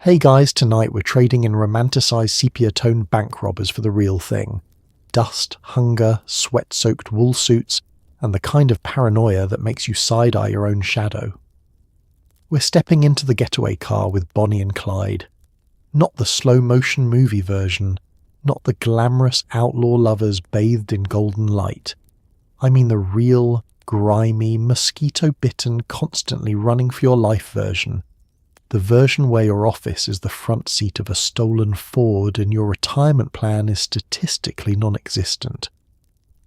Hey guys, tonight we're trading in romanticized sepia-toned bank robbers for the real thing. Dust, hunger, sweat-soaked wool suits, and the kind of paranoia that makes you side-eye your own shadow. We're stepping into the getaway car with Bonnie and Clyde. Not the slow-motion movie version, not the glamorous outlaw lovers bathed in golden light. I mean the real, grimy, mosquito-bitten, constantly running for your life version. The version where your office is the front seat of a stolen Ford and your retirement plan is statistically non-existent.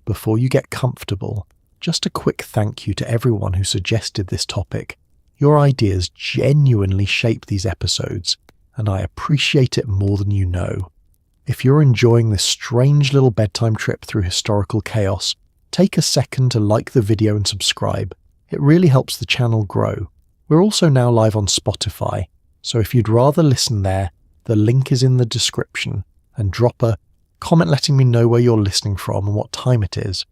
Before you get comfortable, just a quick thank you to everyone who suggested this topic. Your ideas genuinely shape these episodes, and I appreciate it more than you know. If you're enjoying this strange little bedtime trip through historical chaos, take a second to like the video and subscribe. It really helps the channel grow. We're also now live on Spotify, so if you'd rather listen there, the link is in the description, and drop a comment letting me know where you're listening from and what time it is.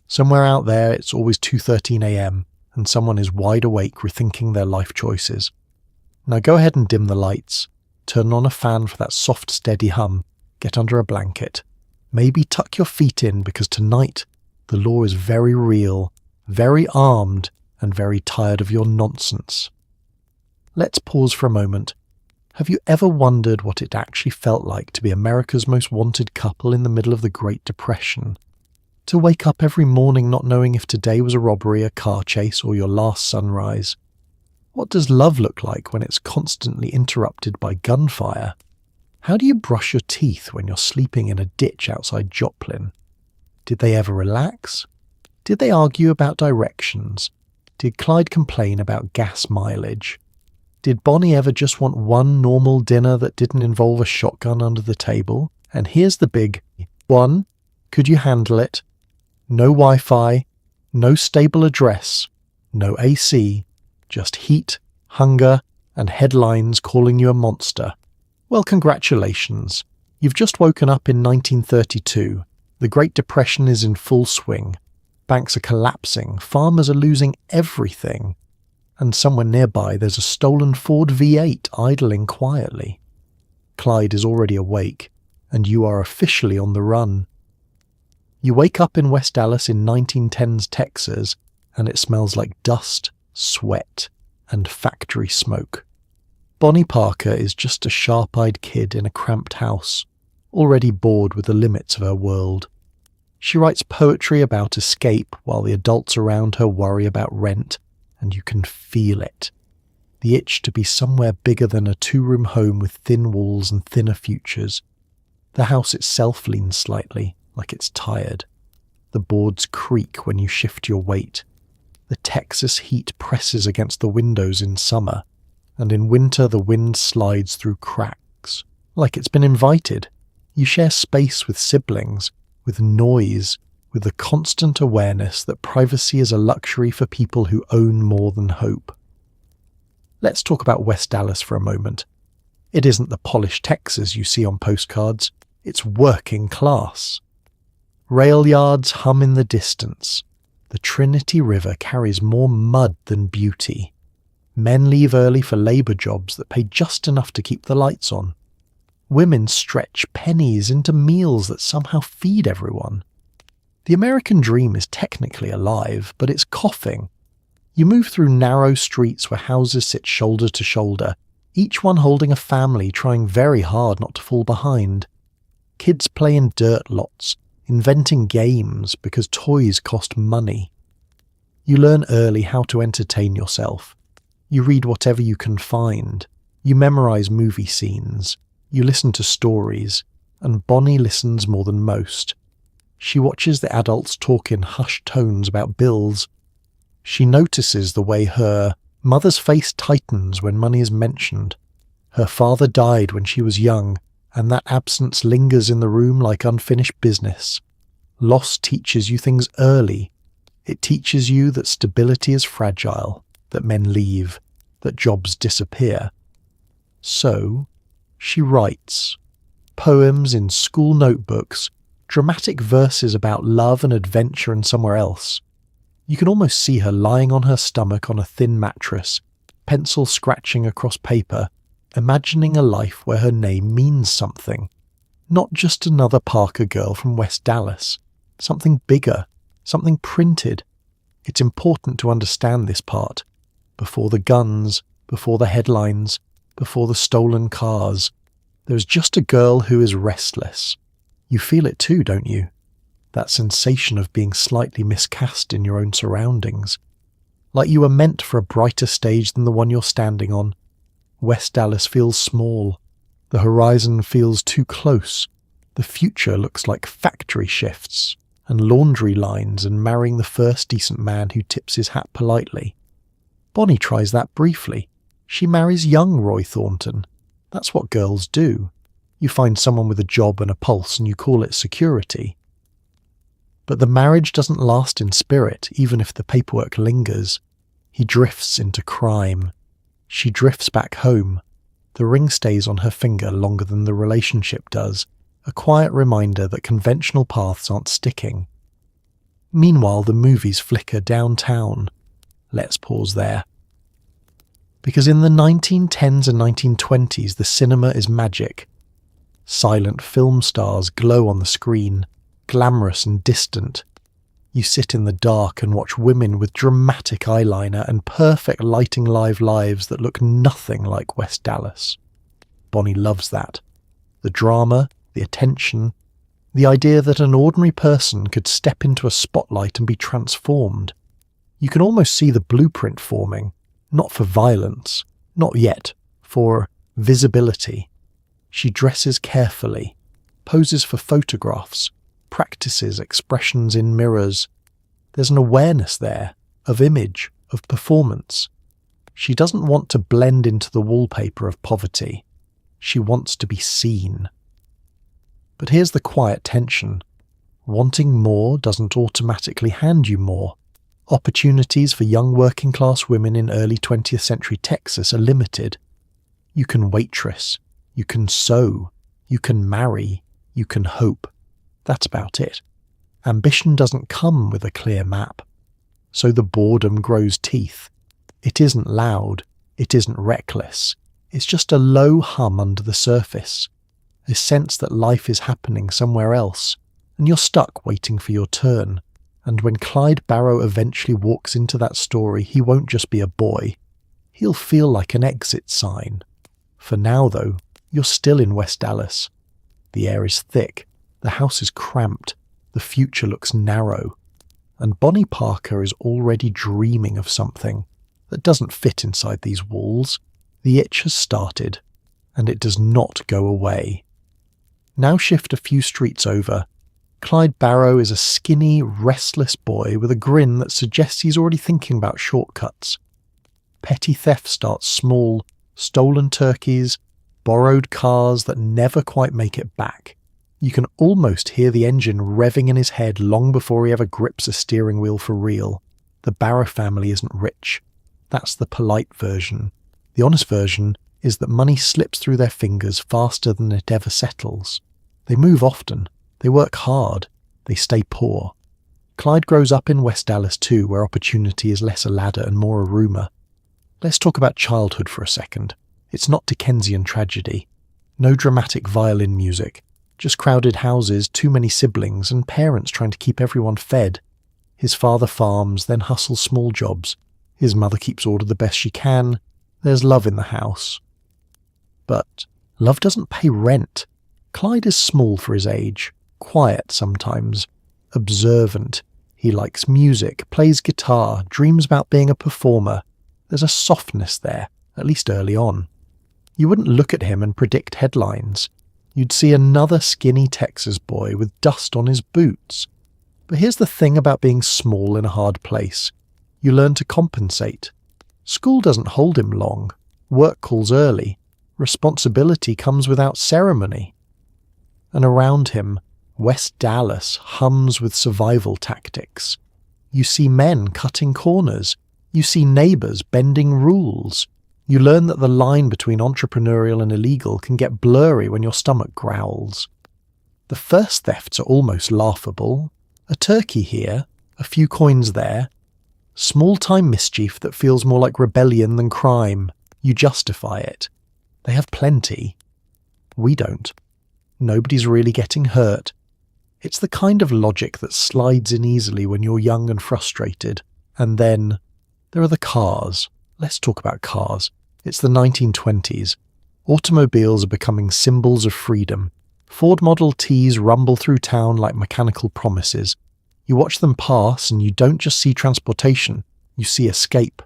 Somewhere out there it's always 2:13 AM, and someone is wide awake rethinking their life choices. Now go ahead and dim the lights, turn on a fan for that soft steady hum, get under a blanket. Maybe tuck your feet in because tonight the law is very real, very armed, and very tired of your nonsense. Let's pause for a moment. Have you ever wondered what it actually felt like to be America's most wanted couple in the middle of the Great Depression? To wake up every morning not knowing if today was a robbery, a car chase, or your last sunrise? What does love look like when it's constantly interrupted by gunfire? How do you brush your teeth when you're sleeping in a ditch outside Joplin? Did they ever relax? Did they argue about directions? Did Clyde complain about gas mileage? Did Bonnie ever just want one normal dinner that didn't involve a shotgun under the table? And here's the big one. Could you handle it? No Wi-Fi, no stable address, no AC, just heat, hunger, and headlines calling you a monster. Well, congratulations. You've just woken up in 1932. The Great Depression is in full swing. Banks are collapsing, farmers are losing everything, and somewhere nearby there's a stolen Ford V8 idling quietly. Clyde is already awake, and you are officially on the run. You wake up in West Dallas in 1910s Texas, and it smells like dust, sweat, and factory smoke. Bonnie Parker is just a sharp-eyed kid in a cramped house, already bored with the limits of her world. She writes poetry about escape while the adults around her worry about rent, and you can feel it. The itch to be somewhere bigger than a two-room home with thin walls and thinner futures. The house itself leans slightly, like it's tired. The boards creak when you shift your weight. The Texas heat presses against the windows in summer, and in winter the wind slides through cracks, like it's been invited. You share space with siblings, with noise, with the constant awareness that privacy is a luxury for people who own more than hope. Let's talk about West Dallas for a moment. It isn't the polished Texas you see on postcards, it's working class. Rail yards hum in the distance. The Trinity River carries more mud than beauty. Men leave early for labor jobs that pay just enough to keep the lights on. Women stretch pennies into meals that somehow feed everyone. The American dream is technically alive, but it's coughing. You move through narrow streets where houses sit shoulder to shoulder, each one holding a family trying very hard not to fall behind. Kids play in dirt lots, inventing games because toys cost money. You learn early how to entertain yourself. You read whatever you can find. You memorize movie scenes. You listen to stories, and Bonnie listens more than most. She watches the adults talk in hushed tones about bills. She notices the way her mother's face tightens when money is mentioned. Her father died when she was young, and that absence lingers in the room like unfinished business. Loss teaches you things early. It teaches you that stability is fragile, that men leave, that jobs disappear. So she writes poems in school notebooks, dramatic verses about love and adventure and somewhere else. You can almost see her lying on her stomach on a thin mattress, pencil scratching across paper, imagining a life where her name means something. Not just another Parker girl from West Dallas. Something bigger, something printed. It's important to understand this part. Before the guns, before the headlines, before the stolen cars, there's just a girl who is restless. You feel it too, don't you? That sensation of being slightly miscast in your own surroundings. Like you were meant for a brighter stage than the one you're standing on. West Dallas feels small. The horizon feels too close. The future looks like factory shifts and laundry lines and marrying the first decent man who tips his hat politely. Bonnie tries that briefly. She marries young Roy Thornton. That's what girls do. You find someone with a job and a pulse and you call it security. But the marriage doesn't last in spirit, even if the paperwork lingers. He drifts into crime. She drifts back home. The ring stays on her finger longer than the relationship does, a quiet reminder that conventional paths aren't sticking. Meanwhile, the movies flicker downtown. Let's pause there. Because in the 1910s and 1920s, the cinema is magic. Silent film stars glow on the screen, glamorous and distant. You sit in the dark and watch women with dramatic eyeliner and perfect lighting live lives that look nothing like West Dallas. Bonnie loves that. The drama, the attention, the idea that an ordinary person could step into a spotlight and be transformed. You can almost see the blueprint forming, not for violence, not yet, for visibility. She dresses carefully, poses for photographs, practices expressions in mirrors. There's an awareness there, of image, of performance. She doesn't want to blend into the wallpaper of poverty. She wants to be seen. But here's the quiet tension. Wanting more doesn't automatically hand you more. Opportunities for young working-class women in early 20th century Texas are limited. You can waitress, you can sew, you can marry, you can hope. That's about it. Ambition doesn't come with a clear map. So the boredom grows teeth. It isn't loud, it isn't reckless. It's just a low hum under the surface. A sense that life is happening somewhere else, and you're stuck waiting for your turn. And when Clyde Barrow eventually walks into that story, he won't just be a boy. He'll feel like an exit sign. For now, though, you're still in West Dallas. The air is thick, the house is cramped, the future looks narrow, and Bonnie Parker is already dreaming of something that doesn't fit inside these walls. The itch has started, and it does not go away. Now shift a few streets over. Clyde Barrow is a skinny, restless boy with a grin that suggests he's already thinking about shortcuts. Petty theft starts small, stolen turkeys, borrowed cars that never quite make it back. You can almost hear the engine revving in his head long before he ever grips a steering wheel for real. The Barrow family isn't rich. That's the polite version. The honest version is that money slips through their fingers faster than it ever settles. They move often. They work hard. They stay poor. Clyde grows up in West Dallas too, where opportunity is less a ladder and more a rumour. Let's talk about childhood for a second. It's not Dickensian tragedy. No dramatic violin music. Just crowded houses, too many siblings, and parents trying to keep everyone fed. His father farms, then hustles small jobs. His mother keeps order the best she can. There's love in the house. But love doesn't pay rent. Clyde is small for his age, quiet sometimes, observant. He likes music, plays guitar, dreams about being a performer. There's a softness there, at least early on. You wouldn't look at him and predict headlines. You'd see another skinny Texas boy with dust on his boots. But here's the thing about being small in a hard place. You learn to compensate. School doesn't hold him long. Work calls early. Responsibility comes without ceremony. And around him, West Dallas hums with survival tactics. You see men cutting corners. You see neighbours bending rules. You learn that the line between entrepreneurial and illegal can get blurry when your stomach growls. The first thefts are almost laughable. A turkey here, a few coins there. Small-time mischief that feels more like rebellion than crime. You justify it. They have plenty. We don't. Nobody's really getting hurt. It's the kind of logic that slides in easily when you're young and frustrated. And then there are the cars. Let's talk about cars. It's the 1920s. Automobiles are becoming symbols of freedom. Ford Model Ts rumble through town like mechanical promises. You watch them pass and you don't just see transportation, you see escape.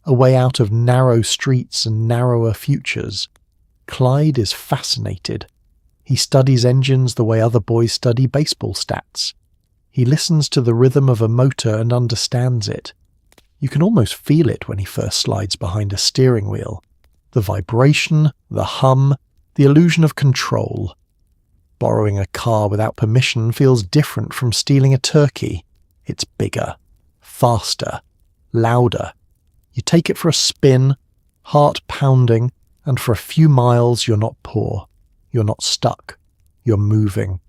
A way out of narrow streets and narrower futures. Clyde is fascinated. He studies engines the way other boys study baseball stats. He listens to the rhythm of a motor and understands it. You can almost feel it when he first slides behind a steering wheel. The vibration, the hum, the illusion of control. Borrowing a car without permission feels different from stealing a turkey. It's bigger, faster, louder. You take it for a spin, heart pounding, and for a few miles you're not poor. You're not stuck. You're moving.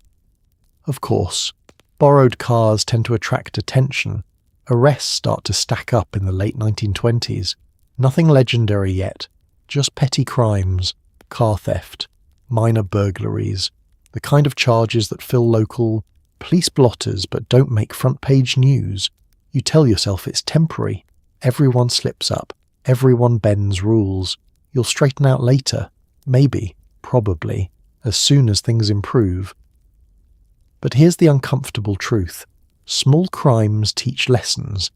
Of course, borrowed cars tend to attract attention. Arrests start to stack up in the late 1920s. Nothing legendary yet. Just petty crimes, car theft, minor burglaries, the kind of charges that fill local police blotters but don't make front-page news. You tell yourself it's temporary. Everyone slips up. Everyone bends rules. You'll straighten out later. Maybe, probably, as soon as things improve. But here's the uncomfortable truth. Small crimes teach lessons.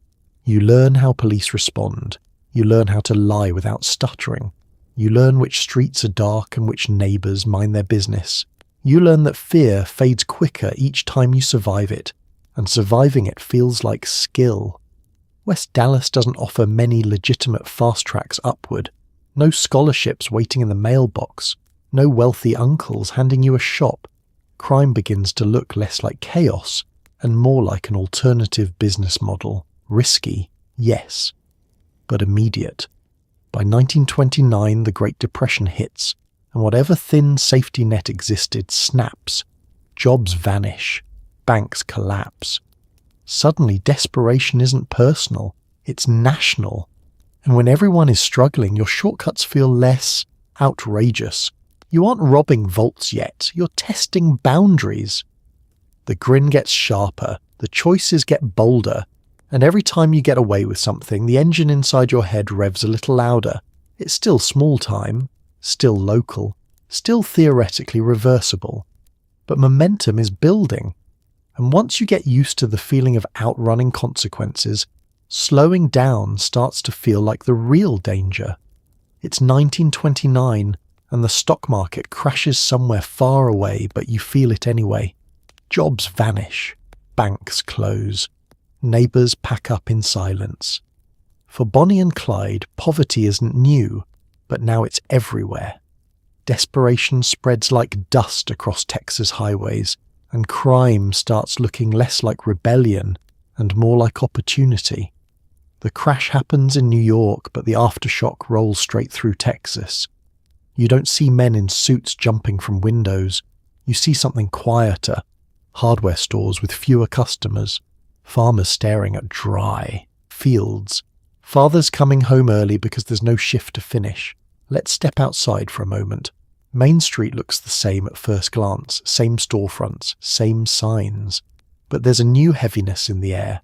You learn how police respond. You learn how to lie without stuttering. You learn which streets are dark and which neighbours mind their business. You learn that fear fades quicker each time you survive it, and surviving it feels like skill. West Dallas doesn't offer many legitimate fast tracks upward. No scholarships waiting in the mailbox. No wealthy uncles handing you a shop. Crime begins to look less like chaos and more like an alternative business model. Risky, yes, but immediate. By 1929, the Great Depression hits, and whatever thin safety net existed snaps. Jobs vanish. Banks collapse. Suddenly, desperation isn't personal, it's national. And when everyone is struggling, your shortcuts feel less outrageous. You aren't robbing vaults yet, you're testing boundaries. The grin gets sharper, the choices get bolder, and every time you get away with something, the engine inside your head revs a little louder. It's still small time, still local, still theoretically reversible. But momentum is building. And once you get used to the feeling of outrunning consequences, slowing down starts to feel like the real danger. It's 1929, and the stock market crashes somewhere far away, but you feel it anyway. Jobs vanish. Banks close. Neighbours pack up in silence. For Bonnie and Clyde, poverty isn't new, but now it's everywhere. Desperation spreads like dust across Texas highways, and crime starts looking less like rebellion and more like opportunity. The crash happens in New York, but the aftershock rolls straight through Texas. You don't see men in suits jumping from windows. You see something quieter. Hardware stores with fewer customers. Farmers staring at dry fields. Fathers coming home early because there's no shift to finish. Let's step outside for a moment. Main Street looks the same at first glance, same storefronts, same signs. But there's a new heaviness in the air.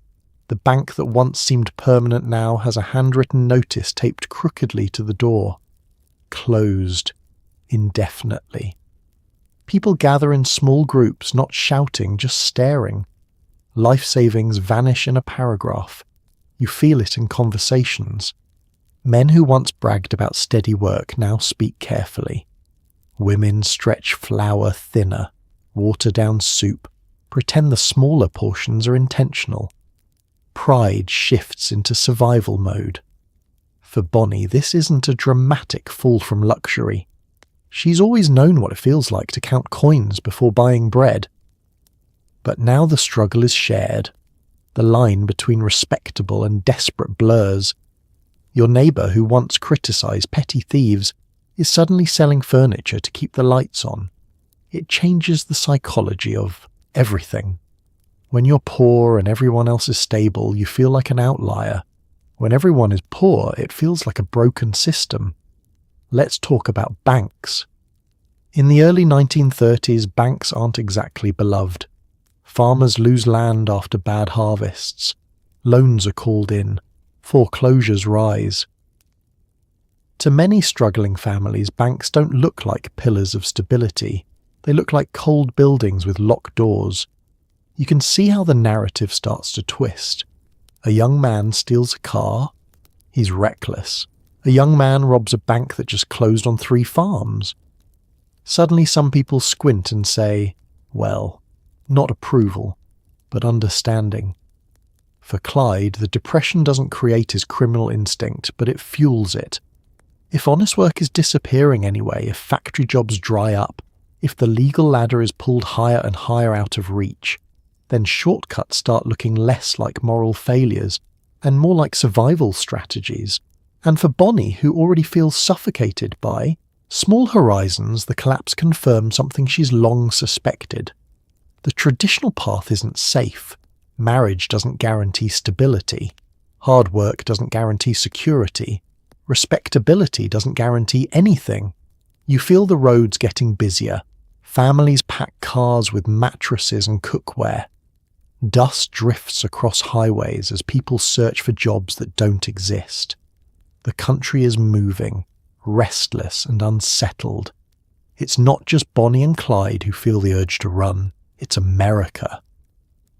The bank that once seemed permanent now has a handwritten notice taped crookedly to the door. Closed. Indefinitely. People gather in small groups, not shouting, just staring. Life savings vanish in a paragraph. You feel it in conversations. Men who once bragged about steady work now speak carefully. Women stretch flour thinner, water down soup, pretend the smaller portions are intentional. Pride shifts into survival mode. For Bonnie, this isn't a dramatic fall from luxury. She's always known what it feels like to count coins before buying bread. But now the struggle is shared. The line between respectable and desperate blurs. Your neighbour who once criticised petty thieves is suddenly selling furniture to keep the lights on. It changes the psychology of everything. When you're poor and everyone else is stable, you feel like an outlier. When everyone is poor, it feels like a broken system. Let's talk about banks. In the early 1930s, banks aren't exactly beloved. Farmers lose land after bad harvests. Loans are called in. Foreclosures rise. To many struggling families, banks don't look like pillars of stability. They look like cold buildings with locked doors. You can see how the narrative starts to twist. A young man steals a car. He's reckless. A young man robs a bank that just closed on 3 farms. Suddenly some people squint and say, well, not approval, but understanding. For Clyde, the depression doesn't create his criminal instinct, but it fuels it. If honest work is disappearing anyway, if factory jobs dry up, if the legal ladder is pulled higher and higher out of reach, then shortcuts start looking less like moral failures and more like survival strategies. And for Bonnie, who already feels suffocated by small horizons, the collapse confirmed something she's long suspected. The traditional path isn't safe. Marriage doesn't guarantee stability. Hard work doesn't guarantee security. Respectability doesn't guarantee anything. You feel the roads getting busier. Families pack cars with mattresses and cookware. Dust drifts across highways as people search for jobs that don't exist. The country is moving, restless and unsettled. It's not just Bonnie and Clyde who feel the urge to run. It's America.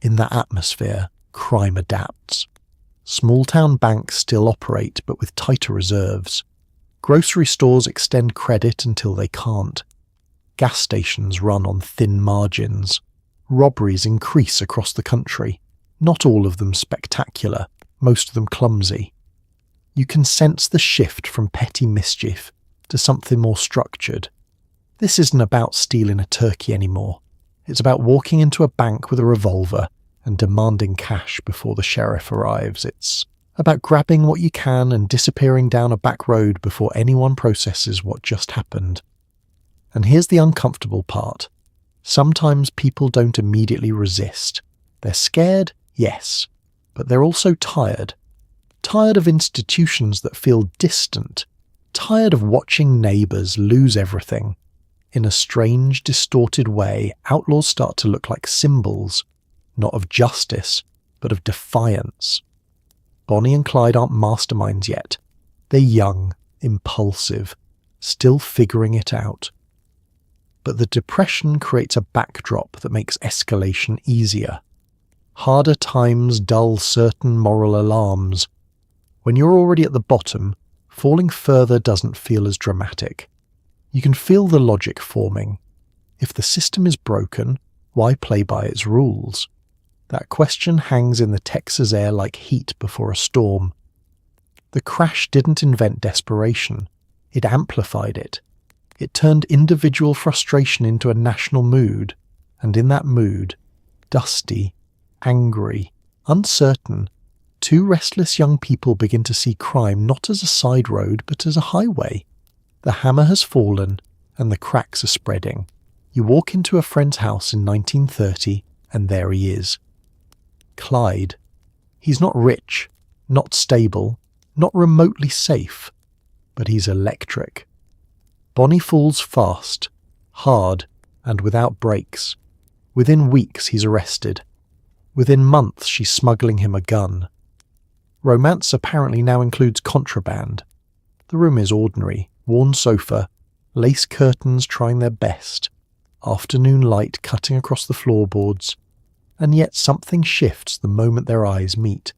In that atmosphere, crime adapts. Small-town banks still operate, but with tighter reserves. Grocery stores extend credit until they can't. Gas stations run on thin margins. Robberies increase across the country. Not all of them spectacular, most of them clumsy. You can sense the shift from petty mischief to something more structured. This isn't about stealing a turkey anymore. It's about walking into a bank with a revolver and demanding cash before the sheriff arrives. It's about grabbing what you can and disappearing down a back road before anyone processes what just happened. And here's the uncomfortable part. Sometimes people don't immediately resist. They're scared, yes, but they're also tired. Tired of institutions that feel distant. Tired of watching neighbours lose everything. In a strange, distorted way, outlaws start to look like symbols, not of justice, but of defiance. Bonnie and Clyde aren't masterminds yet. They're young, impulsive, still figuring it out. But the depression creates a backdrop that makes escalation easier. Harder times dull certain moral alarms. When you're already at the bottom, falling further doesn't feel as dramatic. You can feel the logic forming. If the system is broken, why play by its rules? That question hangs in the Texas air like heat before a storm. The crash didn't invent desperation. It amplified it. It turned individual frustration into a national mood, and in that mood, dusty, angry, uncertain, 2 restless young people begin to see crime not as a side road but as a highway. The hammer has fallen, and the cracks are spreading. You walk into a friend's house in 1930, and there he is. Clyde. He's not rich, not stable, not remotely safe, but he's electric. Bonnie falls fast, hard, and without brakes. Within weeks he's arrested. Within months she's smuggling him a gun. Romance apparently now includes contraband. The room is ordinary, worn sofa, lace curtains trying their best, afternoon light cutting across the floorboards, and yet something shifts the moment their eyes meet.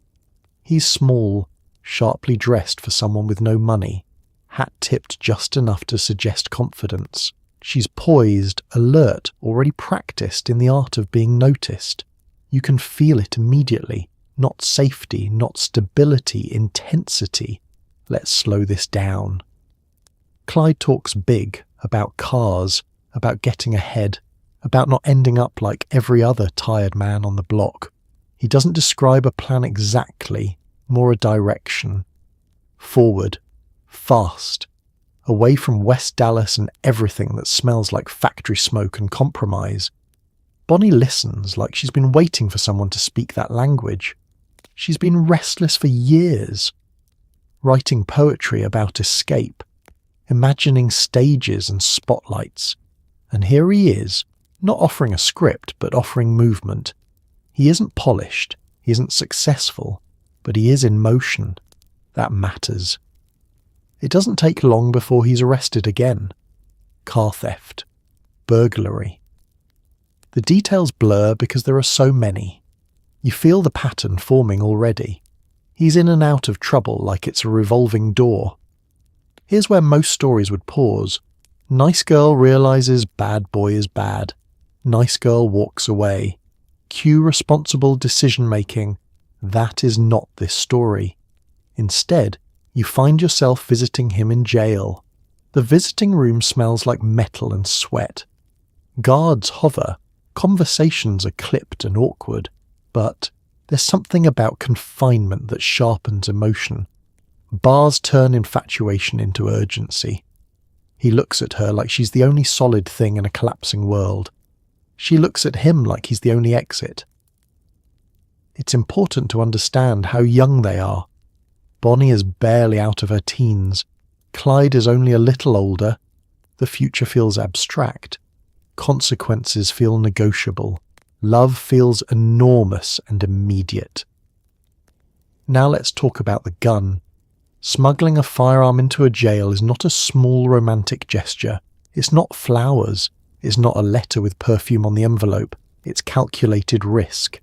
He's small, sharply dressed for someone with no money, hat tipped just enough to suggest confidence. She's poised, alert, already practiced in the art of being noticed. You can feel it immediately. Not safety, not stability, intensity. Let's slow this down. Clyde talks big, about cars, about getting ahead, about not ending up like every other tired man on the block. He doesn't describe a plan exactly, more a direction. Forward, fast, away from West Dallas and everything that smells like factory smoke and compromise. Bonnie listens like she's been waiting for someone to speak that language. She's been restless for years, writing poetry about escape. imagining stages and spotlights. And here he is, not offering a script, but offering movement. He isn't polished, he isn't successful, but he is in motion. That matters. It doesn't take long before he's arrested again. Car theft. Burglary. The details blur because there are so many. You feel the pattern forming already. He's in and out of trouble like it's a revolving door. Here's where most stories would pause. Nice girl realizes bad boy is bad. Nice girl walks away. Cue responsible decision-making. That is not this story. Instead, you find yourself visiting him in jail. The visiting room smells like metal and sweat. Guards hover. Conversations are clipped and awkward. But there's something about confinement that sharpens emotion. Bars turn infatuation into urgency. He looks at her like she's the only solid thing in a collapsing world. She looks at him like he's the only exit. It's important to understand how young they are. Bonnie is barely out of her teens. Clyde is only a little older. The future feels abstract. Consequences feel negotiable. Love feels enormous and immediate. Now let's talk about the gun. Smuggling a firearm into a jail is not a small romantic gesture. It's not flowers. It's not a letter with perfume on the envelope. It's calculated risk.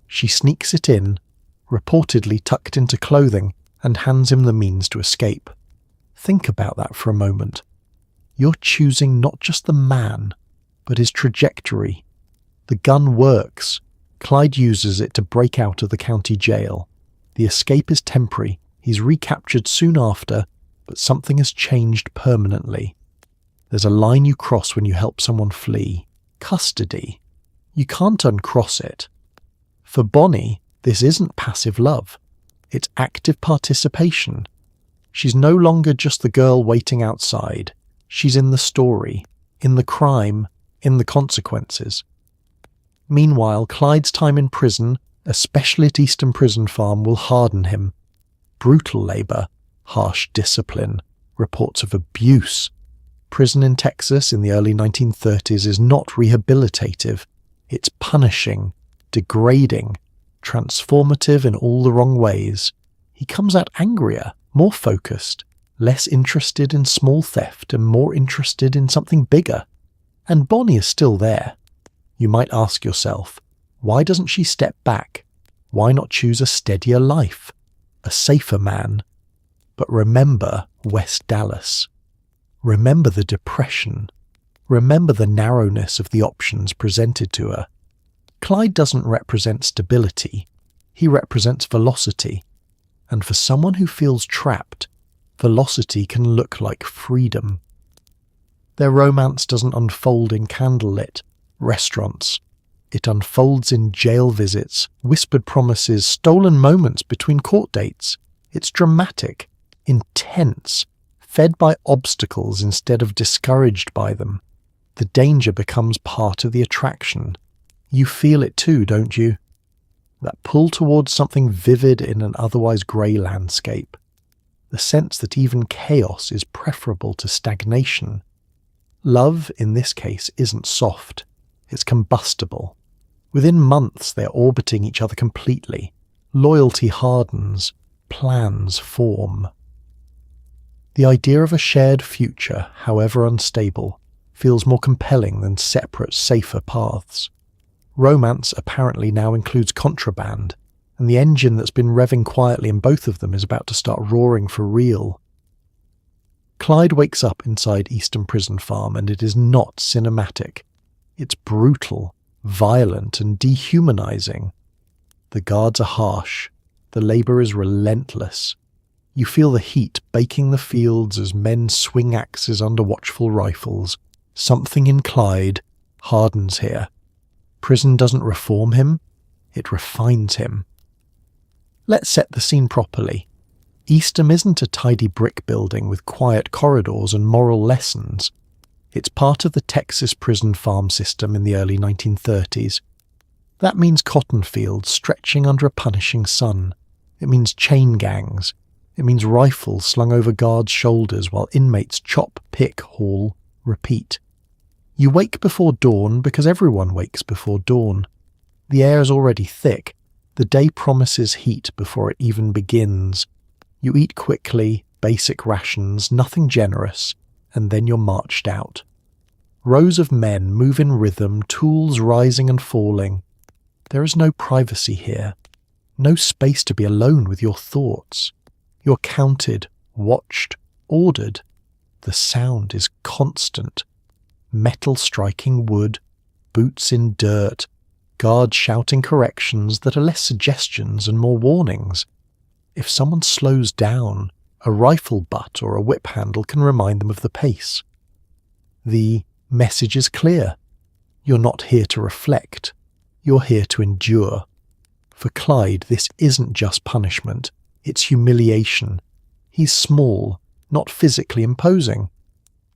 She sneaks it in, reportedly tucked into clothing, and hands him the means to escape. Think about that for a moment. You're choosing not just the man, but his trajectory. The gun works. Clyde uses it to break out of the county jail. The escape is temporary. He's recaptured soon after, but something has changed permanently. There's a line you cross when you help someone flee. Custody. You can't uncross it. For Bonnie, this isn't passive love. It's active participation. She's no longer just the girl waiting outside. She's in the story, in the crime, in the consequences. Meanwhile, Clyde's time in prison, especially at Eastern Prison Farm, will harden him. Brutal labour, harsh discipline, reports of abuse. Prison in Texas in the early 1930s is not rehabilitative. It's punishing, degrading, transformative in all the wrong ways. He comes out angrier, more focused, less interested in small theft and more interested in something bigger. And Bonnie is still there. You might ask yourself, why doesn't she step back? Why not choose a steadier life? A safer man? But remember West Dallas. Remember the depression. Remember the narrowness of the options presented to her. Clyde doesn't represent stability. He represents velocity. And for someone who feels trapped, velocity can look like freedom. Their romance doesn't unfold in candlelit restaurants. It unfolds in jail visits, whispered promises, stolen moments between court dates. It's dramatic, intense, fed by obstacles instead of discouraged by them. The danger becomes part of the attraction. You feel it too, don't you? That pull towards something vivid in an otherwise grey landscape. The sense that even chaos is preferable to stagnation. Love, in this case, isn't soft. It's combustible. Within months, they're orbiting each other completely. Loyalty hardens. Plans form. The idea of a shared future, however unstable, feels more compelling than separate, safer paths. Romance apparently now includes contraband, and the engine that's been revving quietly in both of them is about to start roaring for real. Clyde wakes up inside Eastern Prison Farm, and it is not cinematic. It's brutal, violent, and dehumanizing. The guards are harsh. The labor is relentless. You feel the heat baking the fields as men swing axes under watchful rifles. Something in Clyde hardens here. Prison doesn't reform him, it refines him. Let's set the scene properly. Eastham isn't a tidy brick building with quiet corridors and moral lessons. It's part of the Texas prison farm system in the early 1930s. That means cotton fields stretching under a punishing sun. It means chain gangs. It means rifles slung over guards' shoulders while inmates chop, pick, haul, repeat. You wake before dawn because everyone wakes before dawn. The air is already thick. The day promises heat before it even begins. You eat quickly, basic rations, nothing generous, and then you're marched out. Rows of men move in rhythm, tools rising and falling. There is no privacy here, no space to be alone with your thoughts. You're counted, watched, ordered. The sound is constant. Metal striking wood, boots in dirt, guards shouting corrections that are less suggestions and more warnings. If someone slows down, a rifle butt or a whip handle can remind them of the pace. The message is clear. You're not here to reflect. You're here to endure. For Clyde, this isn't just punishment. It's humiliation. He's small, not physically imposing.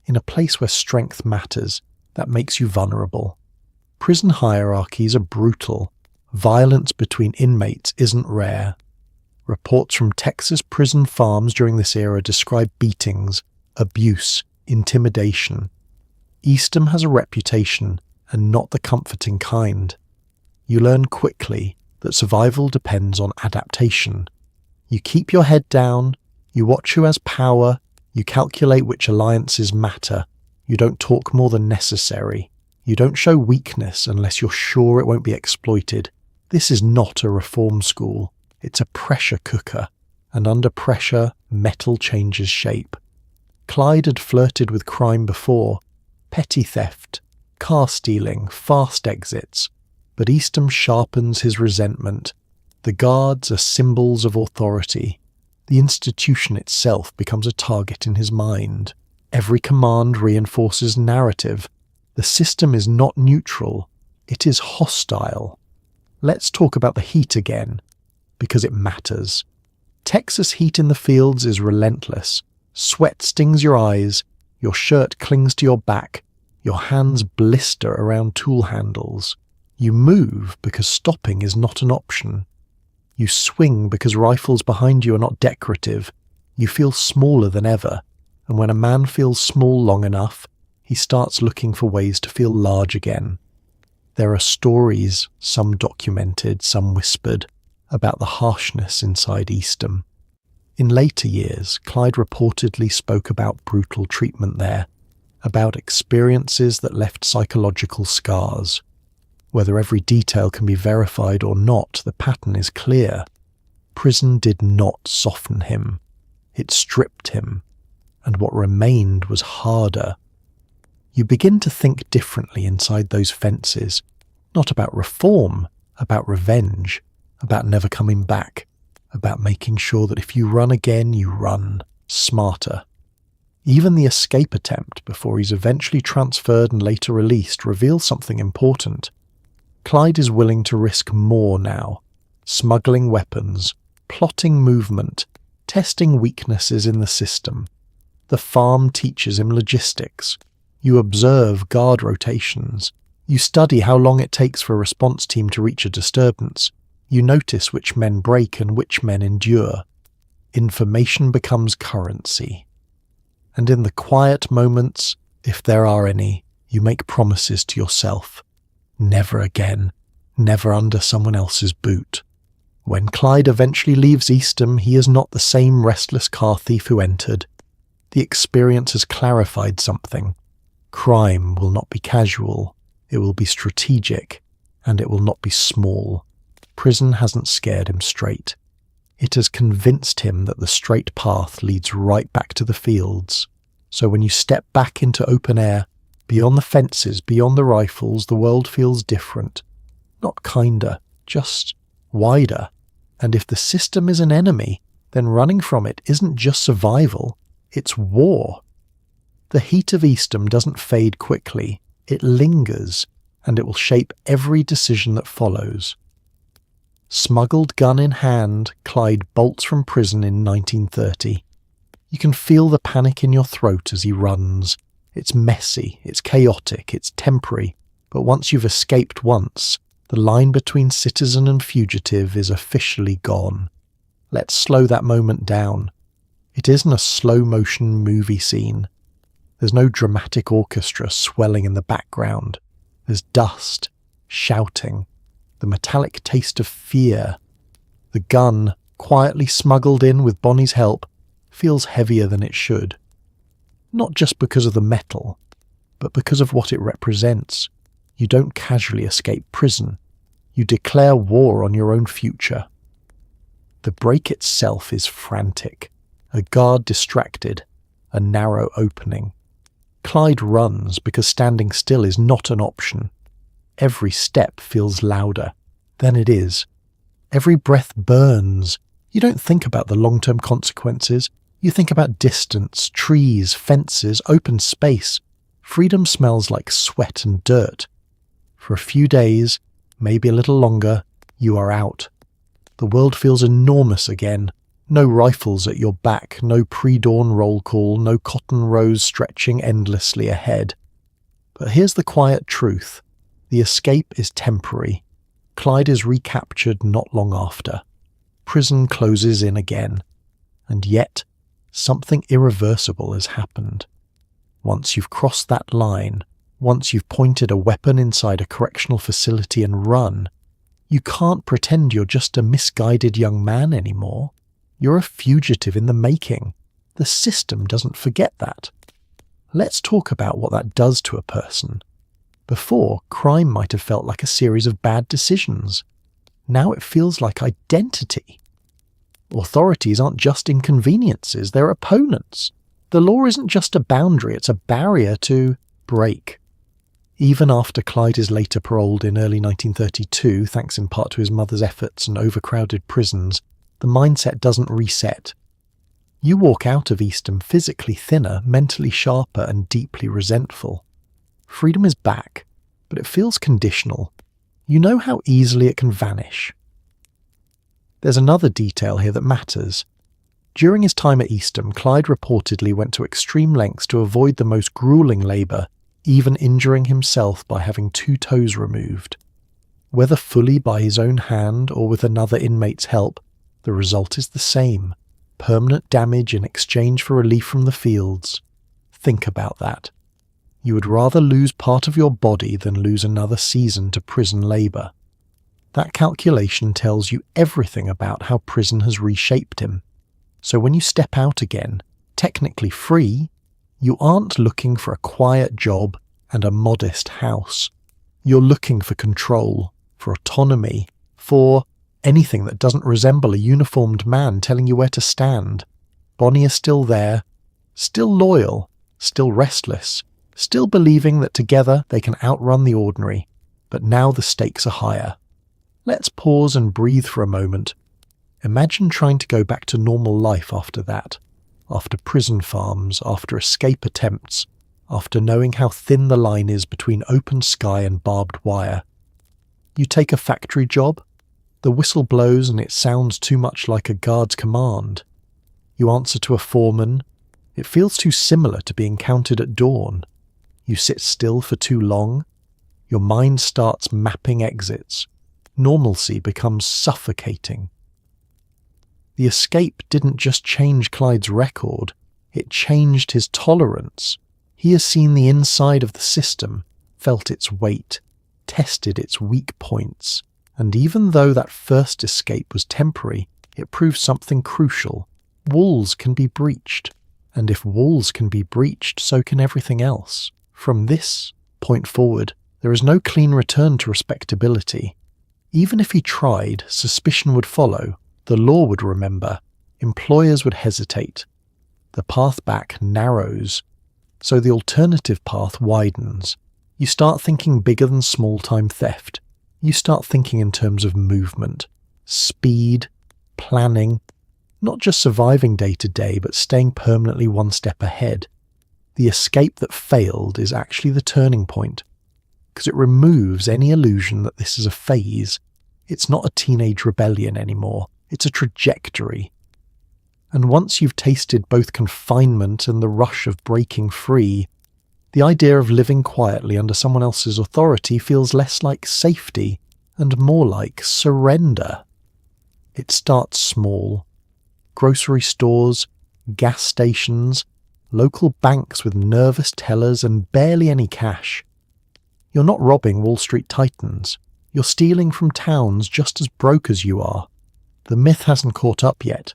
In a place where strength matters, that makes you vulnerable. Prison hierarchies are brutal. Violence between inmates isn't rare. Reports from Texas prison farms during this era describe beatings, abuse, intimidation. Eastham has a reputation, and not the comforting kind. You learn quickly that survival depends on adaptation. You keep your head down, you watch who has power, you calculate which alliances matter, you don't talk more than necessary, you don't show weakness unless you're sure it won't be exploited. This is not a reform school, it's a pressure cooker, and under pressure, metal changes shape. Clyde had flirted with crime before, petty theft, car stealing, fast exits, but Eastham sharpens his resentment. The guards are symbols of authority. The institution itself becomes a target in his mind. Every command reinforces narrative. The system is not neutral, it is hostile. Let's talk about the heat again, because it matters. Texas heat in the fields is relentless. Sweat stings your eyes, your shirt clings to your back, your hands blister around tool handles. You move because stopping is not an option. You swing because rifles behind you are not decorative. You feel smaller than ever, and when a man feels small long enough, he starts looking for ways to feel large again. There are stories, some documented, some whispered, about the harshness inside Eastham. In later years, Clyde reportedly spoke about brutal treatment there, about experiences that left psychological scars. Whether every detail can be verified or not, the pattern is clear. Prison did not soften him. It stripped him, and what remained was harder. You begin to think differently inside those fences, not about reform, about revenge, about never coming back, about making sure that if you run again, you run smarter. Even the escape attempt before he's eventually transferred and later released reveals something important. Clyde is willing to risk more now, smuggling weapons, plotting movement, testing weaknesses in the system. The farm teaches him logistics. You observe guard rotations. You study how long it takes for a response team to reach a disturbance. You notice which men break and which men endure. Information becomes currency. And in the quiet moments, if there are any, you make promises to yourself. Never again. Never under someone else's boot. When Clyde eventually leaves Eastham, he is not the same restless car thief who entered. The experience has clarified something. Crime will not be casual, it will be strategic, and it will not be small. Prison hasn't scared him straight. It has convinced him that the straight path leads right back to the fields. So when you step back into open air, beyond the fences, beyond the rifles, the world feels different. Not kinder, just wider. And if the system is an enemy, then running from it isn't just survival, it's war. The heat of Eastham doesn't fade quickly, it lingers, and it will shape every decision that follows. Smuggled gun in hand, Clyde bolts from prison in 1930. You can feel the panic in your throat as he runs. It's messy, it's chaotic, it's temporary, but once you've escaped once, the line between citizen and fugitive is officially gone. Let's slow that moment down. It isn't a slow-motion movie scene. There's no dramatic orchestra swelling in the background. There's dust, shouting, the metallic taste of fear. The gun, quietly smuggled in with Bonnie's help, feels heavier than it should. Not just because of the metal, but because of what it represents. You don't casually escape prison. You declare war on your own future. The break itself is frantic. A guard distracted. A narrow opening. Clyde runs because standing still is not an option. Every step feels louder than it is. Every breath burns. You don't think about the long-term consequences. You think about distance, trees, fences, open space. Freedom smells like sweat and dirt. For a few days, maybe a little longer, you are out. The world feels enormous again. No rifles at your back, no pre-dawn roll call, no cotton rows stretching endlessly ahead. But here's the quiet truth. The escape is temporary. Clyde is recaptured not long after. Prison closes in again. And yet, something irreversible has happened. Once you've crossed that line, once you've pointed a weapon inside a correctional facility and run, you can't pretend you're just a misguided young man anymore. You're a fugitive in the making. The system doesn't forget that. Let's talk about what that does to a person. Before, crime might have felt like a series of bad decisions. Now it feels like identity. Authorities aren't just inconveniences, they're opponents. The law isn't just a boundary, it's a barrier to break. Even after Clyde is later paroled in early 1932, thanks in part to his mother's efforts and overcrowded prisons, the mindset doesn't reset. You walk out of Eastham physically thinner, mentally sharper, and deeply resentful. Freedom is back, but it feels conditional. You know how easily it can vanish. There's another detail here that matters. During his time at Eastham, Clyde reportedly went to extreme lengths to avoid the most grueling labour, even injuring himself by having 2 toes removed. Whether fully by his own hand or with another inmate's help, the result is the same. Permanent damage in exchange for relief from the fields. Think about that. You would rather lose part of your body than lose another season to prison labour. That calculation tells you everything about how prison has reshaped him. So when you step out again, technically free, you aren't looking for a quiet job and a modest house. You're looking for control, for autonomy, for anything that doesn't resemble a uniformed man telling you where to stand. Bonnie is still there, still loyal, still restless, still believing that together they can outrun the ordinary, but now the stakes are higher. Let's pause and breathe for a moment. Imagine trying to go back to normal life after that, after prison farms, after escape attempts, after knowing how thin the line is between open sky and barbed wire. You take a factory job, the whistle blows and it sounds too much like a guard's command. You answer to a foreman, it feels too similar to being counted at dawn. You sit still for too long, your mind starts mapping exits. Normalcy becomes suffocating. The escape didn't just change Clyde's record, it changed his tolerance. He has seen the inside of the system, felt its weight, tested its weak points, and even though that first escape was temporary, it proved something crucial. Walls can be breached, and if walls can be breached, so can everything else. From this point forward, there is no clean return to respectability. Even if he tried, suspicion would follow. The law would remember. Employers would hesitate. The path back narrows. So the alternative path widens. You start thinking bigger than small-time theft. You start thinking in terms of movement, speed, planning, not just surviving day to day, but staying permanently one step ahead. The escape that failed is actually the turning point, because it removes any illusion that this is a phase. It's not a teenage rebellion anymore. It's a trajectory. And once you've tasted both confinement and the rush of breaking free, the idea of living quietly under someone else's authority feels less like safety and more like surrender. It starts small. Grocery stores, gas stations, local banks with nervous tellers and barely any cash. You're not robbing Wall Street titans. You're stealing from towns just as broke as you are. The myth hasn't caught up yet.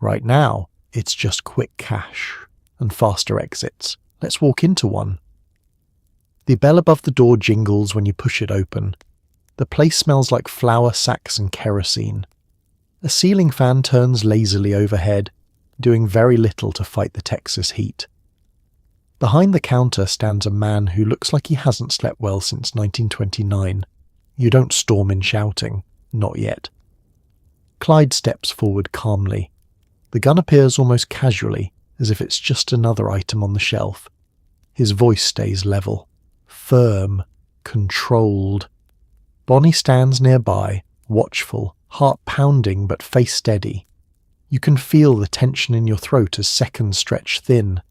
Right now, it's just quick cash and faster exits. Let's walk into one. The bell above the door jingles when you push it open. The place smells like flour sacks and kerosene. A ceiling fan turns lazily overhead, doing very little to fight the Texas heat. Behind the counter stands a man who looks like he hasn't slept well since 1929. You don't storm in shouting. Not yet. Clyde steps forward calmly. The gun appears almost casually, as if it's just another item on the shelf. His voice stays level, firm, controlled. Bonnie stands nearby, watchful, heart pounding but face steady. You can feel the tension in your throat as seconds stretch thin.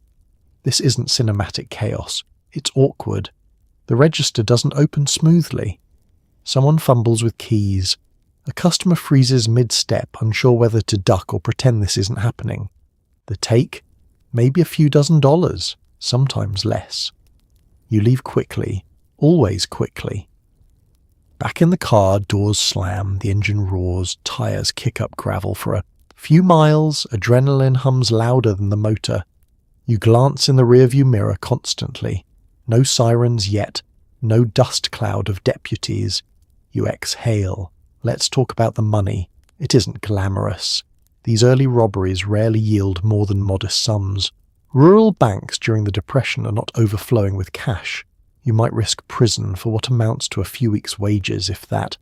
This isn't cinematic chaos. It's awkward. The register doesn't open smoothly. Someone fumbles with keys. A customer freezes mid-step, unsure whether to duck or pretend this isn't happening. The take? Maybe a few $dozen, sometimes less. You leave quickly, always quickly. Back in the car, doors slam, the engine roars, tires kick up gravel for a few miles, adrenaline hums louder than the motor. You glance in the rearview mirror constantly. No sirens yet, no dust cloud of deputies. You exhale. Let's talk about the money. It isn't glamorous. These early robberies rarely yield more than modest sums. Rural banks during the Depression are not overflowing with cash. You might risk prison for what amounts to a few weeks' wages, if that.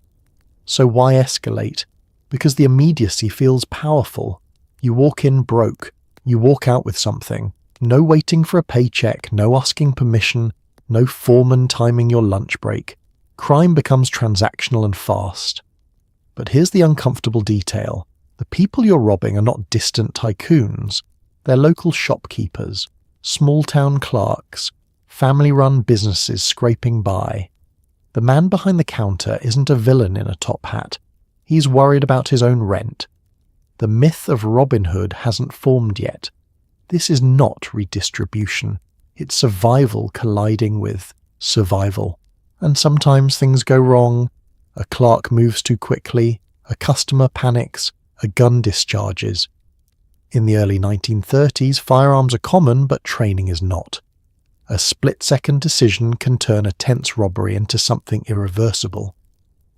So why escalate? Because the immediacy feels powerful. You walk in broke. You walk out with something. No waiting for a paycheck, no asking permission, no foreman timing your lunch break. Crime becomes transactional and fast. But here's the uncomfortable detail. The people you're robbing are not distant tycoons. They're local shopkeepers, small-town clerks, family-run businesses scraping by. The man behind the counter isn't a villain in a top hat. He's worried about his own rent. The myth of Robin Hood hasn't formed yet. This is not redistribution. It's survival colliding with survival. And sometimes things go wrong. A clerk moves too quickly, a customer panics, a gun discharges. In the early 1930s, firearms are common, but training is not. A split-second decision can turn a tense robbery into something irreversible.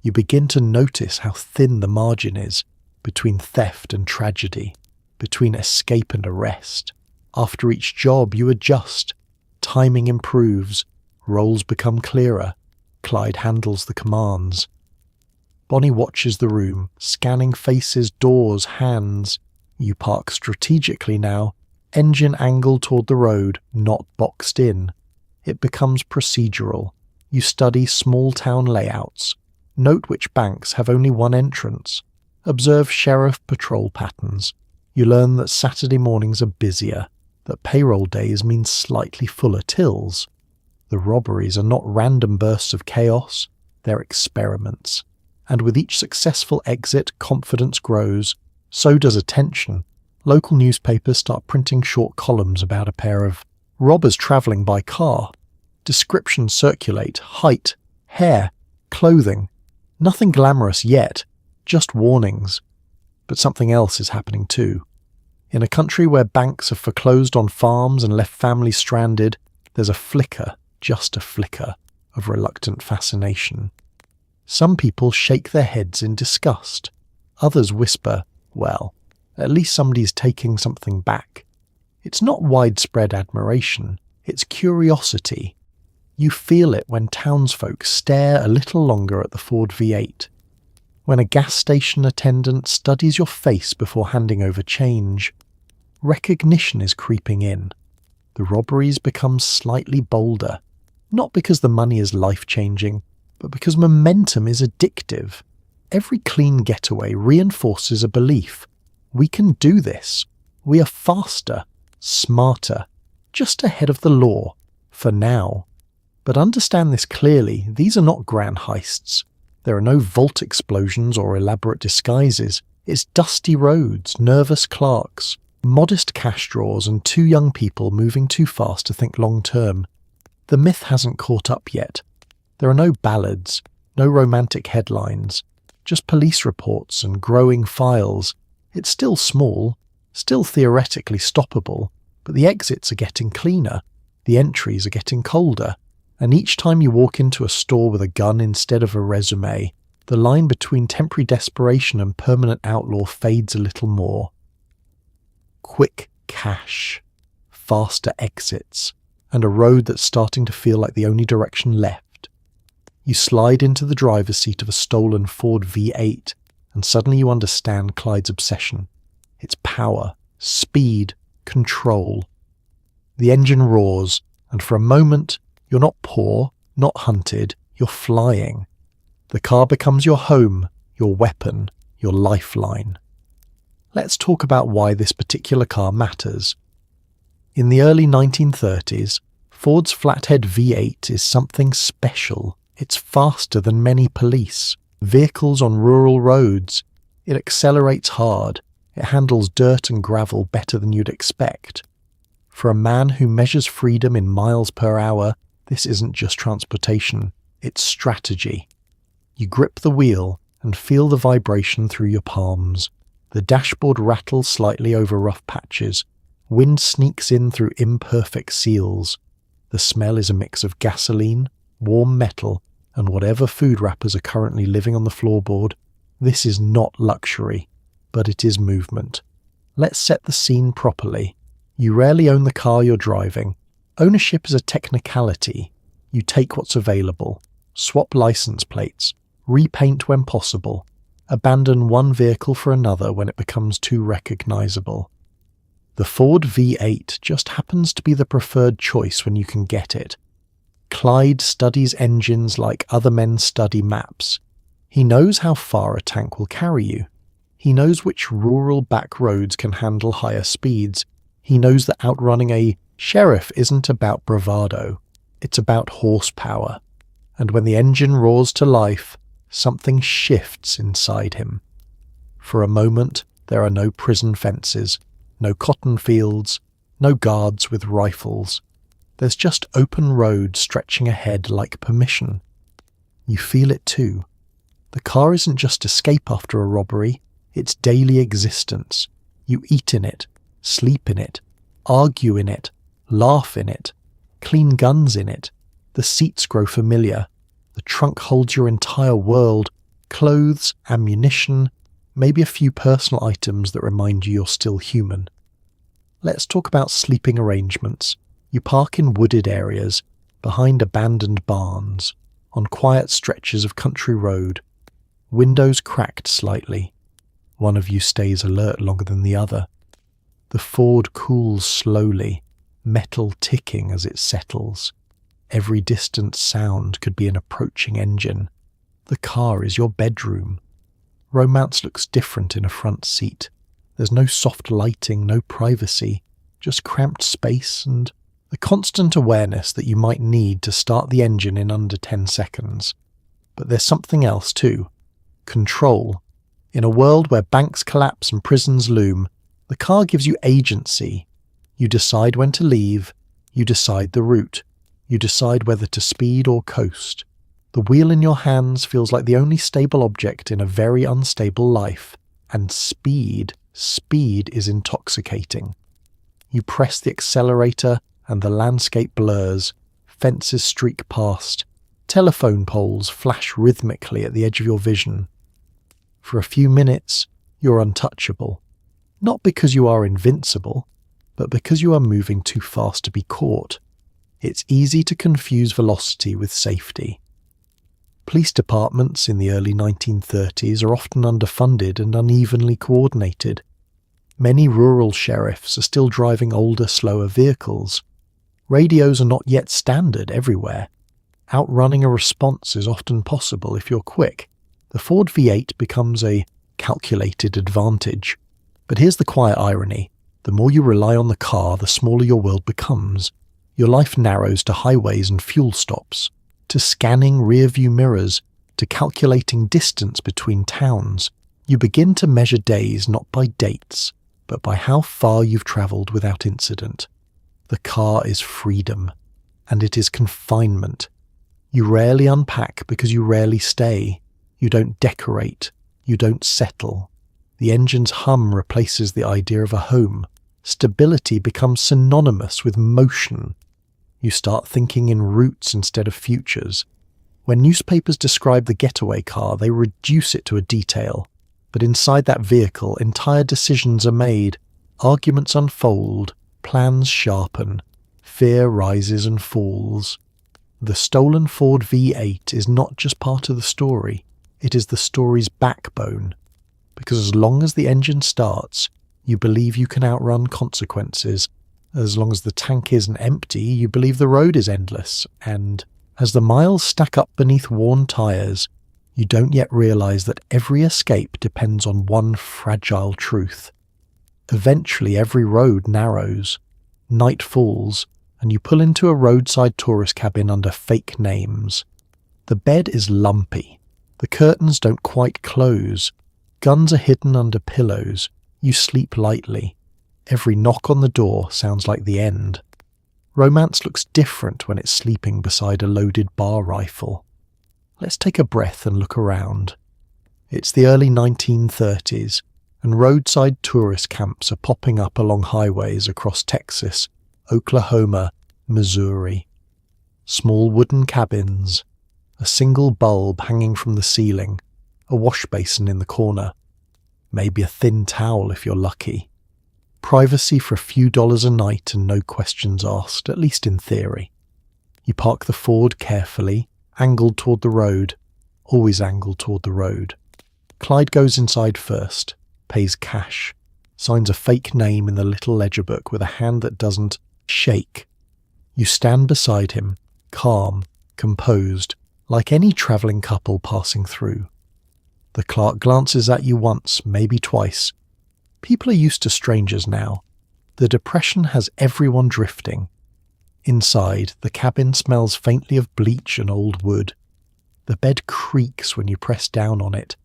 You begin to notice how thin the margin is between theft and tragedy, between escape and arrest. After each job, you adjust. Timing improves. Roles become clearer. Clyde handles the commands. Bonnie watches the room, scanning faces, doors, hands. You park strategically now, engine angled toward the road, not boxed in. It becomes procedural. You study small-town layouts. Note which banks have only one entrance. Observe sheriff patrol patterns. You learn that Saturday mornings are busier, that payroll days mean slightly fuller tills. The robberies are not random bursts of chaos, they're experiments. And with each successful exit, confidence grows. So does attention. Local newspapers start printing short columns about a pair of robbers travelling by car. Descriptions circulate: height, hair, clothing. Nothing glamorous yet, just warnings. But something else is happening too. In a country where banks have foreclosed on farms and left families stranded, there's a flicker, just a flicker, of reluctant fascination. Some people shake their heads in disgust. Others whisper, well, at least somebody's taking something back. It's not widespread admiration, it's curiosity. You feel it when townsfolk stare a little longer at the Ford V8. When a gas station attendant studies your face before handing over change. Recognition is creeping in. The robberies become slightly bolder, not because the money is life-changing, but because momentum is addictive. Every clean getaway reinforces a belief. We can do this. We are faster, smarter, just ahead of the law, for now. But understand this clearly, these are not grand heists. There are no vault explosions or elaborate disguises. It's dusty roads, nervous clerks, Modest cash draws and two young people moving too fast to think long term. The myth hasn't caught up yet. There are no ballads, no romantic headlines, just police reports and growing files. It's still small, still theoretically stoppable, but the exits are getting cleaner, the entries are getting colder, and each time you walk into a store with a gun instead of a resume, the line between temporary desperation and permanent outlaw fades a little more. Quick cash, faster exits, and a road that's starting to feel like the only direction left. You slide into the driver's seat of a stolen Ford V8, and suddenly you understand Clyde's obsession. It's power, speed, control. The engine roars, and for a moment, you're not poor, not hunted, you're flying. The car becomes your home, your weapon, your lifeline. Let's talk about why this particular car matters. In the early 1930s, Ford's flathead V8 is something special. It's faster than many police vehicles on rural roads. It accelerates hard. It handles dirt and gravel better than you'd expect. For a man who measures freedom in miles per hour, this isn't just transportation, it's strategy. You grip the wheel and feel the vibration through your palms. The dashboard rattles slightly over rough patches. Wind sneaks in through imperfect seals. The smell is a mix of gasoline, warm metal, and whatever food wrappers are currently living on the floorboard. This is not luxury, but it is movement. Let's set the scene properly. You rarely own the car you're driving. Ownership is a technicality. You take what's available, swap license plates, repaint when possible, abandon one vehicle for another when it becomes too recognizable. The Ford V8 just happens to be the preferred choice when you can get it. Clyde studies engines like other men study maps. He knows how far a tank will carry you. He knows which rural back roads can handle higher speeds. He knows that outrunning a sheriff isn't about bravado. It's about horsepower. And when the engine roars to life, something shifts inside him. For a moment, there are no prison fences, no cotton fields, no guards with rifles. There's just open road stretching ahead like permission. You feel it too. The car isn't just escape after a robbery, it's daily existence. You eat in it, sleep in it, argue in it, laugh in it, clean guns in it. The seats grow familiar. The trunk holds your entire world, clothes, ammunition, maybe a few personal items that remind you you're still human. Let's talk about sleeping arrangements. You park in wooded areas, behind abandoned barns, on quiet stretches of country road, windows cracked slightly. One of you stays alert longer than the other. The Ford cools slowly, metal ticking as it settles. Every distant sound could be an approaching engine. The car is your bedroom. Romance looks different in a front seat. There's no soft lighting, no privacy, just cramped space and the constant awareness that you might need to start the engine in under 10 seconds. But there's something else too. Control. In a world where banks collapse and prisons loom, the car gives you agency. You decide when to leave. You decide the route. You decide whether to speed or coast. The wheel in your hands feels like the only stable object in a very unstable life. And speed is intoxicating. You press the accelerator and the landscape blurs. Fences streak past. Telephone poles flash rhythmically at the edge of your vision. For a few minutes, you're untouchable. Not because you are invincible, but because you are moving too fast to be caught. It's easy to confuse velocity with safety. Police departments in the early 1930s are often underfunded and unevenly coordinated. Many rural sheriffs are still driving older, slower vehicles. Radios are not yet standard everywhere. Outrunning a response is often possible if you're quick. The Ford V8 becomes a calculated advantage. But here's the quiet irony. The more you rely on the car, the smaller your world becomes. Your life narrows to highways and fuel stops, to scanning rear-view mirrors, to calculating distance between towns. You begin to measure days not by dates, but by how far you've travelled without incident. The car is freedom, and it is confinement. You rarely unpack because you rarely stay. You don't decorate. You don't settle. The engine's hum replaces the idea of a home. Stability becomes synonymous with motion. You start thinking in routes instead of futures. When newspapers describe the getaway car, they reduce it to a detail. But inside that vehicle, entire decisions are made, arguments unfold, plans sharpen, fear rises and falls. The stolen Ford V8 is not just part of the story, it is the story's backbone. Because as long as the engine starts, you believe you can outrun consequences. As long as the tank isn't empty, you believe the road is endless. And as the miles stack up beneath worn tyres, you don't yet realise that every escape depends on one fragile truth. Eventually every road narrows, night falls, and you pull into a roadside tourist cabin under fake names. The bed is lumpy. The curtains don't quite close. Guns are hidden under pillows. You sleep lightly. Every knock on the door sounds like the end. Romance looks different when it's sleeping beside a loaded bar rifle. Let's take a breath and look around. It's the early 1930s, and roadside tourist camps are popping up along highways across Texas, Oklahoma, Missouri. Small wooden cabins, a single bulb hanging from the ceiling, a wash basin in the corner, maybe a thin towel if you're lucky. Privacy for a few dollars a night and no questions asked, at least in theory. You park the Ford carefully, angled toward the road, always angled toward the road. Clyde goes inside first, pays cash, signs a fake name in the little ledger book with a hand that doesn't shake. You stand beside him, calm, composed, like any travelling couple passing through. The clerk glances at you once, maybe twice. People are used to strangers now. The depression has everyone drifting. Inside, the cabin smells faintly of bleach and old wood. The bed creaks when you press down on it.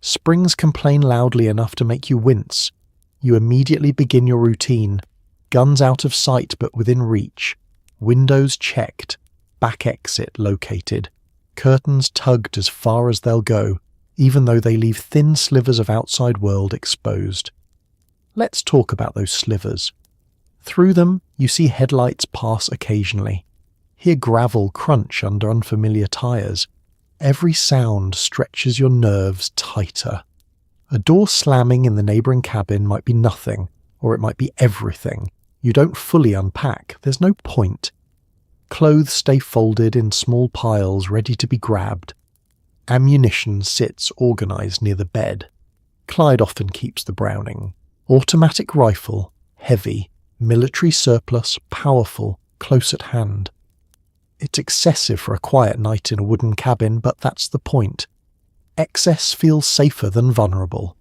Springs complain loudly enough to make you wince. You immediately begin your routine. Guns out of sight but within reach. Windows checked. Back exit located. Curtains tugged as far as they'll go, even though they leave thin slivers of outside world exposed. Let's talk about those slivers. Through them, you see headlights pass occasionally. Hear gravel crunch under unfamiliar tyres. Every sound stretches your nerves tighter. A door slamming in the neighbouring cabin might be nothing, or it might be everything. You don't fully unpack, there's no point. Clothes stay folded in small piles ready to be grabbed. Ammunition sits organised near the bed. Clyde often keeps the Browning. Automatic rifle, heavy, military surplus, powerful, close at hand. It's excessive for a quiet night in a wooden cabin, but that's the point. Excess feels safer than vulnerable.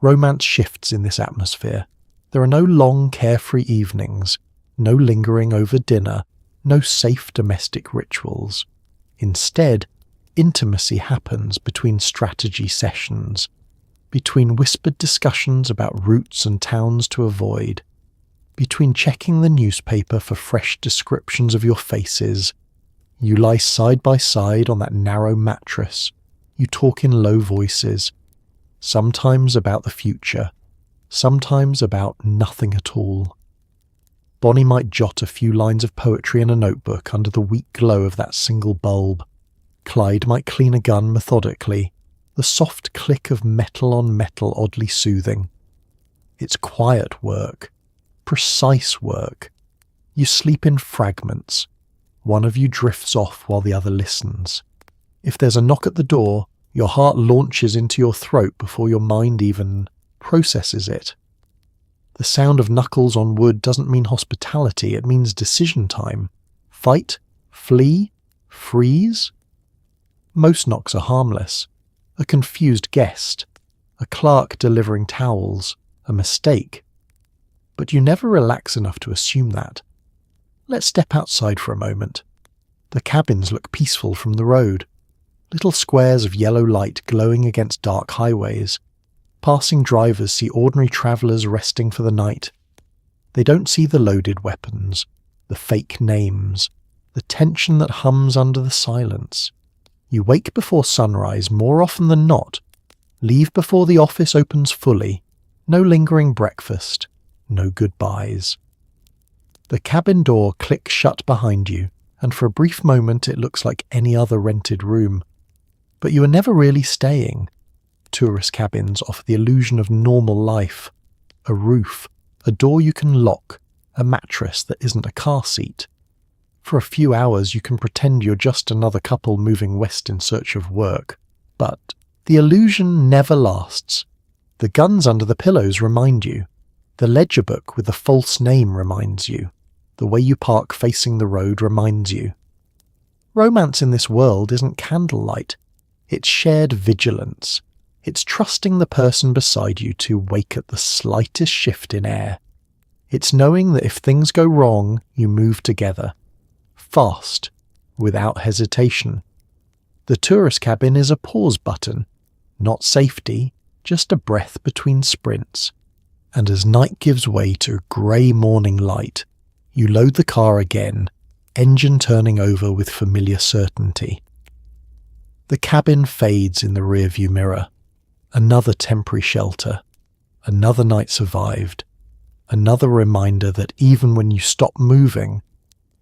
Romance shifts in this atmosphere. There are no long, carefree evenings, no lingering over dinner, no safe domestic rituals. Instead, intimacy happens between strategy sessions, between whispered discussions about routes and towns to avoid, between checking the newspaper for fresh descriptions of your faces. You lie side by side on that narrow mattress. You talk in low voices, sometimes about the future, sometimes about nothing at all. Bonnie might jot a few lines of poetry in a notebook under the weak glow of that single bulb. Clyde might clean a gun methodically, the soft click of metal on metal oddly soothing. It's quiet work, precise work. You sleep in fragments. One of you drifts off while the other listens. If there's a knock at the door, your heart launches into your throat before your mind even processes it. The sound of knuckles on wood doesn't mean hospitality, it means decision time. Fight? Flee? Freeze? Most knocks are harmless. A confused guest, a clerk delivering towels, a mistake. But you never relax enough to assume that. Let's step outside for a moment. The cabins look peaceful from the road. Little squares of yellow light glowing against dark highways. Passing drivers see ordinary travellers resting for the night. They don't see the loaded weapons, the fake names, the tension that hums under the silence. You wake before sunrise more often than not, leave before the office opens fully, no lingering breakfast, no goodbyes. The cabin door clicks shut behind you, and for a brief moment it looks like any other rented room. But you are never really staying. Tourist cabins offer the illusion of normal life. A roof, a door you can lock, a mattress that isn't a car seat. For a few hours you can pretend you're just another couple moving west in search of work. But the illusion never lasts. The guns under the pillows remind you. The ledger book with the false name reminds you. The way you park facing the road reminds you. Romance in this world isn't candlelight. It's shared vigilance. It's trusting the person beside you to wake at the slightest shift in air. It's knowing that if things go wrong, you move together. Fast, without hesitation. The tourist cabin is a pause button. Not safety, just a breath between sprints. And as night gives way to grey morning light, you load the car again, engine turning over with familiar certainty. The cabin fades in the rearview mirror. Another temporary shelter. Another night survived. Another reminder that even when you stop moving,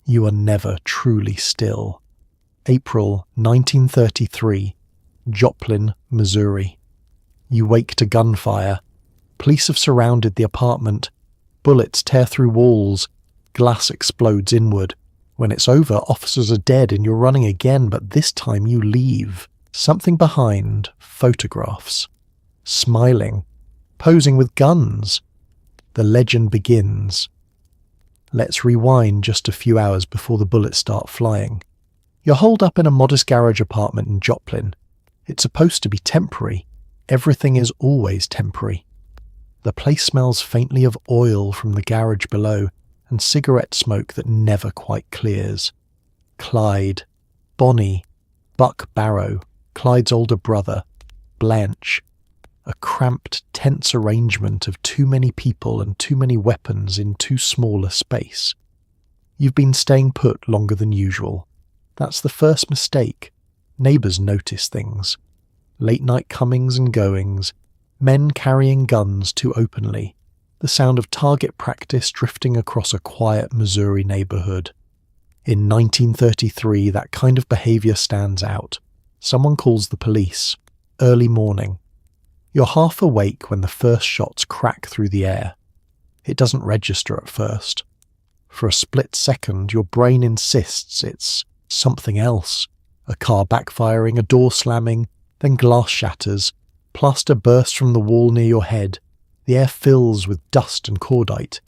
you are never truly still. April 1933, Joplin, Missouri. You wake to gunfire. Police have surrounded the apartment. Bullets tear through walls. Glass explodes inward. When it's over, officers are dead and you're running again, but this time you leave. Something behind, photographs. Smiling. Posing with guns. The legend begins. Let's rewind just a few hours before the bullets start flying. You're holed up in a modest garage apartment in Joplin. It's supposed to be temporary. Everything is always temporary. The place smells faintly of oil from the garage below and cigarette smoke that never quite clears. Clyde, Bonnie, Buck Barrow, Clyde's older brother, Blanche. A cramped, tense arrangement of too many people and too many weapons in too small a space. You've been staying put longer than usual. That's the first mistake. Neighbours notice things. Late night comings and goings, men carrying guns too openly, the sound of target practice drifting across a quiet Missouri neighbourhood. In 1933, that kind of behaviour stands out. Someone calls the police. Early morning. You're half awake when the first shots crack through the air. It doesn't register at first. For a split second, your brain insists it's something else. A car backfiring, a door slamming, then glass shatters, plaster bursts from the wall near your head. The air fills with dust and cordite.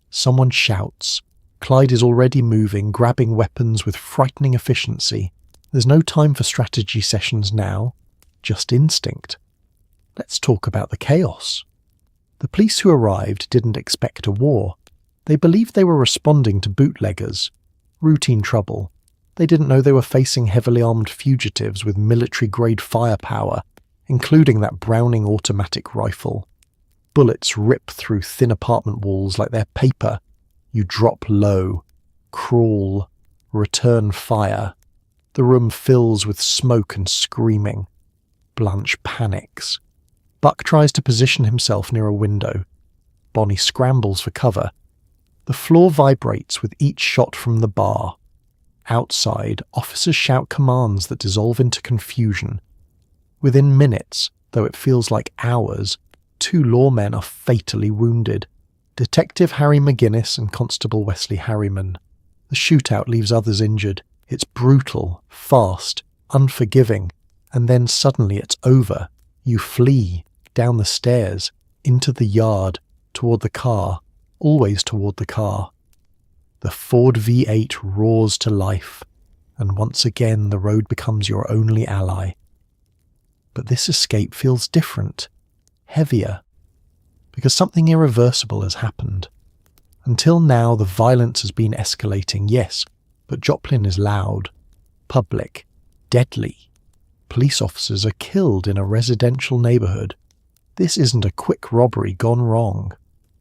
Someone shouts. Clyde is already moving, grabbing weapons with frightening efficiency. There's no time for strategy sessions now, just instinct. Let's talk about the chaos. The police who arrived didn't expect a war. They believed they were responding to bootleggers. Routine trouble. They didn't know they were facing heavily armed fugitives with military-grade firepower, including that Browning automatic rifle. Bullets rip through thin apartment walls like they're paper. You drop low, crawl, return fire. The room fills with smoke and screaming. Blanche panics. Buck tries to position himself near a window. Bonnie scrambles for cover. The floor vibrates with each shot from the bar. Outside, officers shout commands that dissolve into confusion. Within minutes, though it feels like hours, 2 lawmen are fatally wounded. Detective Harry McGinnis and Constable Wesley Harriman. The shootout leaves others injured. It's brutal, fast, unforgiving, and then suddenly it's over. You flee, down the stairs, into the yard, toward the car, always toward the car. The Ford V8 roars to life, and once again the road becomes your only ally. But this escape feels different, heavier, because something irreversible has happened. Until now the violence has been escalating, yes, but Joplin is loud, public, deadly. Police officers are killed in a residential neighbourhood. This isn't a quick robbery gone wrong.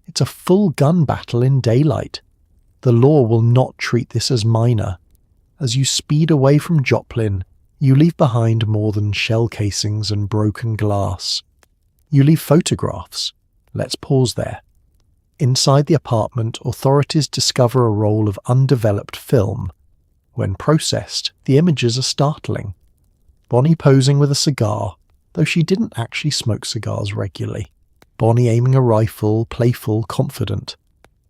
It's a full gun battle in daylight. The law will not treat this as minor. As you speed away from Joplin, you leave behind more than shell casings and broken glass. You leave photographs. Let's pause there. Inside the apartment, authorities discover a roll of undeveloped film. When processed, the images are startling. Bonnie posing with a cigar, though she didn't actually smoke cigars regularly. Bonnie aiming a rifle, playful, confident.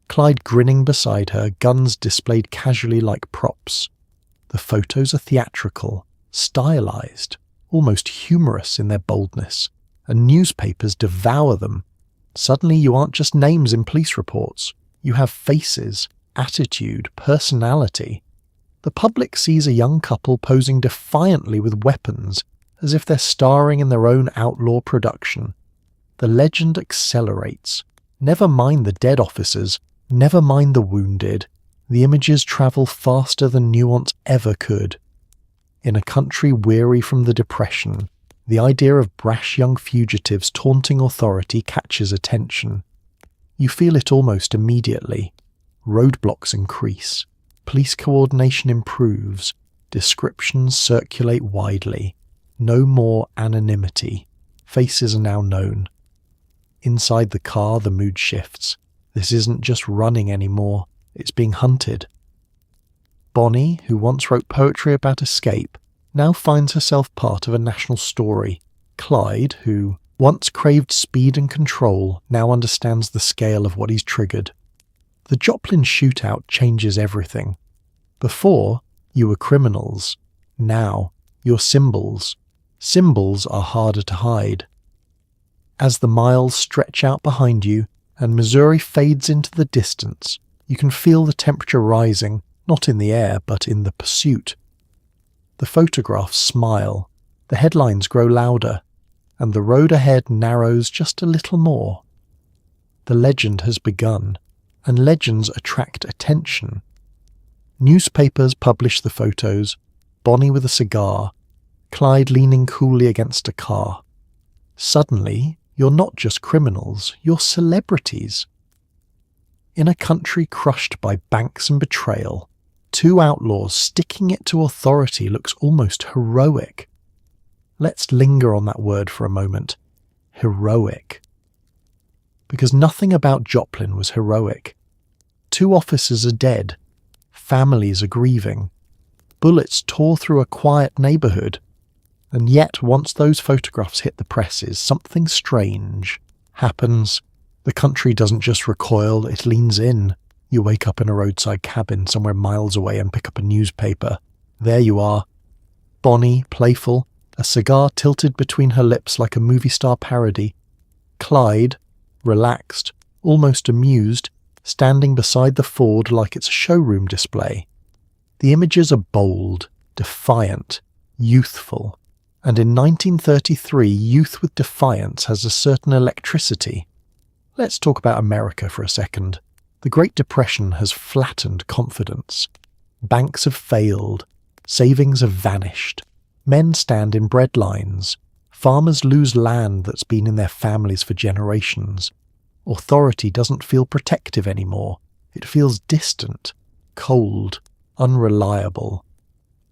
Clyde grinning beside her, guns displayed casually like props. The photos are theatrical, stylized, almost humorous in their boldness, and newspapers devour them. Suddenly you aren't just names in police reports. You have faces, attitude, personality. The public sees a young couple posing defiantly with weapons, as if they're starring in their own outlaw production. The legend accelerates. Never mind the dead officers, never mind the wounded. The images travel faster than nuance ever could. In a country weary from the Depression, the idea of brash young fugitives taunting authority catches attention. You feel it almost immediately. Roadblocks increase. Police coordination improves. Descriptions circulate widely. No more anonymity. Faces are now known. Inside the car, the mood shifts. This isn't just running anymore. It's being hunted. Bonnie, who once wrote poetry about escape, now finds herself part of a national story. Clyde, who once craved speed and control, now understands the scale of what he's triggered. The Joplin shootout changes everything. Before, you were criminals. Now, you're symbols. Symbols are harder to hide. As the miles stretch out behind you and Missouri fades into the distance, you can feel the temperature rising, not in the air, but in the pursuit. The photographs smile, the headlines grow louder, and the road ahead narrows just a little more. The legend has begun, and legends attract attention. Newspapers publish the photos, Bonnie with a cigar, Clyde leaning coolly against a car. Suddenly, you're not just criminals, you're celebrities. In a country crushed by banks and betrayal, two outlaws sticking it to authority looks almost heroic. Let's linger on that word for a moment. Heroic. Because nothing about Joplin was heroic. 2 officers are dead. Families are grieving. Bullets tore through a quiet neighborhood. And yet, once those photographs hit the presses, something strange happens. The country doesn't just recoil, it leans in. You wake up in a roadside cabin somewhere miles away and pick up a newspaper. There you are. Bonnie, playful, a cigar tilted between her lips like a movie star parody. Clyde, relaxed, almost amused, standing beside the Ford like it's a showroom display. The images are bold, defiant, youthful. And in 1933, youth with defiance has a certain electricity. Let's talk about America for a second. The Great Depression has flattened confidence. Banks have failed. Savings have vanished. Men stand in bread lines. Farmers lose land that's been in their families for generations. Authority doesn't feel protective anymore. It feels distant, cold, unreliable.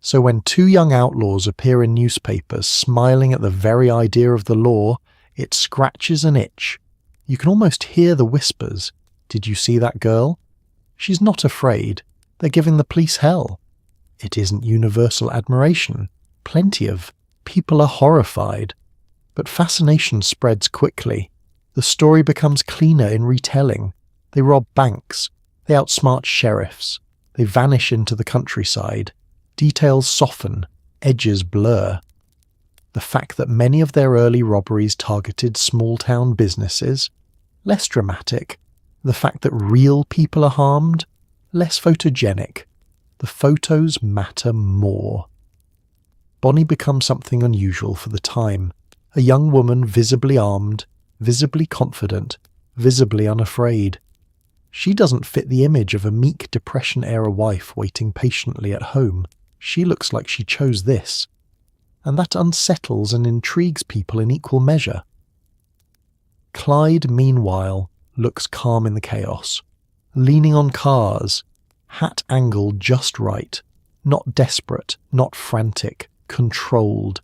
So when 2 young outlaws appear in newspapers smiling at the very idea of the law, it scratches an itch. You can almost hear the whispers. Did you see that girl? She's not afraid. They're giving the police hell. It isn't universal admiration. Plenty of people are horrified. But fascination spreads quickly. The story becomes cleaner in retelling. They rob banks. They outsmart sheriffs. They vanish into the countryside. Details soften, edges blur. The fact that many of their early robberies targeted small-town businesses, less dramatic. The fact that real people are harmed, less photogenic. The photos matter more. Bonnie becomes something unusual for the time. A young woman visibly armed, visibly confident, visibly unafraid. She doesn't fit the image of a meek Depression-era wife waiting patiently at home. She looks like she chose this. And that unsettles and intrigues people in equal measure. Clyde, meanwhile, looks calm in the chaos, leaning on cars, hat angled just right, not desperate, not frantic, controlled.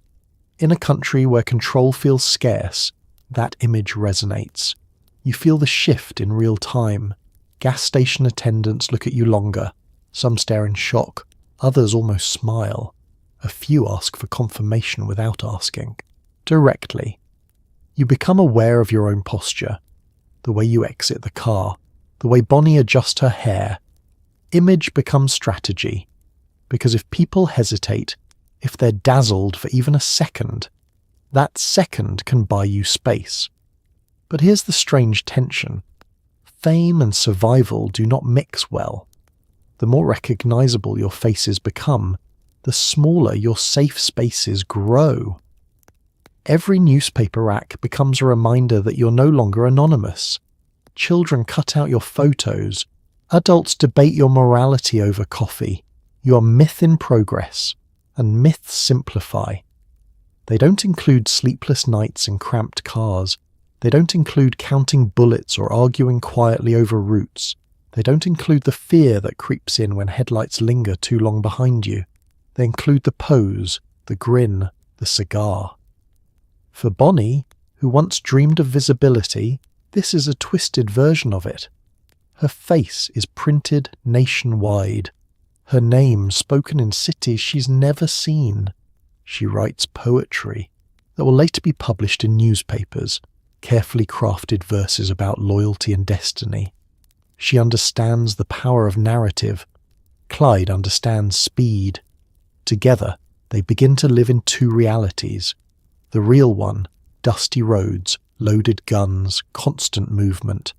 In a country where control feels scarce, that image resonates. You feel the shift in real time. Gas station attendants look at you longer. Some stare in shock, others almost smile. A few ask for confirmation without asking. Directly. You become aware of your own posture, the way you exit the car, the way Bonnie adjusts her hair. Image becomes strategy, because if people hesitate, if they're dazzled for even a second, that second can buy you space. But here's the strange tension. Fame and survival do not mix well. The more recognizable your faces become, the smaller your safe spaces grow. Every newspaper rack becomes a reminder that you're no longer anonymous. Children cut out your photos. Adults debate your morality over coffee. You are myth in progress, and myths simplify. They don't include sleepless nights and cramped cars. They don't include counting bullets or arguing quietly over routes. They don't include the fear that creeps in when headlights linger too long behind you. They include the pose, the grin, the cigar. For Bonnie, who once dreamed of visibility, this is a twisted version of it. Her face is printed nationwide. Her name spoken in cities she's never seen. She writes poetry that will later be published in newspapers, carefully crafted verses about loyalty and destiny. She understands the power of narrative. Clyde understands speed. Together, they begin to live in two realities. The real one, dusty roads, loaded guns, constant movement.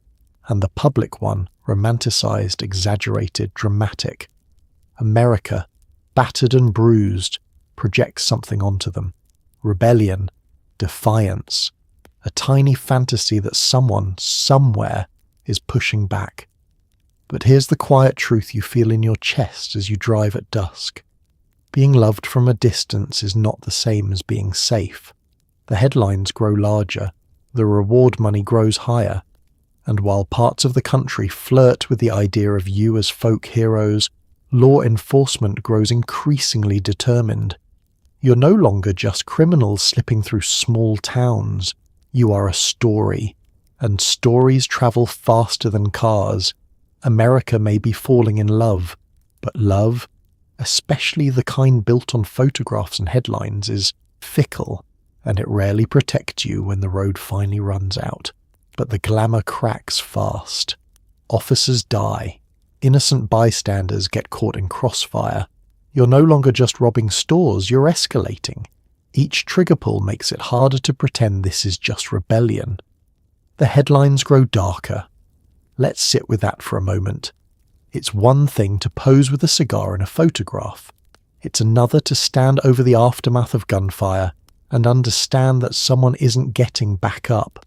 And the public one, romanticized, exaggerated, dramatic. America, battered and bruised, projects something onto them. Rebellion, defiance, a tiny fantasy that someone, somewhere, is pushing back. But here's the quiet truth you feel in your chest as you drive at dusk. Being loved from a distance is not the same as being safe. The headlines grow larger, the reward money grows higher, and while parts of the country flirt with the idea of you as folk heroes, law enforcement grows increasingly determined. You're no longer just criminals slipping through small towns. You are a story, and stories travel faster than cars. America may be falling in love, but love, especially the kind built on photographs and headlines, is fickle, and it rarely protects you when the road finally runs out. But the glamour cracks fast. Officers die. Innocent bystanders get caught in crossfire. You're no longer just robbing stores, you're escalating. Each trigger pull makes it harder to pretend this is just rebellion. The headlines grow darker. Let's sit with that for a moment. It's one thing to pose with a cigar in a photograph. It's another to stand over the aftermath of gunfire and understand that someone isn't getting back up.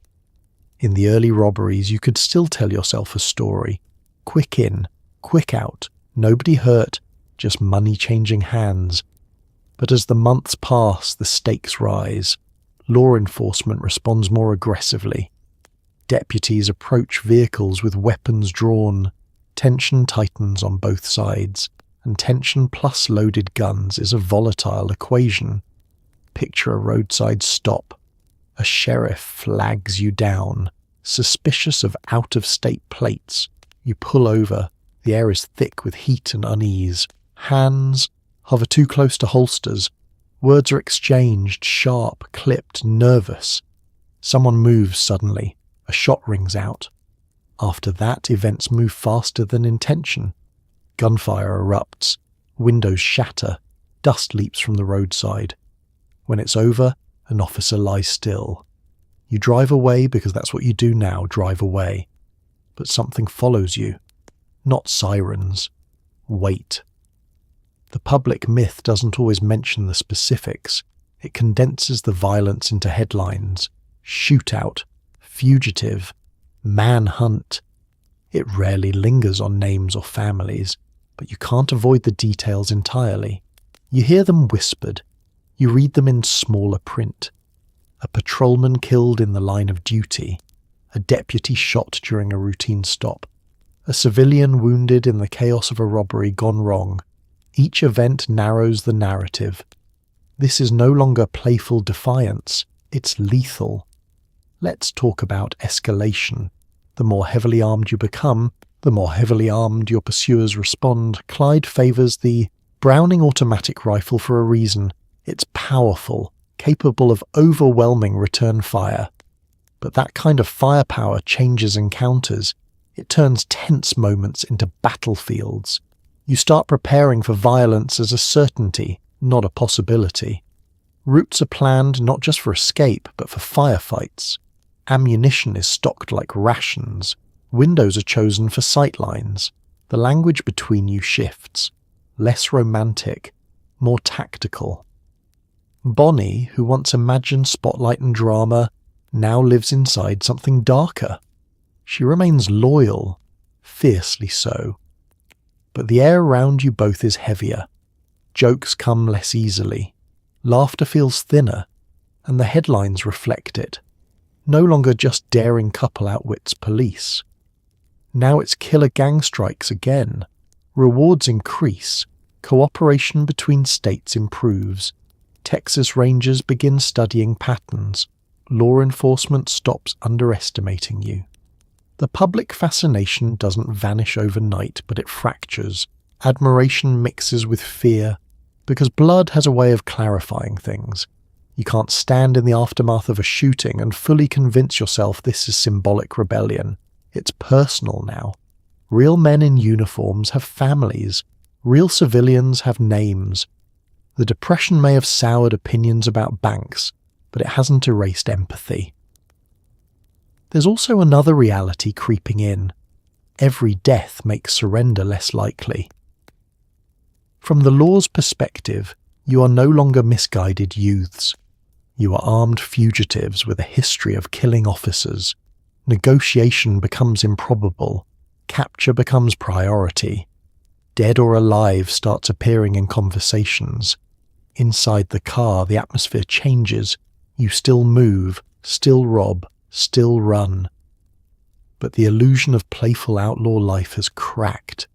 In the early robberies, you could still tell yourself a story. Quick in, quick out, nobody hurt, just money changing hands. But as the months pass, the stakes rise. Law enforcement responds more aggressively. Deputies approach vehicles with weapons drawn. Tension tightens on both sides, and tension plus loaded guns is a volatile equation. Picture a roadside stop. A sheriff flags you down, suspicious of out-of-state plates. You pull over. The air is thick with heat and unease. Hands hover too close to holsters. Words are exchanged, sharp, clipped, nervous. Someone moves suddenly. A shot rings out. After that, events move faster than intention. Gunfire erupts. Windows shatter. Dust leaps from the roadside. When it's over, an officer lies still. You drive away because that's what you do now, drive away. But something follows you. Not sirens. Wait. The public myth doesn't always mention the specifics. It condenses the violence into headlines. Shootout. Fugitive. Manhunt. It rarely lingers on names or families, but you can't avoid the details entirely. You hear them whispered. You read them in smaller print. A patrolman killed in the line of duty. a deputy shot during a routine stop, a civilian wounded in the chaos of a robbery gone wrong. Each event narrows the narrative. This is no longer playful defiance, it's lethal. Let's talk about escalation. The more heavily armed you become, the more heavily armed your pursuers respond. Clyde favours the Browning automatic rifle for a reason. It's powerful, capable of overwhelming return fire. But that kind of firepower changes encounters. It turns tense moments into battlefields. You start preparing for violence as a certainty, not a possibility. Routes are planned not just for escape, but for firefights. Ammunition is stocked like rations. Windows are chosen for sightlines. The language between you shifts. Less romantic, more tactical. Bonnie, who once imagined spotlight and drama, now lives inside something darker. She remains loyal, fiercely so. But the air around you both is heavier. Jokes come less easily. Laughter feels thinner, and the headlines reflect it. No longer just daring couple outwits police. Now it's killer gang strikes again. Rewards increase. Cooperation between states improves. Texas Rangers begin studying patterns. Law enforcement stops underestimating you. The public fascination doesn't vanish overnight, but it fractures. Admiration mixes with fear, because blood has a way of clarifying things. You can't stand in the aftermath of a shooting and fully convince yourself this is symbolic rebellion. It's personal now. Real men in uniforms have families. Real civilians have names. The Depression may have soured opinions about banks, but it hasn't erased empathy. There's also another reality creeping in. Every death makes surrender less likely. From the law's perspective, you are no longer misguided youths. You are armed fugitives with a history of killing officers. Negotiation becomes improbable. Capture becomes priority. Dead or alive starts appearing in conversations. Inside the car, the atmosphere changes. You still move, still rob, still run. But the illusion of playful outlaw life has cracked.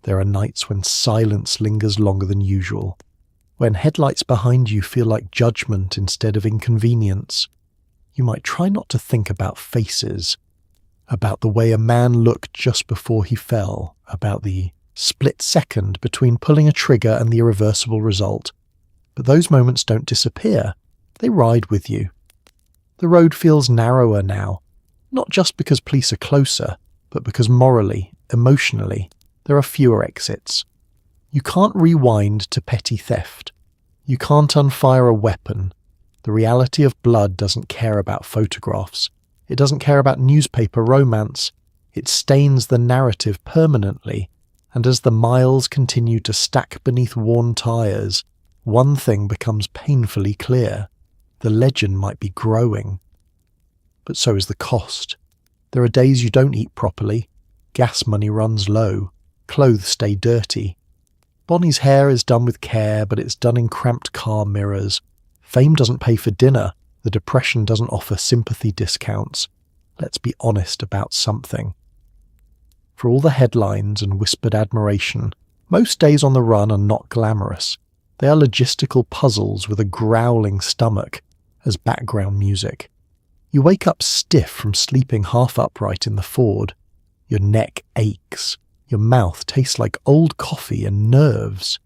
There are nights when silence lingers longer than usual, when headlights behind you feel like judgment instead of inconvenience. You might try not to think about faces, about the way a man looked just before he fell, about the split second between pulling a trigger and the irreversible result. But those moments don't disappear. They ride with you. The road feels narrower now, not just because police are closer, but because morally, emotionally, there are fewer exits. You can't rewind to petty theft. You can't unfire a weapon. The reality of blood doesn't care about photographs. It doesn't care about newspaper romance. It stains the narrative permanently, and as the miles continue to stack beneath worn tires, one thing becomes painfully clear. The legend might be growing. But so is the cost. There are days you don't eat properly. Gas money runs low. Clothes stay dirty. Bonnie's hair is done with care, but it's done in cramped car mirrors. Fame doesn't pay for dinner. The Depression doesn't offer sympathy discounts. Let's be honest about something. For all the headlines and whispered admiration, most days on the run are not glamorous. They are logistical puzzles with a growling stomach as background music. You wake up stiff from sleeping half upright in the Ford. Your neck aches. Your mouth tastes like old coffee and nerves.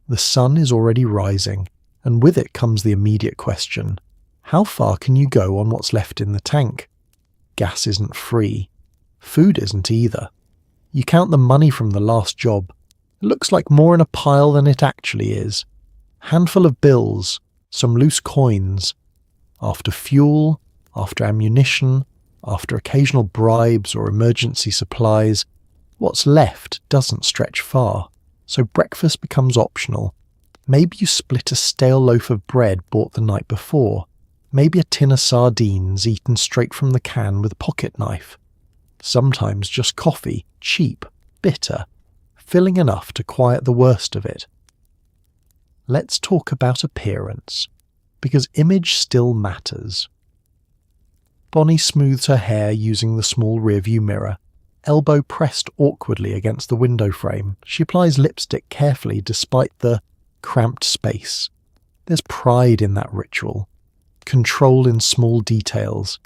The sun is already rising, and with it comes the immediate question. How far can you go on what's left in the tank? Gas isn't free. Food isn't either. You count the money from the last job. It looks like more in a pile than it actually is. Handful of bills, some loose coins. After fuel, after ammunition, after occasional bribes or emergency supplies, what's left doesn't stretch far, so breakfast becomes optional. Maybe you split a stale loaf of bread bought the night before. Maybe a tin of sardines eaten straight from the can with a pocket knife. Sometimes just coffee, cheap, bitter, filling enough to quiet the worst of it. Let's talk about appearance, because image still matters. Bonnie smooths her hair using the small rearview mirror. Elbow pressed awkwardly against the window frame, she applies lipstick carefully despite the cramped space. There's pride in that ritual. Control in small details.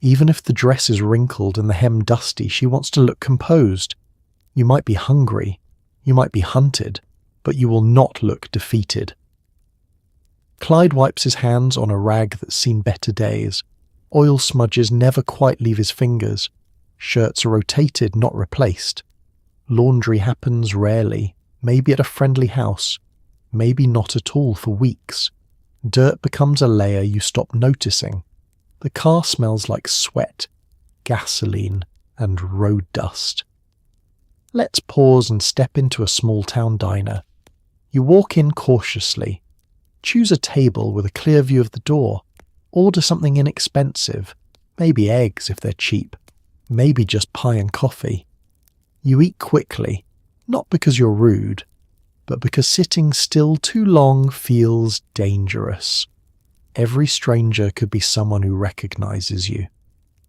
Even if the dress is wrinkled and the hem dusty, she wants to look composed. You might be hungry, you might be hunted, but you will not look defeated. Clyde wipes his hands on a rag that's seen better days. Oil smudges never quite leave his fingers. Shirts are rotated, not replaced. Laundry happens rarely, maybe at a friendly house, maybe not at all for weeks. Dirt becomes a layer you stop noticing. The car smells like sweat, gasoline, and road dust. Let's pause and step into a small-town diner. You walk in cautiously. Choose a table with a clear view of the door. Order something inexpensive, maybe eggs if they're cheap, maybe just pie and coffee. You eat quickly, not because you're rude, but because sitting still too long feels dangerous. Every stranger could be someone who recognizes you.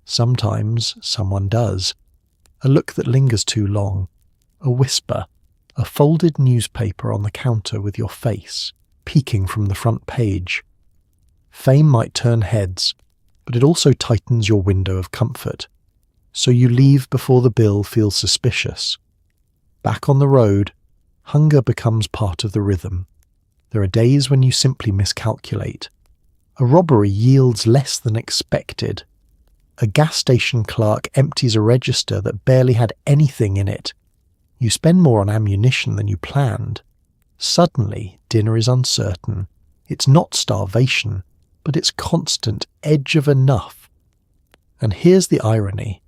Sometimes someone does. A look that lingers too long. A whisper. A folded newspaper on the counter with your face, peeking from the front page. Fame might turn heads, but it also tightens your window of comfort. So you leave before the bill feels suspicious. Back on the road, hunger becomes part of the rhythm. There are days when you simply miscalculate. A robbery yields less than expected. A gas station clerk empties a register that barely had anything in it. You spend more on ammunition than you planned. Suddenly, dinner is uncertain. It's not starvation, but it's constant edge of enough. And here's the irony.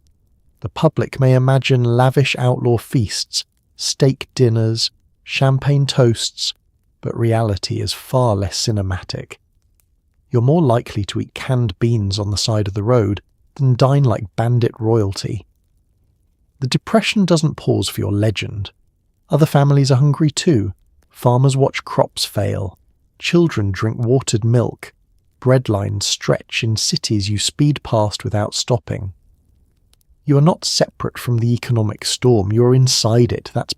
The public may imagine lavish outlaw feasts, steak dinners, champagne toasts, but reality is far less cinematic. You're more likely to eat canned beans on the side of the road than dine like bandit royalty. The depression doesn't pause for your legend. Other families are hungry too. Farmers watch crops fail. Children drink watered milk. Bread lines stretch in cities you speed past without stopping. You are not separate from the economic storm, you're inside it. That's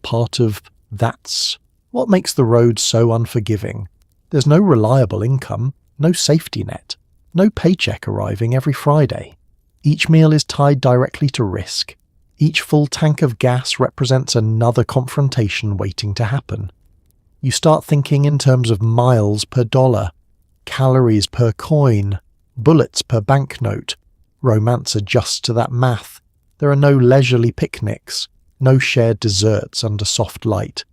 what makes the road so unforgiving. There's no reliable income, no safety net, no paycheck arriving every Friday. Each meal is tied directly to risk. Each full tank of gas represents another confrontation waiting to happen. You start thinking in terms of miles per dollar, calories per coin, bullets per banknote. Romance adjusts to that math. There are no leisurely picnics, no shared desserts under soft light.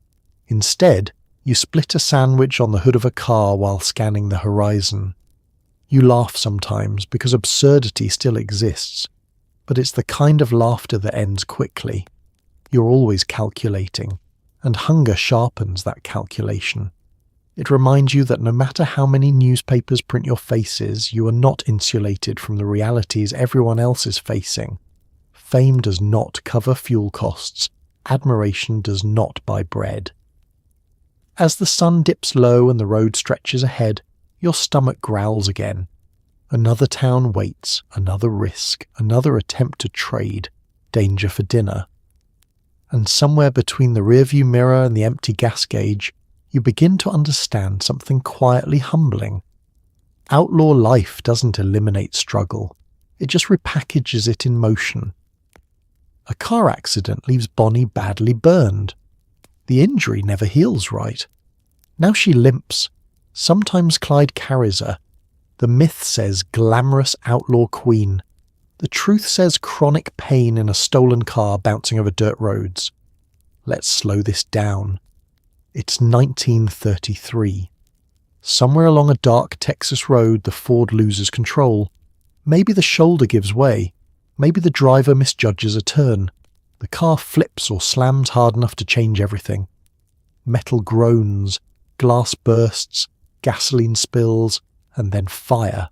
Instead, you split a sandwich on the hood of a car while scanning the horizon. You laugh sometimes because absurdity still exists, but it's the kind of laughter that ends quickly. You're always calculating, and hunger sharpens that calculation. It reminds you that no matter how many newspapers print your faces, you are not insulated from the realities everyone else is facing. Fame does not cover fuel costs. Admiration does not buy bread. As the sun dips low and the road stretches ahead, your stomach growls again. Another town waits, another risk, another attempt to trade, danger for dinner. And somewhere between the rearview mirror and the empty gas gauge, you begin to understand something quietly humbling. Outlaw life doesn't eliminate struggle, it just repackages it in motion. A car accident leaves Bonnie badly burned. The injury never heals right. Now she limps. Sometimes Clyde carries her. The myth says glamorous outlaw queen. The truth says chronic pain in a stolen car bouncing over dirt roads. Let's slow this down. It's 1933. Somewhere along a dark Texas road, the Ford loses control. Maybe the shoulder gives way. Maybe the driver misjudges a turn. The car flips or slams hard enough to change everything. Metal groans, glass bursts, gasoline spills, and then fire.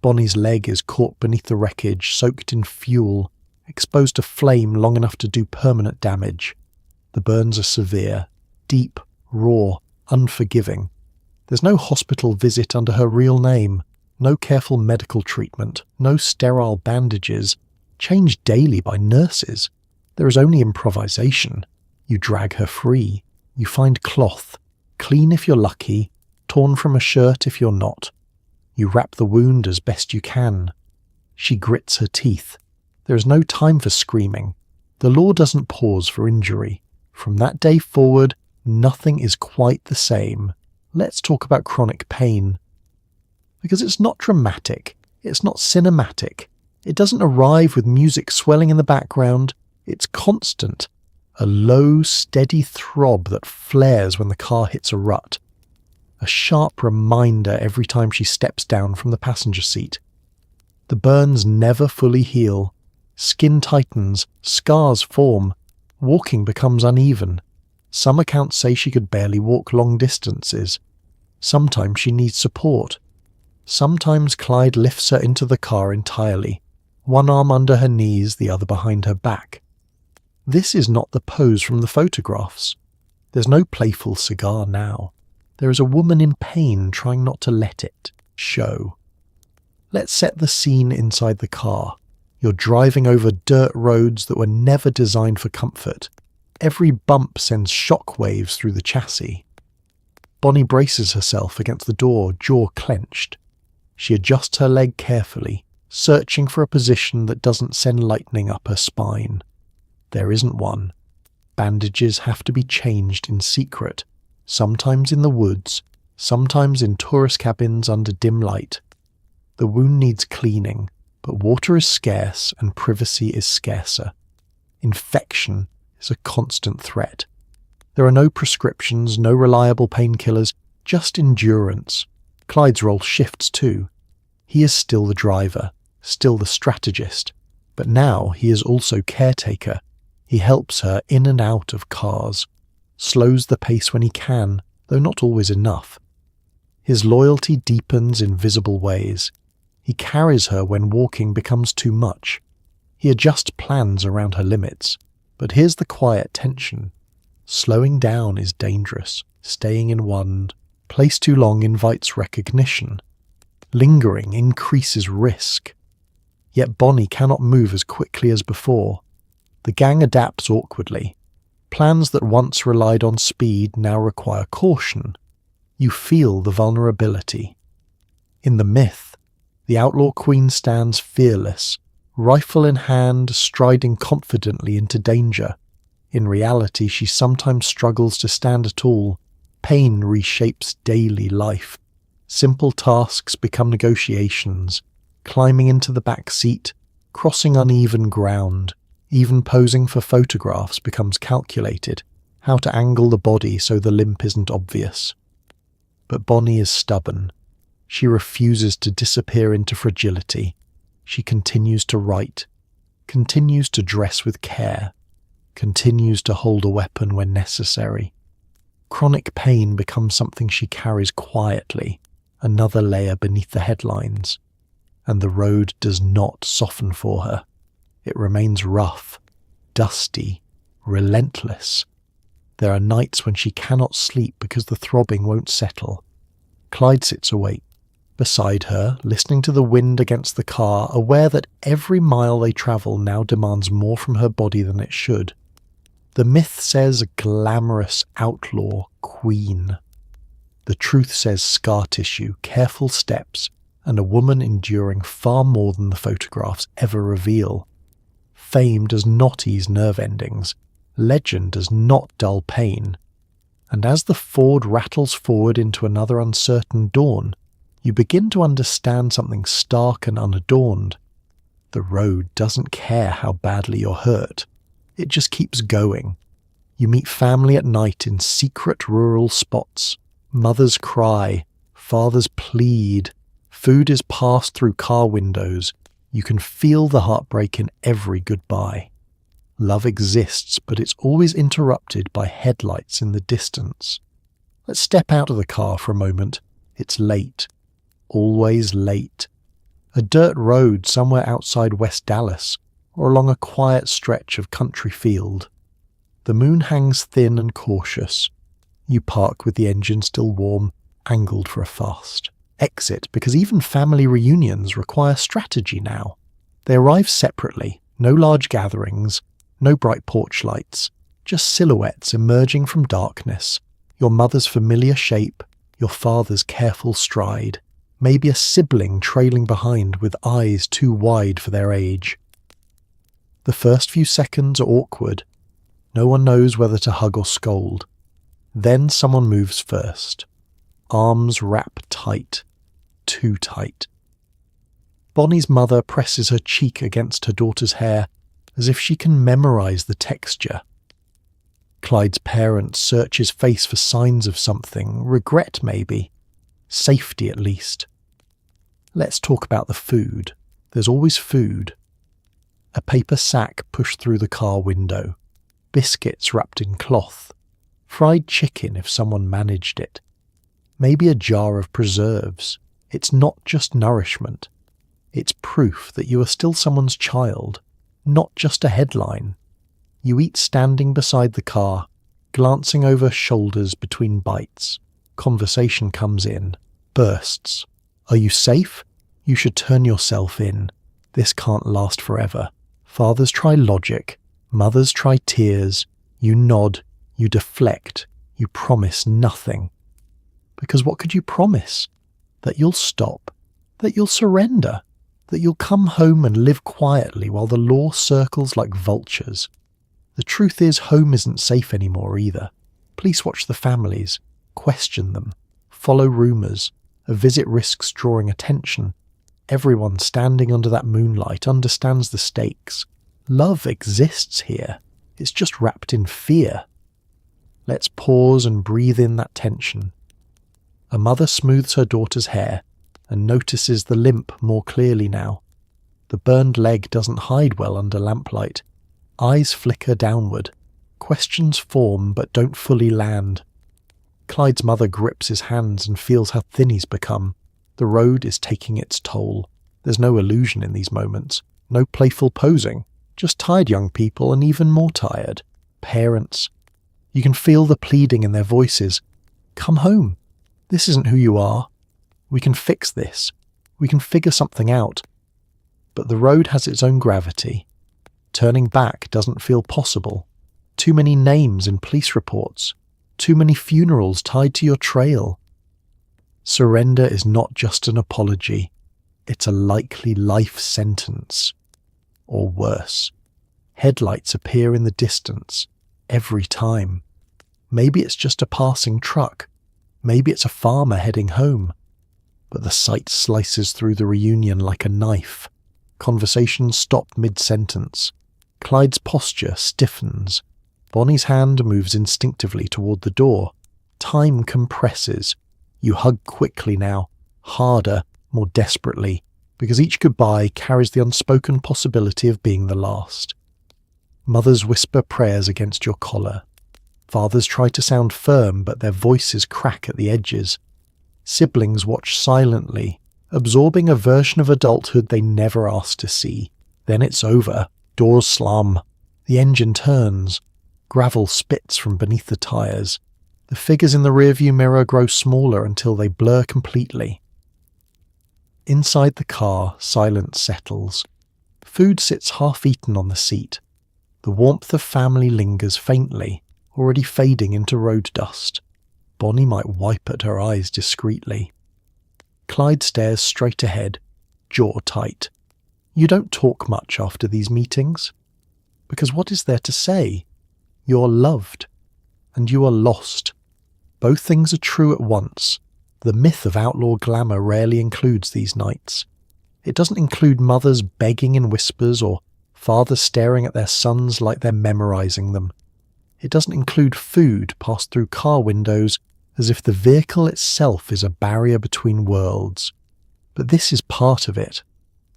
Bonnie's leg is caught beneath the wreckage, soaked in fuel, exposed to flame long enough to do permanent damage. The burns are severe, deep, raw, unforgiving. There's no hospital visit under her real name. no careful medical treatment, no sterile bandages, changed daily by nurses. There is only improvisation. You drag her free. You find cloth, clean if you're lucky, torn from a shirt if you're not. You wrap the wound as best you can. She grits her teeth. There is no time for screaming. The law doesn't pause for injury. From that day forward, nothing is quite the same. Let's talk about chronic pain. Because it's not dramatic. It's not cinematic. It doesn't arrive with music swelling in the background. It's constant. A low, steady throb that flares when the car hits a rut. A sharp reminder every time she steps down from the passenger seat. The burns never fully heal. Skin tightens, scars form. Walking becomes uneven. Some accounts say she could barely walk long distances. Sometimes she needs support. Sometimes Clyde lifts her into the car entirely, one arm under her knees, the other behind her back. This is not the pose from the photographs. There's no playful cigar now. There is a woman in pain trying not to let it show. Let's set the scene inside the car. You're driving over dirt roads that were never designed for comfort. Every bump sends shock waves through the chassis. Bonnie braces herself against the door, jaw clenched. She adjusts her leg carefully, searching for a position that doesn't send lightning up her spine. There isn't one. Bandages have to be changed in secret, sometimes in the woods, sometimes in tourist cabins under dim light. The wound needs cleaning, but water is scarce and privacy is scarcer. Infection is a constant threat. There are no prescriptions, no reliable painkillers, just endurance. Clyde's role shifts too. He is still the driver, still the strategist, but now he is also caretaker. He helps her in and out of cars, slows the pace when he can, though not always enough. His loyalty deepens in visible ways. He carries her when walking becomes too much. He adjusts plans around her limits. But here's the quiet tension. Slowing down is dangerous. Staying in one place too long invites recognition. Lingering increases risk. Yet Bonnie cannot move as quickly as before. The gang adapts awkwardly. Plans that once relied on speed now require caution. You feel the vulnerability. In the myth, the outlaw queen stands fearless, rifle in hand, striding confidently into danger. In reality, she sometimes struggles to stand at all. Pain reshapes daily life. Simple tasks become negotiations. Climbing into the back seat, crossing uneven ground. Even posing for photographs becomes calculated. How to angle the body so the limp isn't obvious. But Bonnie is stubborn. She refuses to disappear into fragility. She continues to write, continues to dress with care, continues to hold a weapon when necessary. Chronic pain becomes something she carries quietly, another layer beneath the headlines. And the road does not soften for her. It remains rough, dusty, relentless. There are nights when she cannot sleep because the throbbing won't settle. Clyde sits awake, beside her, listening to the wind against the car, aware that every mile they travel now demands more from her body than it should. The myth says glamorous outlaw queen. The truth says scar tissue, careful steps, and a woman enduring far more than the photographs ever reveal. Fame does not ease nerve endings. Legend does not dull pain. And as the Ford rattles forward into another uncertain dawn, you begin to understand something stark and unadorned. The road doesn't care how badly you're hurt. It just keeps going. You meet family at night in secret rural spots. Mothers cry. Fathers plead. Food is passed through car windows. You can feel the heartbreak in every goodbye. Love exists, but it's always interrupted by headlights in the distance. Let's step out of the car for a moment. It's late. Always late. A dirt road somewhere outside West Dallas, or along a quiet stretch of country field. The moon hangs thin and cautious. You park with the engine still warm, angled for a fast. Exit, because even family reunions require strategy now. They arrive separately, no large gatherings, no bright porch lights, just silhouettes emerging from darkness, your mother's familiar shape, your father's careful stride, maybe a sibling trailing behind with eyes too wide for their age. The first few seconds are awkward. No one knows whether to hug or scold. Then someone moves first. Arms wrap tight. Too tight. Bonnie's mother presses her cheek against her daughter's hair as if she can memorize the texture. Clyde's parent search his face for signs of something, regret maybe, safety at least. Let's talk about the food. There's always food. A paper sack pushed through the car window, biscuits wrapped in cloth, fried chicken if someone managed it, maybe a jar of preserves. It's not just nourishment. It's proof that you are still someone's child, not just a headline. You eat standing beside the car, glancing over shoulders between bites. Conversation comes in, bursts. Are you safe? You should turn yourself in. This can't last forever. Fathers try logic. Mothers try tears. You nod. You deflect. You promise nothing. Because what could you promise? That you'll stop. That you'll surrender. That you'll come home and live quietly while the law circles like vultures. The truth is, home isn't safe anymore either. Police watch the families, question them, follow rumours. A visit risks drawing attention. Everyone standing under that moonlight understands the stakes. Love exists here. It's just wrapped in fear. Let's pause and breathe in that tension. A mother smooths her daughter's hair and notices the limp more clearly now. The burned leg doesn't hide well under lamplight. Eyes flicker downward. Questions form but don't fully land. Clyde's mother grips his hands and feels how thin he's become. The road is taking its toll. There's no illusion in these moments. No playful posing. Just tired young people and even more tired. Parents. You can feel the pleading in their voices. Come home. This isn't who you are. We can fix this. We can figure something out. But the road has its own gravity. Turning back doesn't feel possible. Too many names in police reports. Too many funerals tied to your trail. Surrender is not just an apology. It's a likely life sentence. Or worse. Headlights appear in the distance. Every time. Maybe it's just a passing truck. Maybe it's a farmer heading home. But the sight slices through the reunion like a knife. Conversations stop mid-sentence. Clyde's posture stiffens. Bonnie's hand moves instinctively toward the door. Time compresses. You hug quickly now, harder, more desperately, because each goodbye carries the unspoken possibility of being the last. Mothers whisper prayers against your collar. Fathers try to sound firm, but their voices crack at the edges. Siblings watch silently, absorbing a version of adulthood they never asked to see. Then it's over. Doors slam. The engine turns. Gravel spits from beneath the tyres. The figures in the rearview mirror grow smaller until they blur completely. Inside the car, silence settles. Food sits half-eaten on the seat. The warmth of family lingers faintly, already fading into road dust. Bonnie might wipe at her eyes discreetly. Clyde stares straight ahead, jaw tight. You don't talk much after these meetings. Because what is there to say? You're loved. And you are lost. Both things are true at once. The myth of outlaw glamour rarely includes these nights. It doesn't include mothers begging in whispers or fathers staring at their sons like they're memorizing them. It doesn't include food passed through car windows as if the vehicle itself is a barrier between worlds. But this is part of it.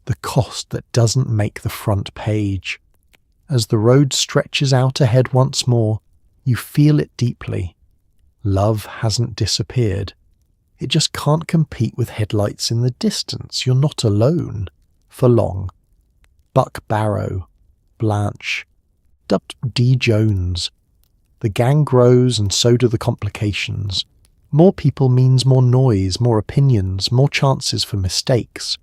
The cost that doesn't make the front page. As the road stretches out ahead once more, you feel it deeply. Love hasn't disappeared. It just can't compete with headlights in the distance. You're not alone. For long. Buck Barrow. Blanche. Dubbed D. Jones. The gang grows and so do the complications. More people means more noise, more opinions, more chances for mistakes.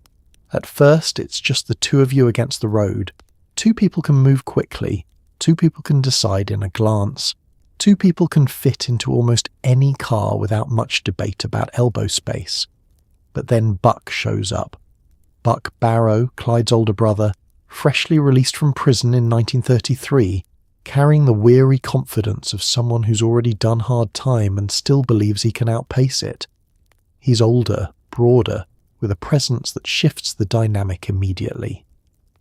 At first, it's just the two of you against the road. Two people can move quickly. Two people can decide in a glance. Two people can fit into almost any car without much debate about elbow space. But then Buck shows up. Buck Barrow, Clyde's older brother, freshly released from prison in 1933, carrying the weary confidence of someone who's already done hard time and still believes he can outpace it. He's older, broader, with a presence that shifts the dynamic immediately.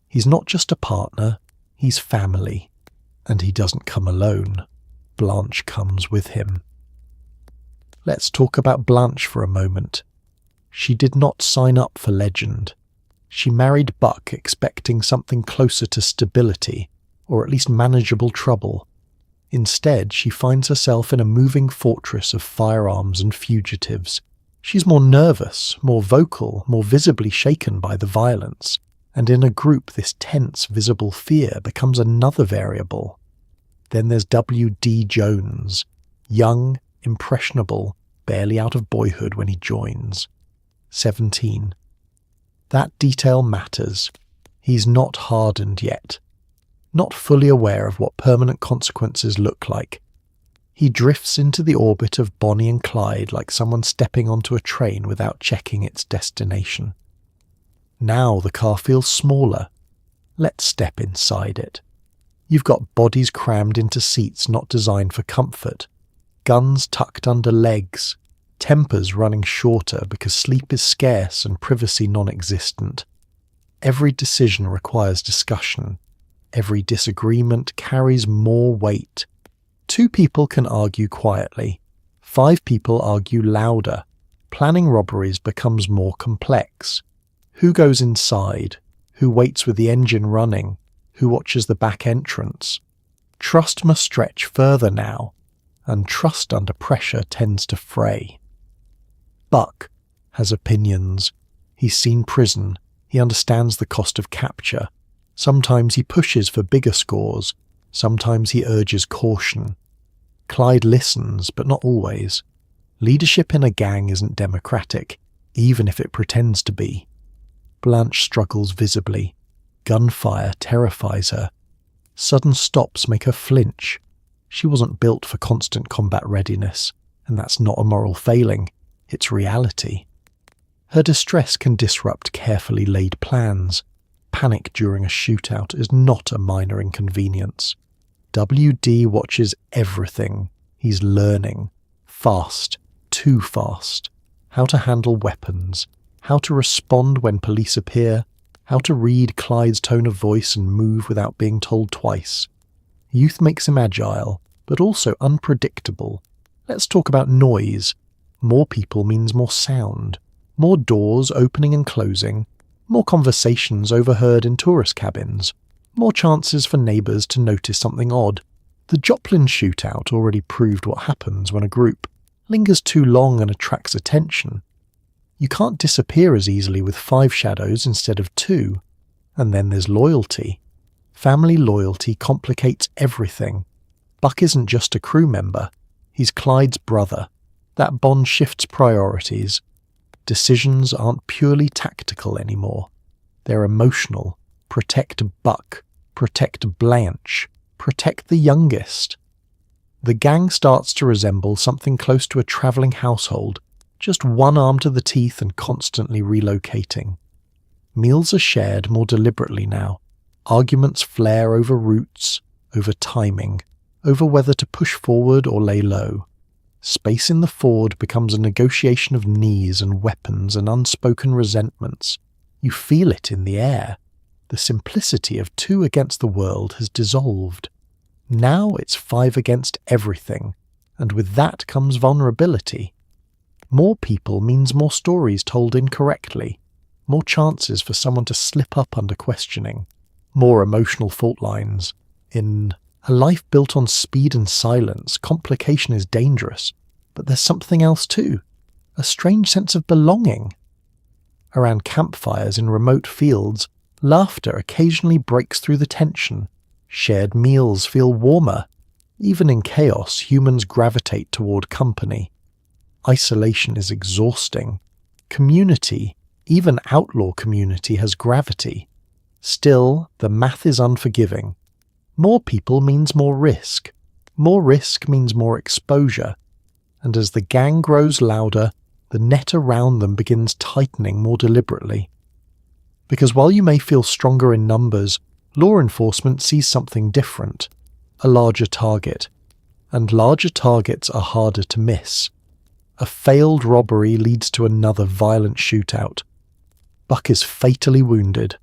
He's not just a partner, he's family. And he doesn't come alone. Blanche comes with him. Let's talk about Blanche for a moment. She did not sign up for legend. She married Buck expecting something closer to stability, or at least manageable trouble. Instead, she finds herself in a moving fortress of firearms and fugitives. She's more nervous, more vocal, more visibly shaken by the violence, and in a group this tense, visible fear becomes another variable. Then there's W.D. Jones, young, impressionable, barely out of boyhood when he joins. 17. That detail matters. He's not hardened yet. Not fully aware of what permanent consequences look like. He drifts into the orbit of Bonnie and Clyde like someone stepping onto a train without checking its destination. Now the car feels smaller. Let's step inside it. You've got bodies crammed into seats not designed for comfort, guns tucked under legs, tempers running shorter because sleep is scarce and privacy non-existent. Every decision requires discussion. Every disagreement carries more weight. 2 people can argue quietly. 5 people argue louder. Planning robberies becomes more complex. Who goes inside? Who waits with the engine running? Who watches the back entrance? Trust must stretch further now, and trust under pressure tends to fray. Buck has opinions. He's seen prison. He understands the cost of capture. Sometimes he pushes for bigger scores. Sometimes he urges caution. Clyde listens, but not always. Leadership in a gang isn't democratic, even if it pretends to be. Blanche struggles visibly. Gunfire terrifies her. Sudden stops make her flinch. She wasn't built for constant combat readiness, and that's not a moral failing, it's reality. Her distress can disrupt carefully laid plans. Panic during a shootout is not a minor inconvenience. WD watches everything. He's learning. Fast. Too fast. How to handle weapons. How to respond when police appear. How to read Clyde's tone of voice and move without being told twice. Youth makes him agile, but also unpredictable. Let's talk about noise. More people means more sound. More doors opening and closing. More conversations overheard in tourist cabins. More chances for neighbours to notice something odd. The Joplin shootout already proved what happens when a group lingers too long and attracts attention. You can't disappear as easily with 5 shadows instead of 2. And then there's loyalty. Family loyalty complicates everything. Buck isn't just a crew member. He's Clyde's brother. That bond shifts priorities. Decisions aren't purely tactical anymore. They're emotional. Protect Buck. Protect Blanche. Protect the youngest. The gang starts to resemble something close to a travelling household, just one arm to the teeth and constantly relocating. Meals are shared more deliberately now. Arguments flare over routes, over timing, over whether to push forward or lay low. Space in the Ford becomes a negotiation of knees and weapons and unspoken resentments. You feel it in the air. The simplicity of 2 against the world has dissolved. Now it's 5 against everything, and with that comes vulnerability. More people means more stories told incorrectly, more chances for someone to slip up under questioning, more emotional fault lines. In a life built on speed and silence, complication is dangerous, but there's something else too, a strange sense of belonging. Around campfires in remote fields, laughter occasionally breaks through the tension. Shared meals feel warmer. Even in chaos, humans gravitate toward company. Isolation is exhausting. Community, even outlaw community, has gravity. Still, the math is unforgiving. More people means more risk. More risk means more exposure. And as the gang grows louder, the net around them begins tightening more deliberately. Because while you may feel stronger in numbers, law enforcement sees something different. A larger target. And larger targets are harder to miss. A failed robbery leads to another violent shootout. Buck is fatally wounded.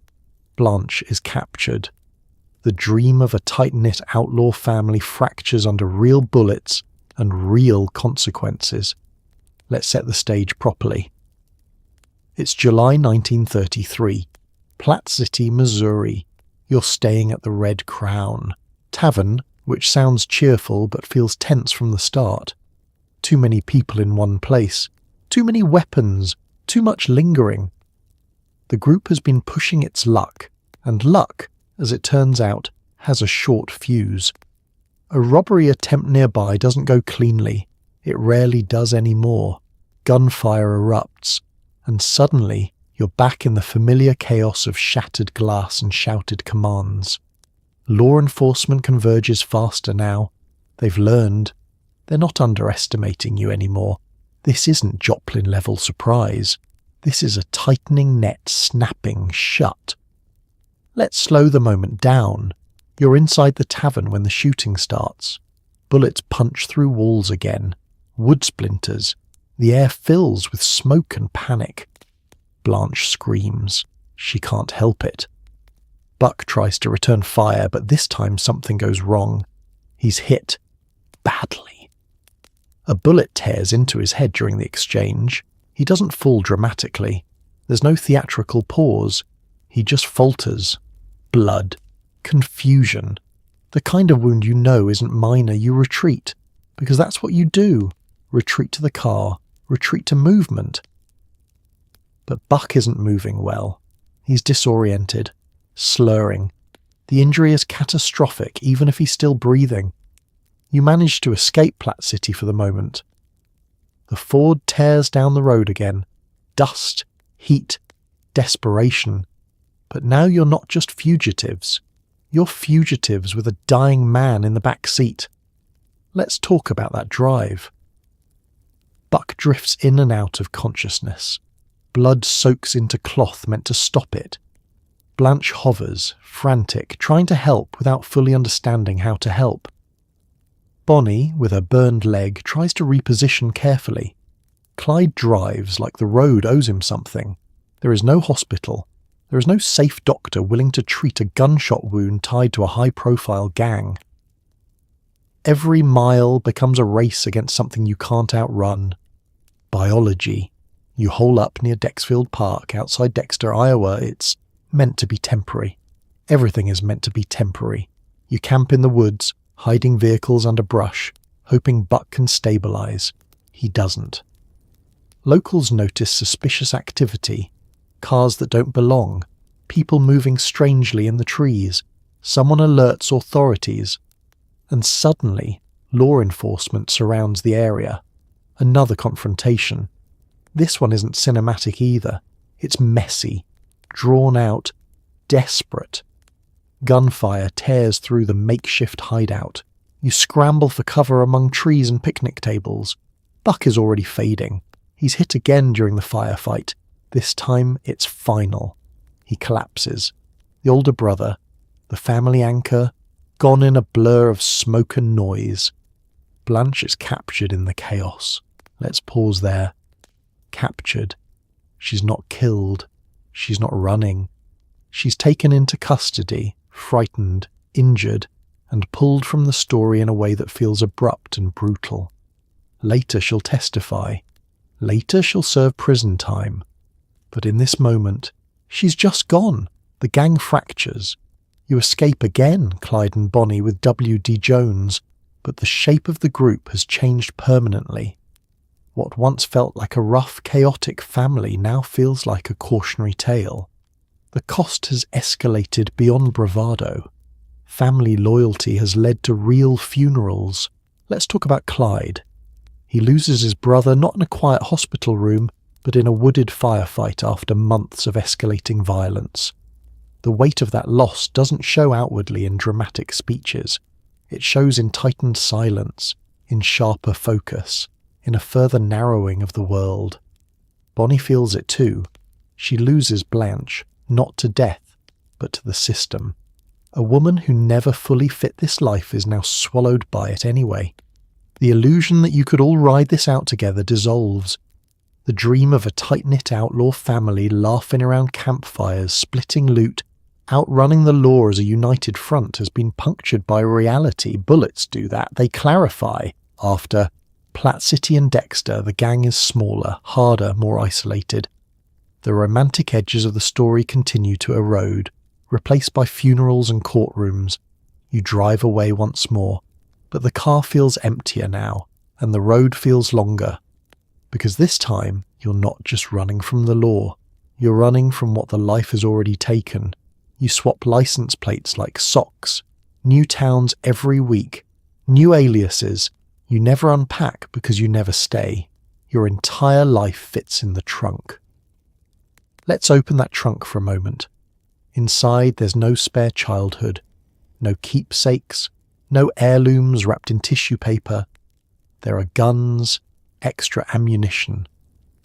Blanche is captured. The dream of a tight-knit outlaw family fractures under real bullets and real consequences. Let's set the stage properly. It's July 1933. Plat City, Missouri. You're staying at the Red Crown Tavern, which sounds cheerful but feels tense from the start. Too many people in one place. Too many weapons. Too much lingering. The group has been pushing its luck, and luck, as it turns out, has a short fuse. A robbery attempt nearby doesn't go cleanly. It rarely does anymore. Gunfire erupts, and suddenly you're back in the familiar chaos of shattered glass and shouted commands. Law enforcement converges faster now. They've learned. They're not underestimating you anymore. This isn't Joplin-level surprise. This is a tightening net snapping shut. Let's slow the moment down. You're inside the tavern when the shooting starts. Bullets punch through walls again. Wood splinters. The air fills with smoke and panic. Blanche screams. She can't help it. Buck tries to return fire, but this time something goes wrong. He's hit. Badly. A bullet tears into his head during the exchange. He doesn't fall dramatically. There's no theatrical pause. He just falters. Blood. Confusion. The kind of wound you know isn't minor. You retreat. Because that's what you do. Retreat to the car. Retreat to movement. But Buck isn't moving well. He's disoriented. Slurring. The injury is catastrophic, even if he's still breathing. You manage to escape Plat City for the moment. The Ford tears down the road again. Dust, heat, desperation. But now you're not just fugitives. You're fugitives with a dying man in the back seat. Let's talk about that drive. Buck drifts in and out of consciousness. Blood soaks into cloth meant to stop it. Blanche hovers, frantic, trying to help without fully understanding how to help. Bonnie, with her burned leg, tries to reposition carefully. Clyde drives like the road owes him something. There is no hospital. There is no safe doctor willing to treat a gunshot wound tied to a high-profile gang. Every mile becomes a race against something you can't outrun. Biology. You hole up near Dexfield Park outside Dexter, Iowa. It's meant to be temporary. Everything is meant to be temporary. You camp in the woods, hiding vehicles under brush, hoping Buck can stabilize. He doesn't. Locals notice suspicious activity. Cars that don't belong. People moving strangely in the trees. Someone alerts authorities. And suddenly, law enforcement surrounds the area. Another confrontation. This one isn't cinematic either. It's messy, drawn out, desperate. Gunfire tears through the makeshift hideout. You scramble for cover among trees and picnic tables. Buck is already fading. He's hit again during the firefight. This time it's final. He collapses. The older brother, the family anchor, gone in a blur of smoke and noise. Blanche is captured in the chaos. Let's pause there. Captured. She's not killed. She's not running. She's taken into custody, frightened, injured, and pulled from the story in a way that feels abrupt and brutal. Later she'll testify. Later she'll serve prison time. But in this moment, she's just gone. The gang fractures. You escape again, Clyde and Bonnie, with W.D. Jones, but the shape of the group has changed permanently. What once felt like a rough, chaotic family now feels like a cautionary tale. The cost has escalated beyond bravado. Family loyalty has led to real funerals. Let's talk about Clyde. He loses his brother not in a quiet hospital room, but in a wooded firefight after months of escalating violence. The weight of that loss doesn't show outwardly in dramatic speeches. It shows in tightened silence, in sharper focus, in a further narrowing of the world. Bonnie feels it too. She loses Blanche, not to death, but to the system. A woman who never fully fit this life is now swallowed by it anyway. The illusion that you could all ride this out together dissolves. The dream of a tight-knit outlaw family laughing around campfires, splitting loot, outrunning the law as a united front has been punctured by reality. Bullets do that. They clarify. After Plat City and Dexter, the gang is smaller, harder, more isolated. The romantic edges of the story continue to erode, replaced by funerals and courtrooms. You drive away once more, but the car feels emptier now, and the road feels longer. Because this time, you're not just running from the law. You're running from what the life has already taken. You swap license plates like socks. New towns every week. New aliases. You never unpack because you never stay. Your entire life fits in the trunk. Let's open that trunk for a moment. Inside, there's no spare childhood. No keepsakes. No heirlooms wrapped in tissue paper. There are guns, extra ammunition.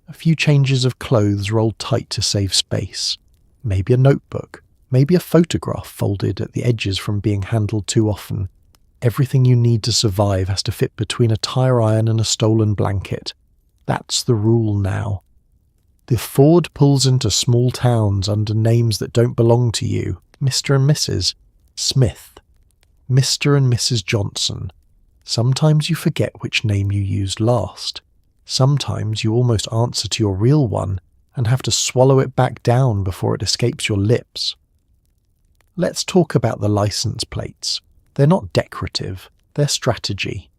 A few changes of clothes rolled tight to save space. Maybe a notebook. Maybe a photograph folded at the edges from being handled too often. Everything you need to survive has to fit between a tire iron and a stolen blanket. That's the rule now. The Ford pulls into small towns under names that don't belong to you. Mr. and Mrs. Smith. Mr. and Mrs. Johnson. Sometimes you forget which name you used last. Sometimes you almost answer to your real one and have to swallow it back down before it escapes your lips. Let's talk about the license plates. They're not decorative, they're strategy.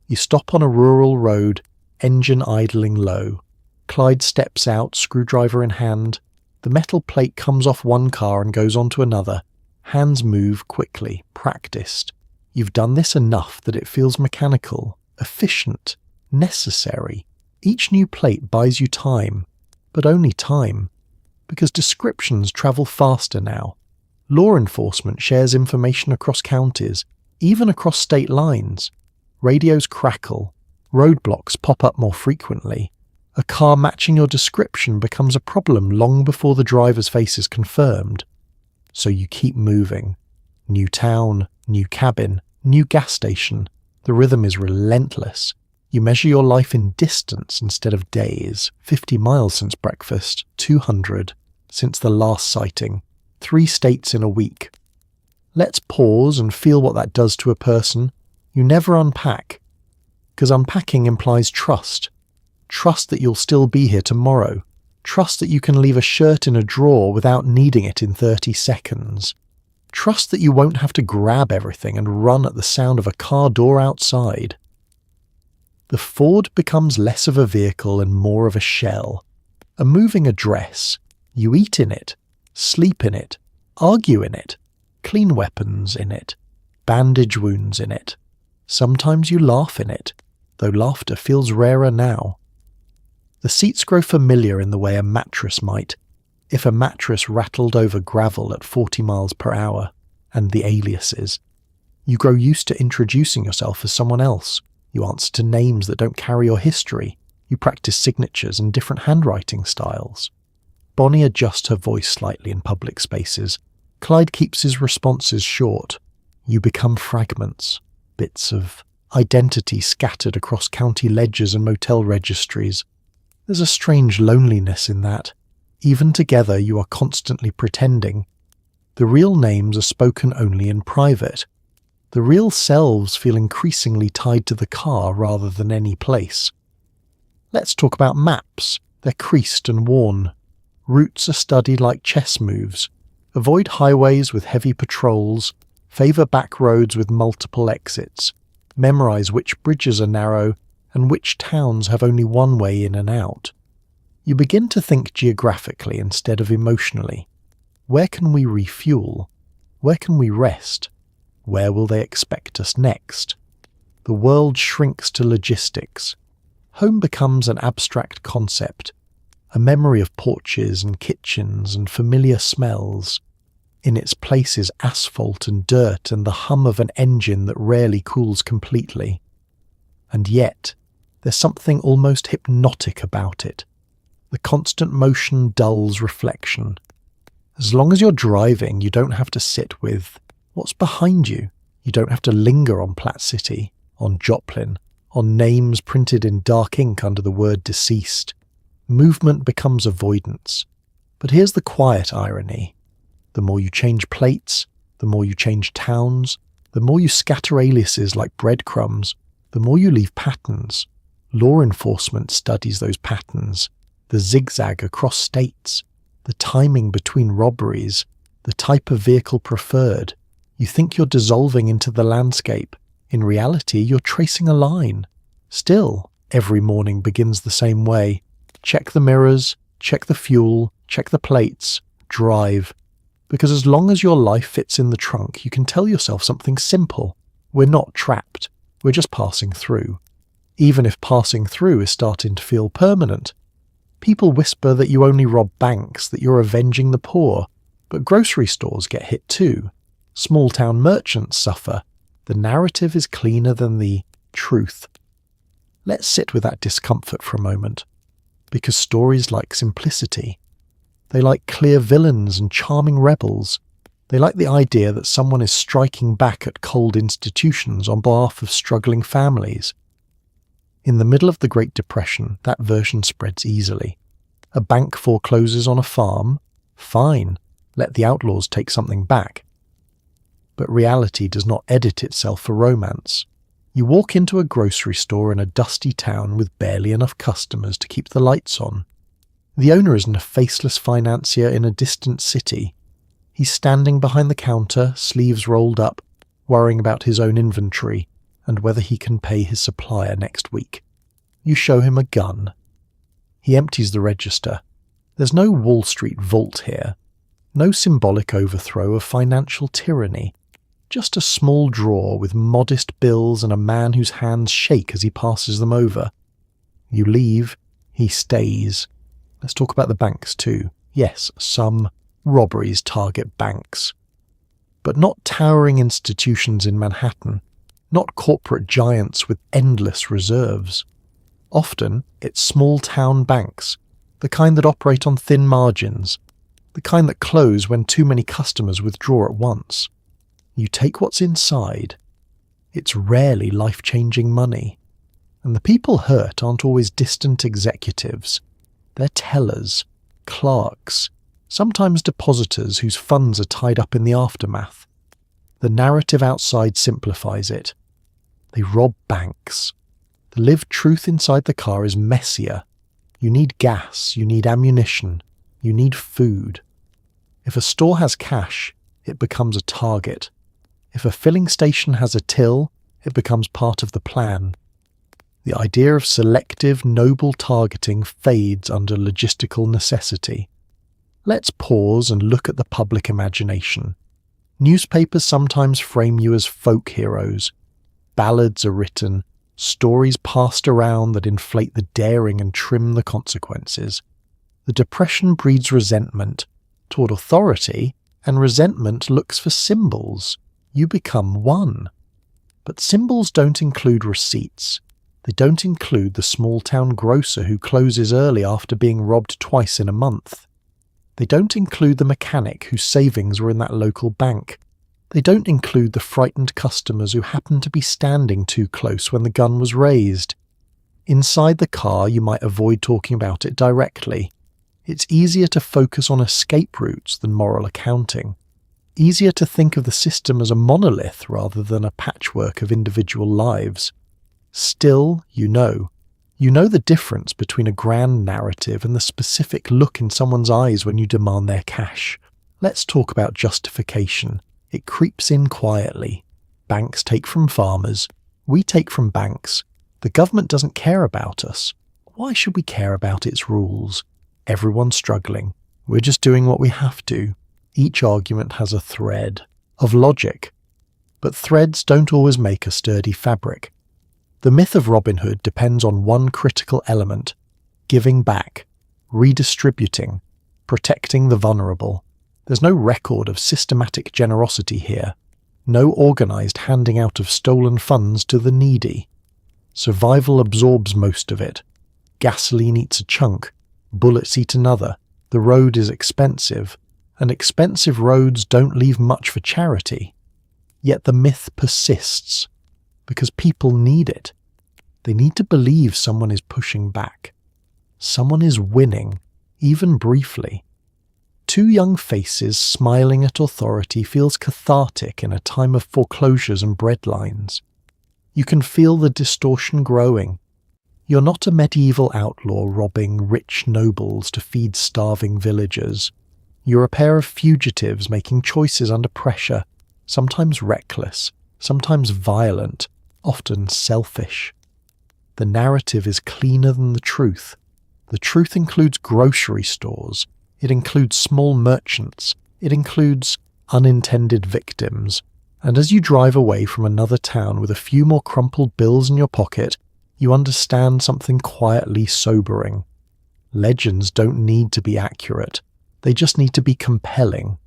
You stop on a rural road, engine idling low. Clyde steps out, screwdriver in hand. The metal plate comes off one car and goes onto another. Hands move quickly, practiced. You've done this enough that it feels mechanical, efficient, necessary. Each new plate buys you time, but only time. Because descriptions travel faster now. Law enforcement shares information across counties, even across state lines. Radios crackle. Roadblocks pop up more frequently. A car matching your description becomes a problem long before the driver's face is confirmed. So you keep moving. New town, new cabin, new gas station. The rhythm is relentless. You measure your life in distance instead of days. 50 miles since breakfast, 200 since the last sighting. 3 states in a week. Let's pause and feel what that does to a person. You never unpack. Because unpacking implies trust. Trust that you'll still be here tomorrow. Trust that you can leave a shirt in a drawer without needing it in 30 seconds. Trust that you won't have to grab everything and run at the sound of a car door outside. The Ford becomes less of a vehicle and more of a shell. A moving address. You eat in it. Sleep in it, argue in it, clean weapons in it, bandage wounds in it. Sometimes you laugh in it, though laughter feels rarer now. The seats grow familiar in the way a mattress might, if a mattress rattled over gravel at 40 miles per hour, and the aliases. You grow used to introducing yourself as someone else. You answer to names that don't carry your history. You practice signatures and different handwriting styles. Bonnie adjusts her voice slightly in public spaces. Clyde keeps his responses short. You become fragments, bits of identity scattered across county ledgers and motel registries. There's a strange loneliness in that. Even together you are constantly pretending. The real names are spoken only in private. The real selves feel increasingly tied to the car rather than any place. Let's talk about maps. They're creased and worn. Routes are studied like chess moves. Avoid highways with heavy patrols. Favour back roads with multiple exits. Memorise which bridges are narrow and which towns have only one way in and out. You begin to think geographically instead of emotionally. Where can we refuel? Where can we rest? Where will they expect us next? The world shrinks to logistics. Home becomes an abstract concept, a memory of porches and kitchens and familiar smells. In its place is asphalt and dirt and the hum of an engine that rarely cools completely. And yet, there's something almost hypnotic about it. The constant motion dulls reflection. As long as you're driving, you don't have to sit with what's behind you. You don't have to linger on Plat City, on Joplin, on names printed in dark ink under the word deceased. Movement becomes avoidance. But here's the quiet irony. The more you change plates, the more you change towns, the more you scatter aliases like breadcrumbs, the more you leave patterns. Law enforcement studies those patterns, the zigzag across states, the timing between robberies, the type of vehicle preferred. You think you're dissolving into the landscape. In reality, you're tracing a line. Still, every morning begins the same way. Check the mirrors, check the fuel, check the plates, drive. Because as long as your life fits in the trunk, you can tell yourself something simple. We're not trapped. We're just passing through. Even if passing through is starting to feel permanent. People whisper that you only rob banks, that you're avenging the poor. But grocery stores get hit too. Small-town merchants suffer. The narrative is cleaner than the truth. Let's sit with that discomfort for a moment. Because stories like simplicity. They like clear villains and charming rebels. They like the idea that someone is striking back at cold institutions on behalf of struggling families. In the middle of the Great Depression, that version spreads easily. A bank forecloses on a farm? Fine, let the outlaws take something back. But reality does not edit itself for romance. You walk into a grocery store in a dusty town with barely enough customers to keep the lights on. The owner isn't a faceless financier in a distant city. He's standing behind the counter, sleeves rolled up, worrying about his own inventory and whether he can pay his supplier next week. You show him a gun. He empties the register. There's no Wall Street vault here. No symbolic overthrow of financial tyranny. Just a small drawer with modest bills and a man whose hands shake as he passes them over. You leave, he stays. Let's talk about the banks too. Yes, some robberies target banks. But not towering institutions in Manhattan, not corporate giants with endless reserves. Often, it's small-town banks, the kind that operate on thin margins, the kind that close when too many customers withdraw at once. You take what's inside. It's rarely life-changing money. And the people hurt aren't always distant executives. They're tellers, clerks, sometimes depositors whose funds are tied up in the aftermath. The narrative outside simplifies it. They rob banks. The lived truth inside the car is messier. You need gas, you need ammunition, you need food. If a store has cash, it becomes a target. If a filling station has a till, it becomes part of the plan. The idea of selective, noble targeting fades under logistical necessity. Let's pause and look at the public imagination. Newspapers sometimes frame you as folk heroes. Ballads are written, stories passed around that inflate the daring and trim the consequences. The Depression breeds resentment toward authority, and resentment looks for symbols. You become one. But symbols don't include receipts. They don't include the small-town grocer who closes early after being robbed twice in a month. They don't include the mechanic whose savings were in that local bank. They don't include the frightened customers who happened to be standing too close when the gun was raised. Inside the car, you might avoid talking about it directly. It's easier to focus on escape routes than moral accounting. Easier to think of the system as a monolith rather than a patchwork of individual lives. Still, you know the difference between a grand narrative and the specific look in someone's eyes when you demand their cash. Let's talk about justification. It creeps in quietly. Banks take from farmers. We take from banks. The government doesn't care about us. Why should we care about its rules? Everyone's struggling. We're just doing what we have to. Each argument has a thread of logic. But threads don't always make a sturdy fabric. The myth of Robin Hood depends on one critical element: giving back, redistributing, protecting the vulnerable. There's no record of systematic generosity here, no organised handing out of stolen funds to the needy. Survival absorbs most of it. Gasoline eats a chunk, bullets eat another, the road is expensive, and expensive roads don't leave much for charity. Yet the myth persists, because people need it. They need to believe someone is pushing back. Someone is winning, even briefly. Two young faces smiling at authority feels cathartic in a time of foreclosures and breadlines. You can feel the distortion growing. You're not a medieval outlaw robbing rich nobles to feed starving villagers. You're a pair of fugitives making choices under pressure, sometimes reckless, sometimes violent, often selfish. The narrative is cleaner than the truth. The truth includes grocery stores. It includes small merchants. It includes unintended victims. And as you drive away from another town with a few more crumpled bills in your pocket, you understand something quietly sobering. Legends don't need to be accurate. They just need to be compelling.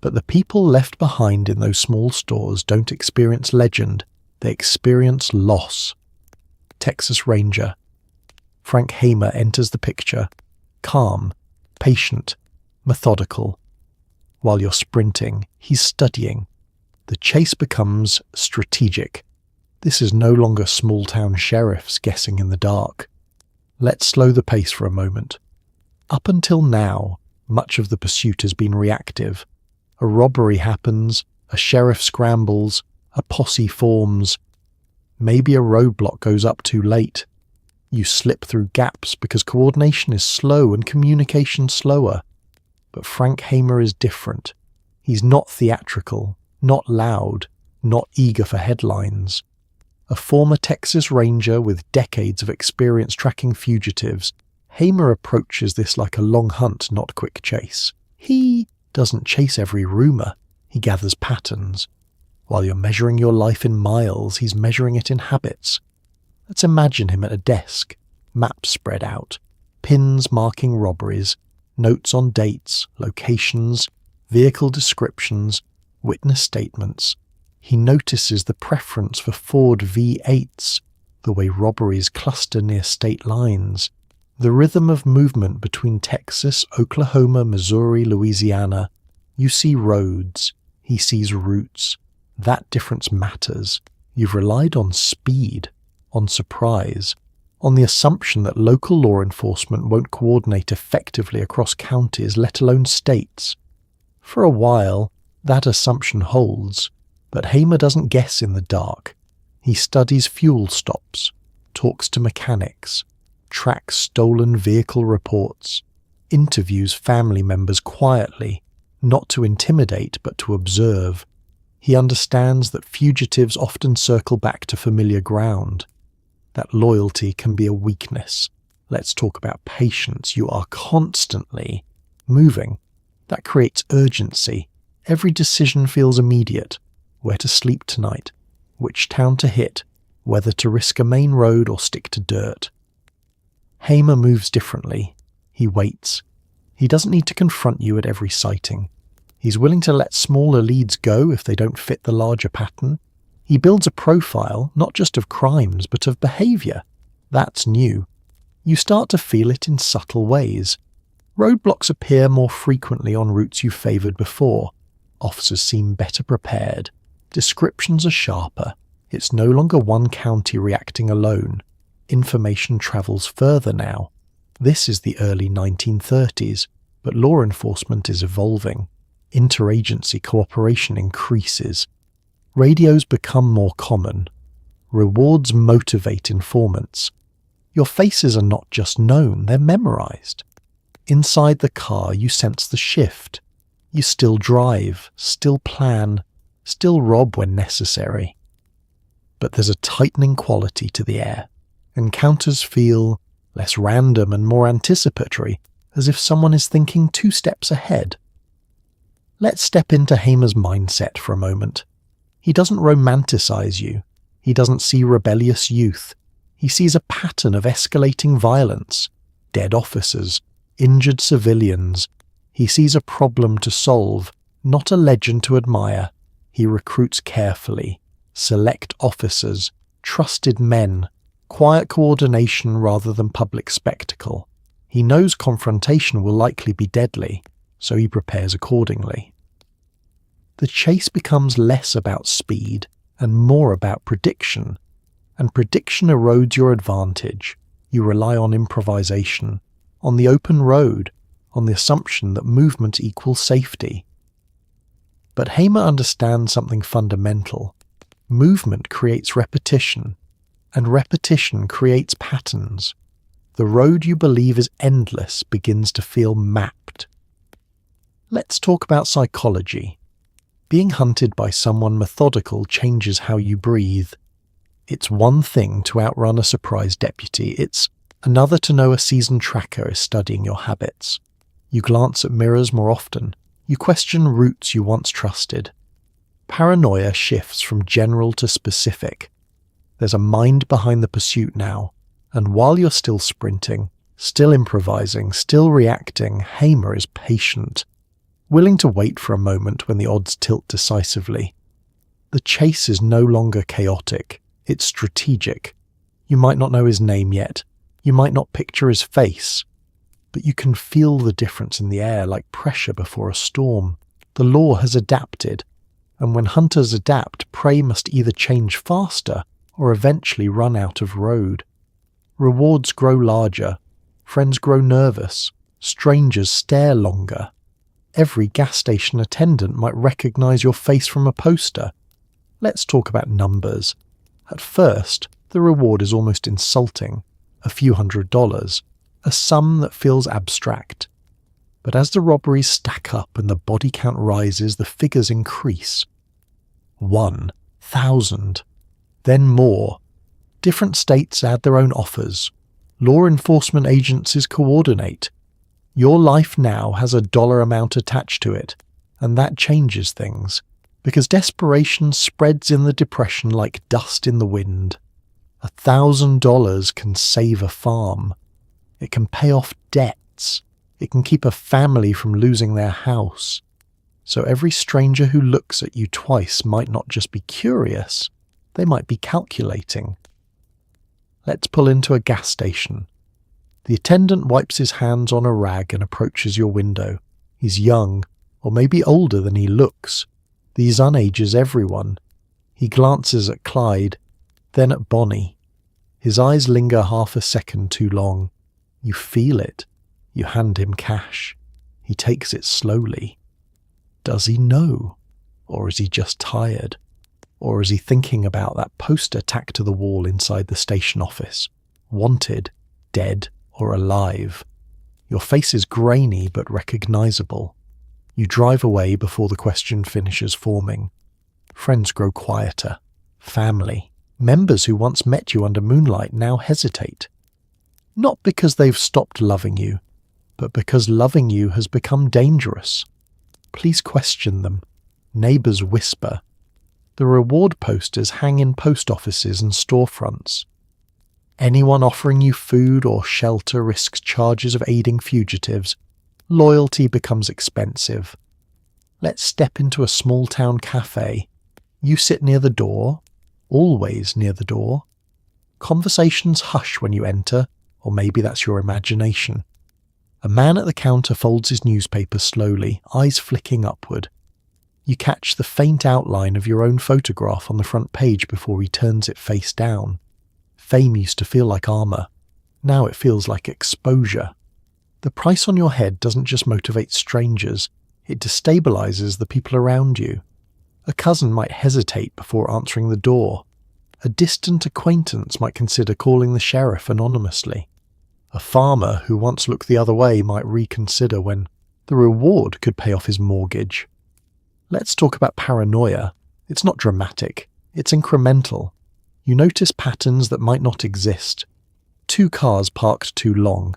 But the people left behind in those small stores don't experience legend. They experience loss. Texas Ranger. Frank Hamer enters the picture, calm, patient, methodical. While you're sprinting, he's studying. The chase becomes strategic. This is no longer small-town sheriffs guessing in the dark. Let's slow the pace for a moment. Up until now, much of the pursuit has been reactive. A robbery happens, a sheriff scrambles, a posse forms. Maybe a roadblock goes up too late. You slip through gaps because coordination is slow and communication slower. But Frank Hamer is different. He's not theatrical, not loud, not eager for headlines. A former Texas Ranger with decades of experience tracking fugitives, Hamer approaches this like a long hunt, not quick chase. He doesn't chase every rumour, he gathers patterns. While you're measuring your life in miles, he's measuring it in habits. Let's imagine him at a desk, maps spread out, pins marking robberies, notes on dates, locations, vehicle descriptions, witness statements. He notices the preference for Ford V8s, the way robberies cluster near state lines, the rhythm of movement between Texas, Oklahoma, Missouri, Louisiana. You see roads, he sees routes. That difference matters. You've relied on speed, on surprise, on the assumption that local law enforcement won't coordinate effectively across counties, let alone states. For a while, that assumption holds, but Hamer doesn't guess in the dark. He studies fuel stops, talks to mechanics, tracks stolen vehicle reports, interviews family members quietly, not to intimidate but to observe. He understands that fugitives often circle back to familiar ground. That loyalty can be a weakness. Let's talk about patience. You are constantly moving. That creates urgency. Every decision feels immediate. Where to sleep tonight, which town to hit, whether to risk a main road or stick to dirt. Hamer moves differently. He waits. He doesn't need to confront you at every sighting. He's willing to let smaller leads go if they don't fit the larger pattern. He builds a profile, not just of crimes, but of behaviour. That's new. You start to feel it in subtle ways. Roadblocks appear more frequently on routes you've favoured before. Officers seem better prepared. Descriptions are sharper. It's no longer one county reacting alone. Information travels further now. This is the early 1930s, but law enforcement is evolving. Interagency cooperation increases. Radios become more common. Rewards motivate informants. Your faces are not just known, they're memorized. Inside the car, you sense the shift. You still drive, still plan, still rob when necessary. But there's a tightening quality to the air. Encounters feel less random and more anticipatory, as if someone is thinking 2 steps ahead. Let's step into Hamer's mindset for a moment. He doesn't romanticize you. He doesn't see rebellious youth. He sees a pattern of escalating violence, dead officers, injured civilians. He sees a problem to solve, not a legend to admire. He recruits carefully, select officers, trusted men, quiet coordination rather than public spectacle. He knows confrontation will likely be deadly, so he prepares accordingly. The chase becomes less about speed and more about prediction, and prediction erodes your advantage. You rely on improvisation, on the open road, on the assumption that movement equals safety. But Hamer understands something fundamental. Movement creates repetition, and repetition creates patterns. The road you believe is endless begins to feel mapped. Let's talk about psychology. Being hunted by someone methodical changes how you breathe. It's one thing to outrun a surprise deputy. It's another to know a seasoned tracker is studying your habits. You glance at mirrors more often. You question routes you once trusted. Paranoia shifts from general to specific. There's a mind behind the pursuit now, and while you're still sprinting, still improvising, still reacting, Hamer is patient, willing to wait for a moment when the odds tilt decisively. The chase is no longer chaotic, it's strategic. You might not know his name yet, you might not picture his face, but you can feel the difference in the air like pressure before a storm. The law has adapted, and when hunters adapt, prey must either change faster or eventually run out of road. Rewards grow larger, friends grow nervous, strangers stare longer. Every gas station attendant might recognize your face from a poster. Let's talk about numbers. At first, the reward is almost insulting, a few $100s, a sum that feels abstract. But as the robberies stack up and the body count rises, the figures increase. 1,000. Then more. Different states add their own offers. Law enforcement agencies coordinate. Your life now has a dollar amount attached to it, and that changes things, because desperation spreads in the depression like dust in the wind. $1,000 can save a farm. It can pay off debts. It can keep a family from losing their house. So every stranger who looks at you twice might not just be curious, they might be calculating. Let's pull into a gas station. The attendant wipes his hands on a rag and approaches your window. He's young, or maybe older than he looks. These unages everyone. He glances at Clyde, then at Bonnie. His eyes linger half a second too long. You feel it. You hand him cash. He takes it slowly. Does he know? Or is he just tired? Or is he thinking about that poster tacked to the wall inside the station office? Wanted, dead, or alive? Your face is grainy but recognizable. You drive away before the question finishes forming. Friends grow quieter. Family, members who once met you under moonlight now hesitate. Not because they've stopped loving you, but because loving you has become dangerous. Please question them. Neighbors whisper. The reward posters hang in post offices and storefronts. Anyone offering you food or shelter risks charges of aiding fugitives. Loyalty becomes expensive. Let's step into a small-town cafe. You sit near the door, always near the door. Conversations hush when you enter, or maybe that's your imagination. A man at the counter folds his newspaper slowly, eyes flicking upward. You catch the faint outline of your own photograph on the front page before he turns it face down. Fame used to feel like armor. Now it feels like exposure. The price on your head doesn't just motivate strangers, it destabilizes the people around you. A cousin might hesitate before answering the door. A distant acquaintance might consider calling the sheriff anonymously. A farmer who once looked the other way might reconsider when the reward could pay off his mortgage. Let's talk about paranoia. It's not dramatic, it's incremental. You notice patterns that might not exist. 2 cars parked too long.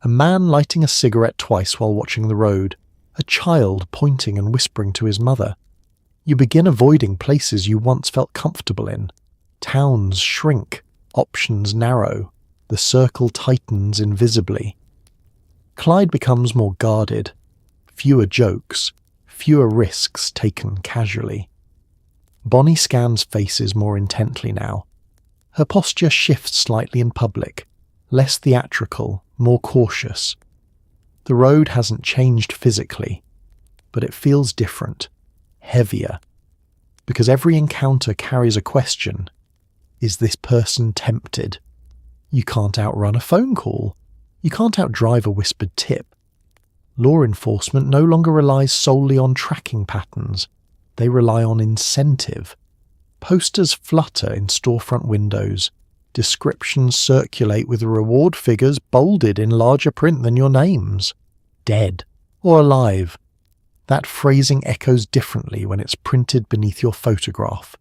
A man lighting a cigarette twice while watching the road. A child pointing and whispering to his mother. You begin avoiding places you once felt comfortable in. Towns shrink, options narrow, the circle tightens invisibly. Clyde becomes more guarded, fewer jokes, fewer risks taken casually. Bonnie scans faces more intently now. Her posture shifts slightly in public, less theatrical, more cautious. The road hasn't changed physically, but it feels different, heavier, because every encounter carries a question. Is this person tempted? You can't outrun a phone call. You can't outdrive a whispered tip. Law enforcement no longer relies solely on tracking patterns. They rely on incentive. Posters flutter in storefront windows. Descriptions circulate with reward figures bolded in larger print than your names. Dead or alive. That phrasing echoes differently when it's printed beneath your photograph.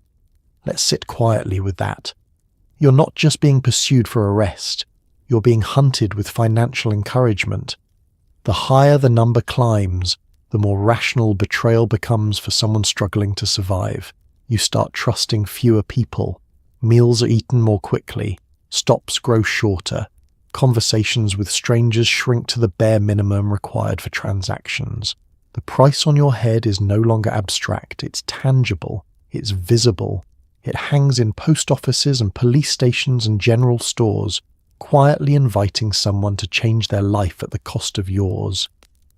Let's sit quietly with that. You're not just being pursued for arrest. You're being hunted with financial encouragement. The higher the number climbs, the more rational betrayal becomes for someone struggling to survive. You start trusting fewer people. Meals are eaten more quickly. Stops grow shorter. Conversations with strangers shrink to the bare minimum required for transactions. The price on your head is no longer abstract. It's tangible. It's visible. It hangs in post offices and police stations and general stores, quietly inviting someone to change their life at the cost of yours.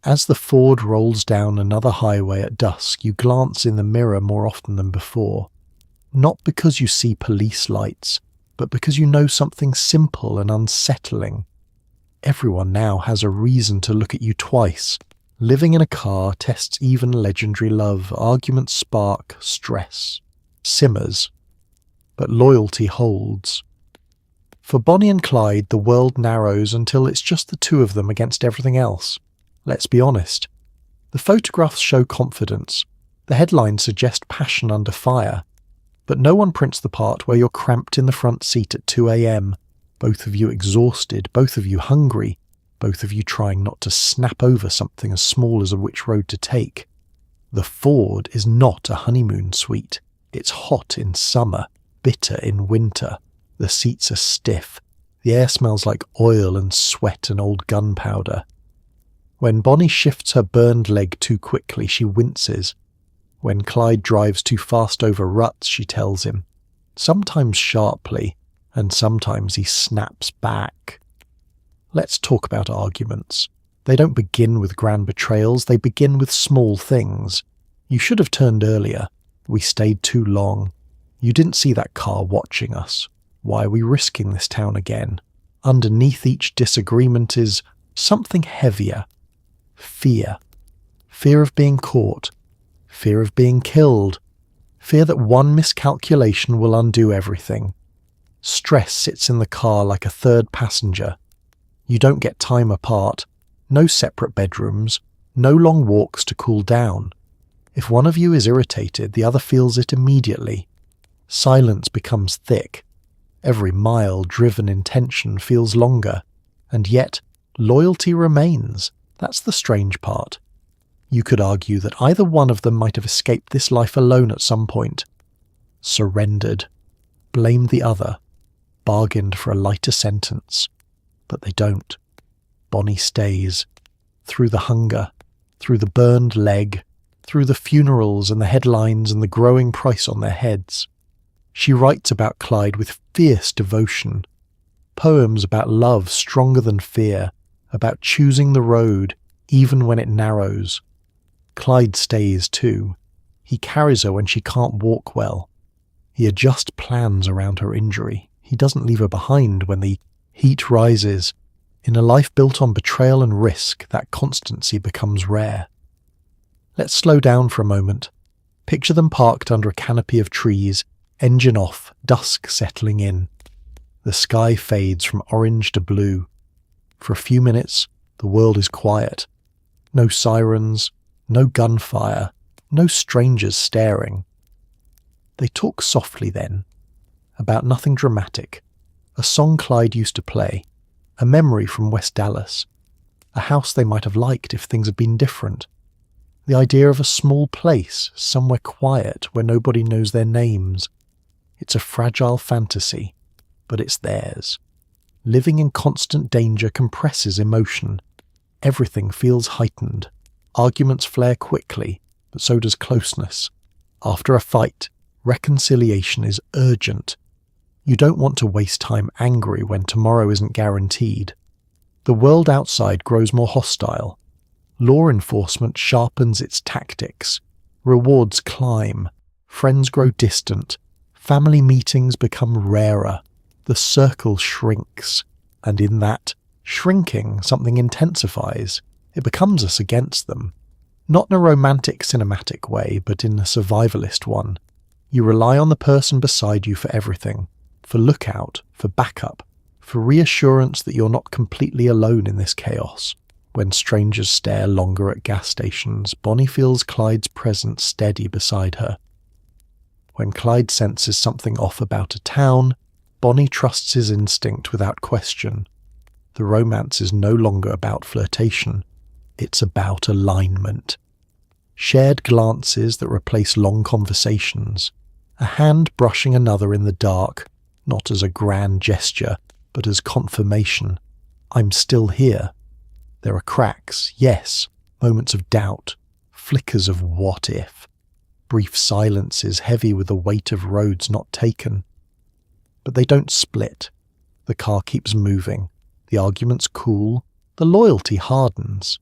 As the Ford rolls down another highway at dusk, you glance in the mirror more often than before. Not because you see police lights, but because you know something simple and unsettling. Everyone now has a reason to look at you twice. Living in a car tests even legendary love. Arguments spark, stress simmers, but loyalty holds. For Bonnie and Clyde, the world narrows until it's just the two of them against everything else. Let's be honest. The photographs show confidence. The headlines suggest passion under fire. But no one prints the part where you're cramped in the front seat at 2 a.m, both of you exhausted, both of you hungry, both of you trying not to snap over something as small as which road to take. The Ford is not a honeymoon suite. It's hot in summer, bitter in winter. The seats are stiff. The air smells like oil and sweat and old gunpowder. When Bonnie shifts her burned leg too quickly, she winces. When Clyde drives too fast over ruts, she tells him, sometimes sharply, and sometimes he snaps back. Let's talk about arguments. They don't begin with grand betrayals, they begin with small things. You should have turned earlier. We stayed too long. You didn't see that car watching us. Why are we risking this town again? Underneath each disagreement is something heavier. Fear. Fear of being caught. Fear of being killed. Fear that one miscalculation will undo everything. Stress sits in the car like a third passenger. You don't get time apart. No separate bedrooms. No long walks to cool down. If one of you is irritated, the other feels it immediately. Silence becomes thick. Every mile driven in tension feels longer. And yet, loyalty remains. That's the strange part. You could argue that either one of them might have escaped this life alone at some point. Surrendered. Blamed the other. Bargained for a lighter sentence. But they don't. Bonnie stays. Through the hunger. Through the burned leg. Through the funerals and the headlines and the growing price on their heads. She writes about Clyde with fierce devotion. Poems about love stronger than fear. About choosing the road, even when it narrows. Clyde stays too. He carries her when she can't walk well. He adjusts plans around her injury. He doesn't leave her behind when the heat rises. In a life built on betrayal and risk, that constancy becomes rare. Let's slow down for a moment. Picture them parked under a canopy of trees, engine off, dusk settling in. The sky fades from orange to blue. For a few minutes, the world is quiet. No sirens, no gunfire, no strangers staring. They talk softly then, about nothing dramatic. A song Clyde used to play, a memory from West Dallas, a house they might have liked if things had been different. The idea of a small place, somewhere quiet where nobody knows their names. It's a fragile fantasy, but it's theirs. Living in constant danger compresses emotion. Everything feels heightened. Arguments flare quickly, but so does closeness. After a fight, reconciliation is urgent. You don't want to waste time angry when tomorrow isn't guaranteed. The world outside grows more hostile. Law enforcement sharpens its tactics. Rewards climb. Friends grow distant. Family meetings become rarer. The circle shrinks. And in that shrinking, something intensifies. It becomes us against them. Not in a romantic cinematic way, but in a survivalist one. You rely on the person beside you for everything. For lookout, for backup, for reassurance that you're not completely alone in this chaos. When strangers stare longer at gas stations, Bonnie feels Clyde's presence steady beside her. When Clyde senses something off about a town, Bonnie trusts his instinct without question. The romance is no longer about flirtation. It's about alignment. Shared glances that replace long conversations. A hand brushing another in the dark, not as a grand gesture, but as confirmation. I'm still here. There are cracks, yes, moments of doubt, flickers of what if, brief silences heavy with the weight of roads not taken. But they don't split. The car keeps moving, the arguments cool, the loyalty hardens.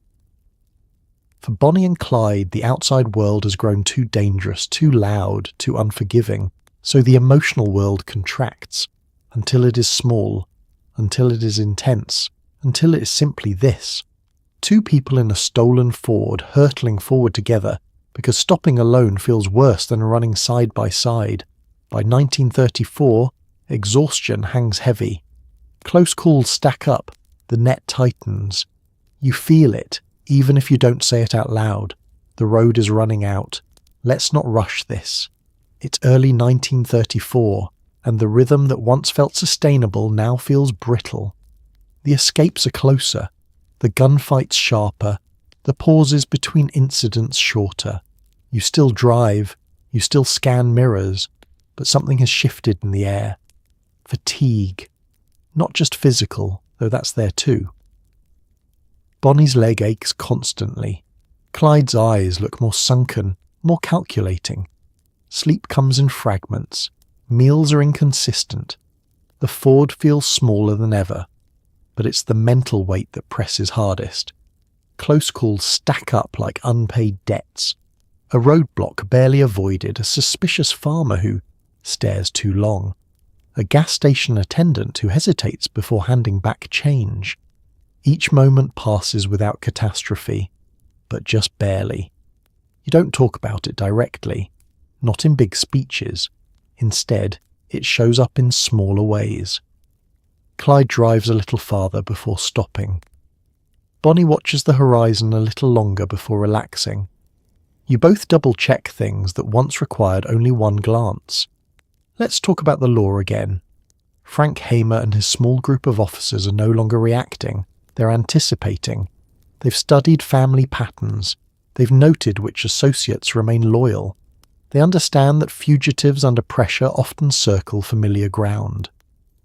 For Bonnie and Clyde, the outside world has grown too dangerous, too loud, too unforgiving, so the emotional world contracts, until it is small, until it is intense, until it is simply this. Two people in a stolen Ford hurtling forward together because stopping alone feels worse than running side by side. By 1934, exhaustion hangs heavy. Close calls stack up, the net tightens. You feel it, even if you don't say it out loud. The road is running out. Let's not rush this. It's early 1934, and the rhythm that once felt sustainable now feels brittle. The escapes are closer, the gunfights sharper, the pauses between incidents shorter. You still drive, you still scan mirrors, but something has shifted in the air. Fatigue. Not just physical, though that's there too. Bonnie's leg aches constantly. Clyde's eyes look more sunken, more calculating. Sleep comes in fragments. Meals are inconsistent. The Ford feels smaller than ever. But it's the mental weight that presses hardest. Close calls stack up like unpaid debts. A roadblock barely avoided, a suspicious farmer who stares too long. A gas station attendant who hesitates before handing back change. Each moment passes without catastrophe, but just barely. You don't talk about it directly, not in big speeches. Instead, it shows up in smaller ways. Clyde drives a little farther before stopping. Bonnie watches the horizon a little longer before relaxing. You both double-check things that once required only one glance. Let's talk about the law again. Frank Hamer and his small group of officers are no longer reacting. They're anticipating. They've studied family patterns. They've noted which associates remain loyal. They understand that fugitives under pressure often circle familiar ground.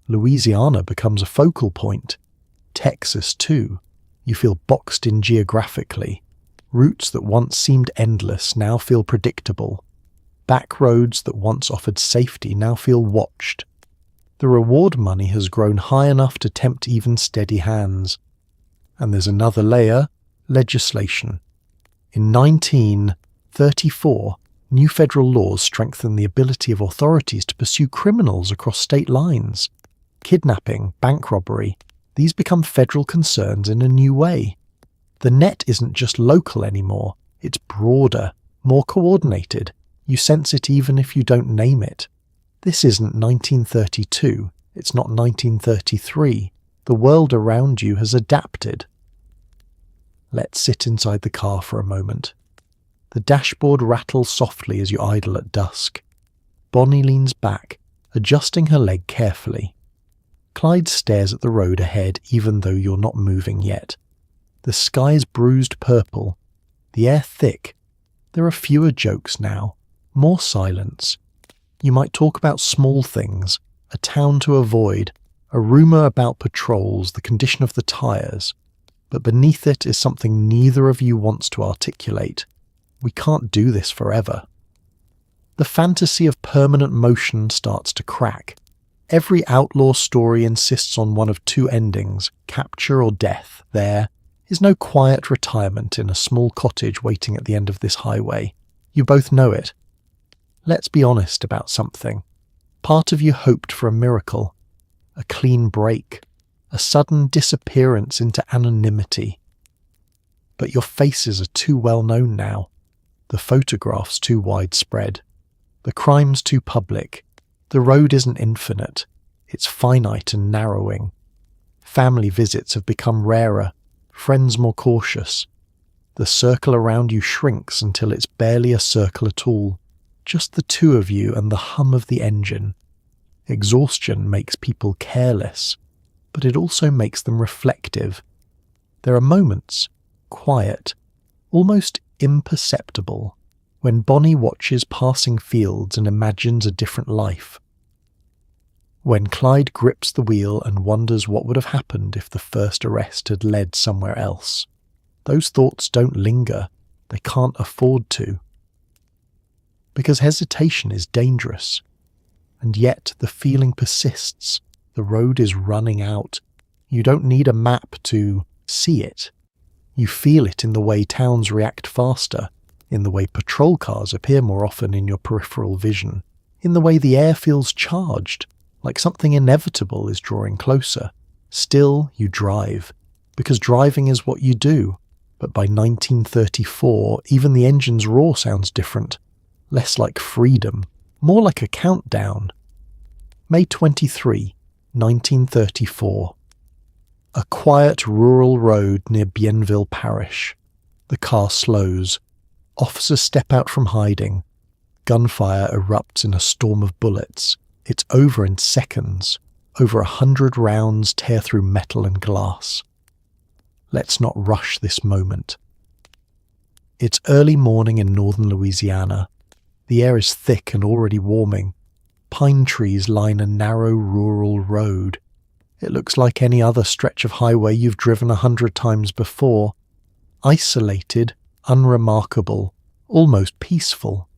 Louisiana becomes a focal point. Texas, too. You feel boxed in geographically. Routes that once seemed endless now feel predictable. Back roads that once offered safety now feel watched. The reward money has grown high enough to tempt even steady hands. And there's another layer, legislation. In 1934, new federal laws strengthen the ability of authorities to pursue criminals across state lines. Kidnapping, bank robbery, these become federal concerns in a new way. The net isn't just local anymore, it's broader, more coordinated. You sense it even if you don't name it. This isn't 1932, it's not 1933. The world around you has adapted. Let's sit inside the car for a moment. The dashboard rattles softly as you idle at dusk. Bonnie leans back, adjusting her leg carefully. Clyde stares at the road ahead even though you're not moving yet. The sky's bruised purple, the air thick. There are fewer jokes now, more silence. You might talk about small things, a town to avoid, a rumour about patrols, the condition of the tyres, but beneath it is something neither of you wants to articulate. We can't do this forever. The fantasy of permanent motion starts to crack. Every outlaw story insists on one of two endings, capture or death. There is no quiet retirement in a small cottage waiting at the end of this highway. You both know it. Let's be honest about something. Part of you hoped for a miracle, a clean break, a sudden disappearance into anonymity. But your faces are too well known now, the photographs too widespread, the crimes too public. The road isn't infinite, it's finite and narrowing. Family visits have become rarer, friends more cautious. The circle around you shrinks until it's barely a circle at all, just the two of you and the hum of the engine. Exhaustion makes people careless, but it also makes them reflective. There are moments, quiet, almost imperceptible, when Bonnie watches passing fields and imagines a different life. When Clyde grips the wheel and wonders what would have happened if the first arrest had led somewhere else. Those thoughts don't linger, they can't afford to. Because hesitation is dangerous, and yet the feeling persists. The road is running out. You don't need a map to see it. You feel it in the way towns react faster, in the way patrol cars appear more often in your peripheral vision, in the way the air feels charged, like something inevitable is drawing closer. Still, you drive, because driving is what you do. But by 1934, even the engine's roar sounds different, less like freedom, more like a countdown. May 23, 1934. A quiet rural road near Bienville Parish. The car slows. Officers step out from hiding. Gunfire erupts in a storm of bullets. It's over in seconds. Over 100 rounds tear through metal and glass. Let's not rush this moment. It's early morning in northern Louisiana. The air is thick and already warming. Pine trees line a narrow rural road. It looks like any other stretch of highway you've driven 100 times before. Isolated, unremarkable, almost peaceful.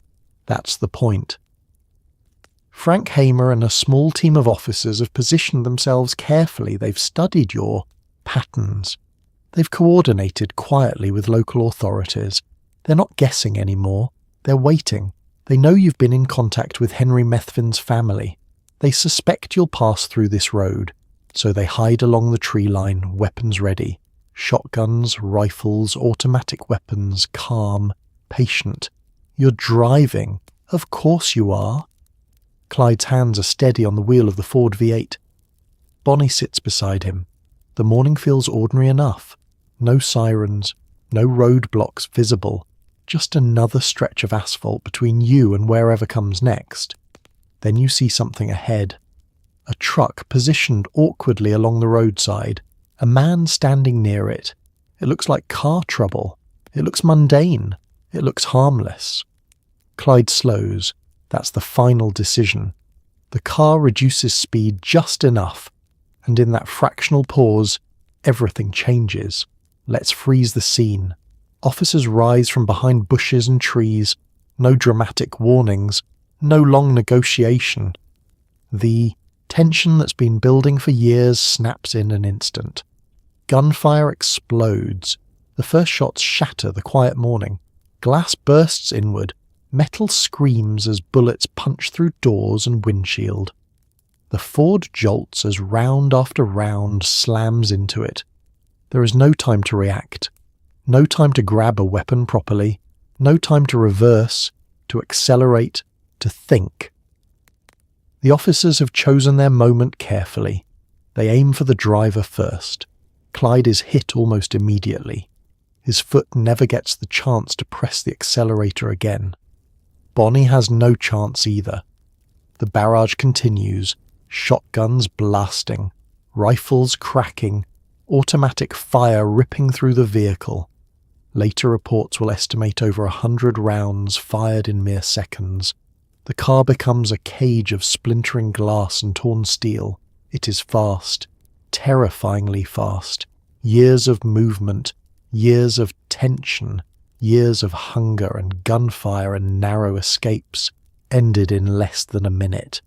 That's the point. Frank Hamer and a small team of officers have positioned themselves carefully. They've studied your patterns. They've coordinated quietly with local authorities. They're not guessing anymore. They're waiting. They know you've been in contact with Henry Methvin's family. They suspect you'll pass through this road, so they hide along the tree line, weapons ready. Shotguns, rifles, automatic weapons, calm, patient. You're driving. Of course you are. Clyde's hands are steady on the wheel of the Ford V8. Bonnie sits beside him. The morning feels ordinary enough. No sirens, no roadblocks visible. Just another stretch of asphalt between you and wherever comes next. Then you see something ahead. A truck positioned awkwardly along the roadside. A man standing near it. It looks like car trouble. It looks mundane. It looks harmless. Clyde slows. That's the final decision. The car reduces speed just enough, and in that fractional pause, everything changes. Let's freeze the scene. Officers rise from behind bushes and trees. No dramatic warnings. No long negotiation. The tension that's been building for years snaps in an instant. Gunfire explodes. The first shots shatter the quiet morning. Glass bursts inward. Metal screams as bullets punch through doors and windshield. The Ford jolts as round after round slams into it. There is no time to react. No time to grab a weapon properly. No time to reverse, to accelerate, to think. The officers have chosen their moment carefully. They aim for the driver first. Clyde is hit almost immediately. His foot never gets the chance to press the accelerator again. Bonnie has no chance either. The barrage continues, shotguns blasting, rifles cracking, automatic fire ripping through the vehicle. Later reports will estimate over 100 rounds fired in mere seconds. The car becomes a cage of splintering glass and torn steel. It is fast, terrifyingly fast. Years of movement, years of tension, years of hunger and gunfire and narrow escapes, ended in less than a minute.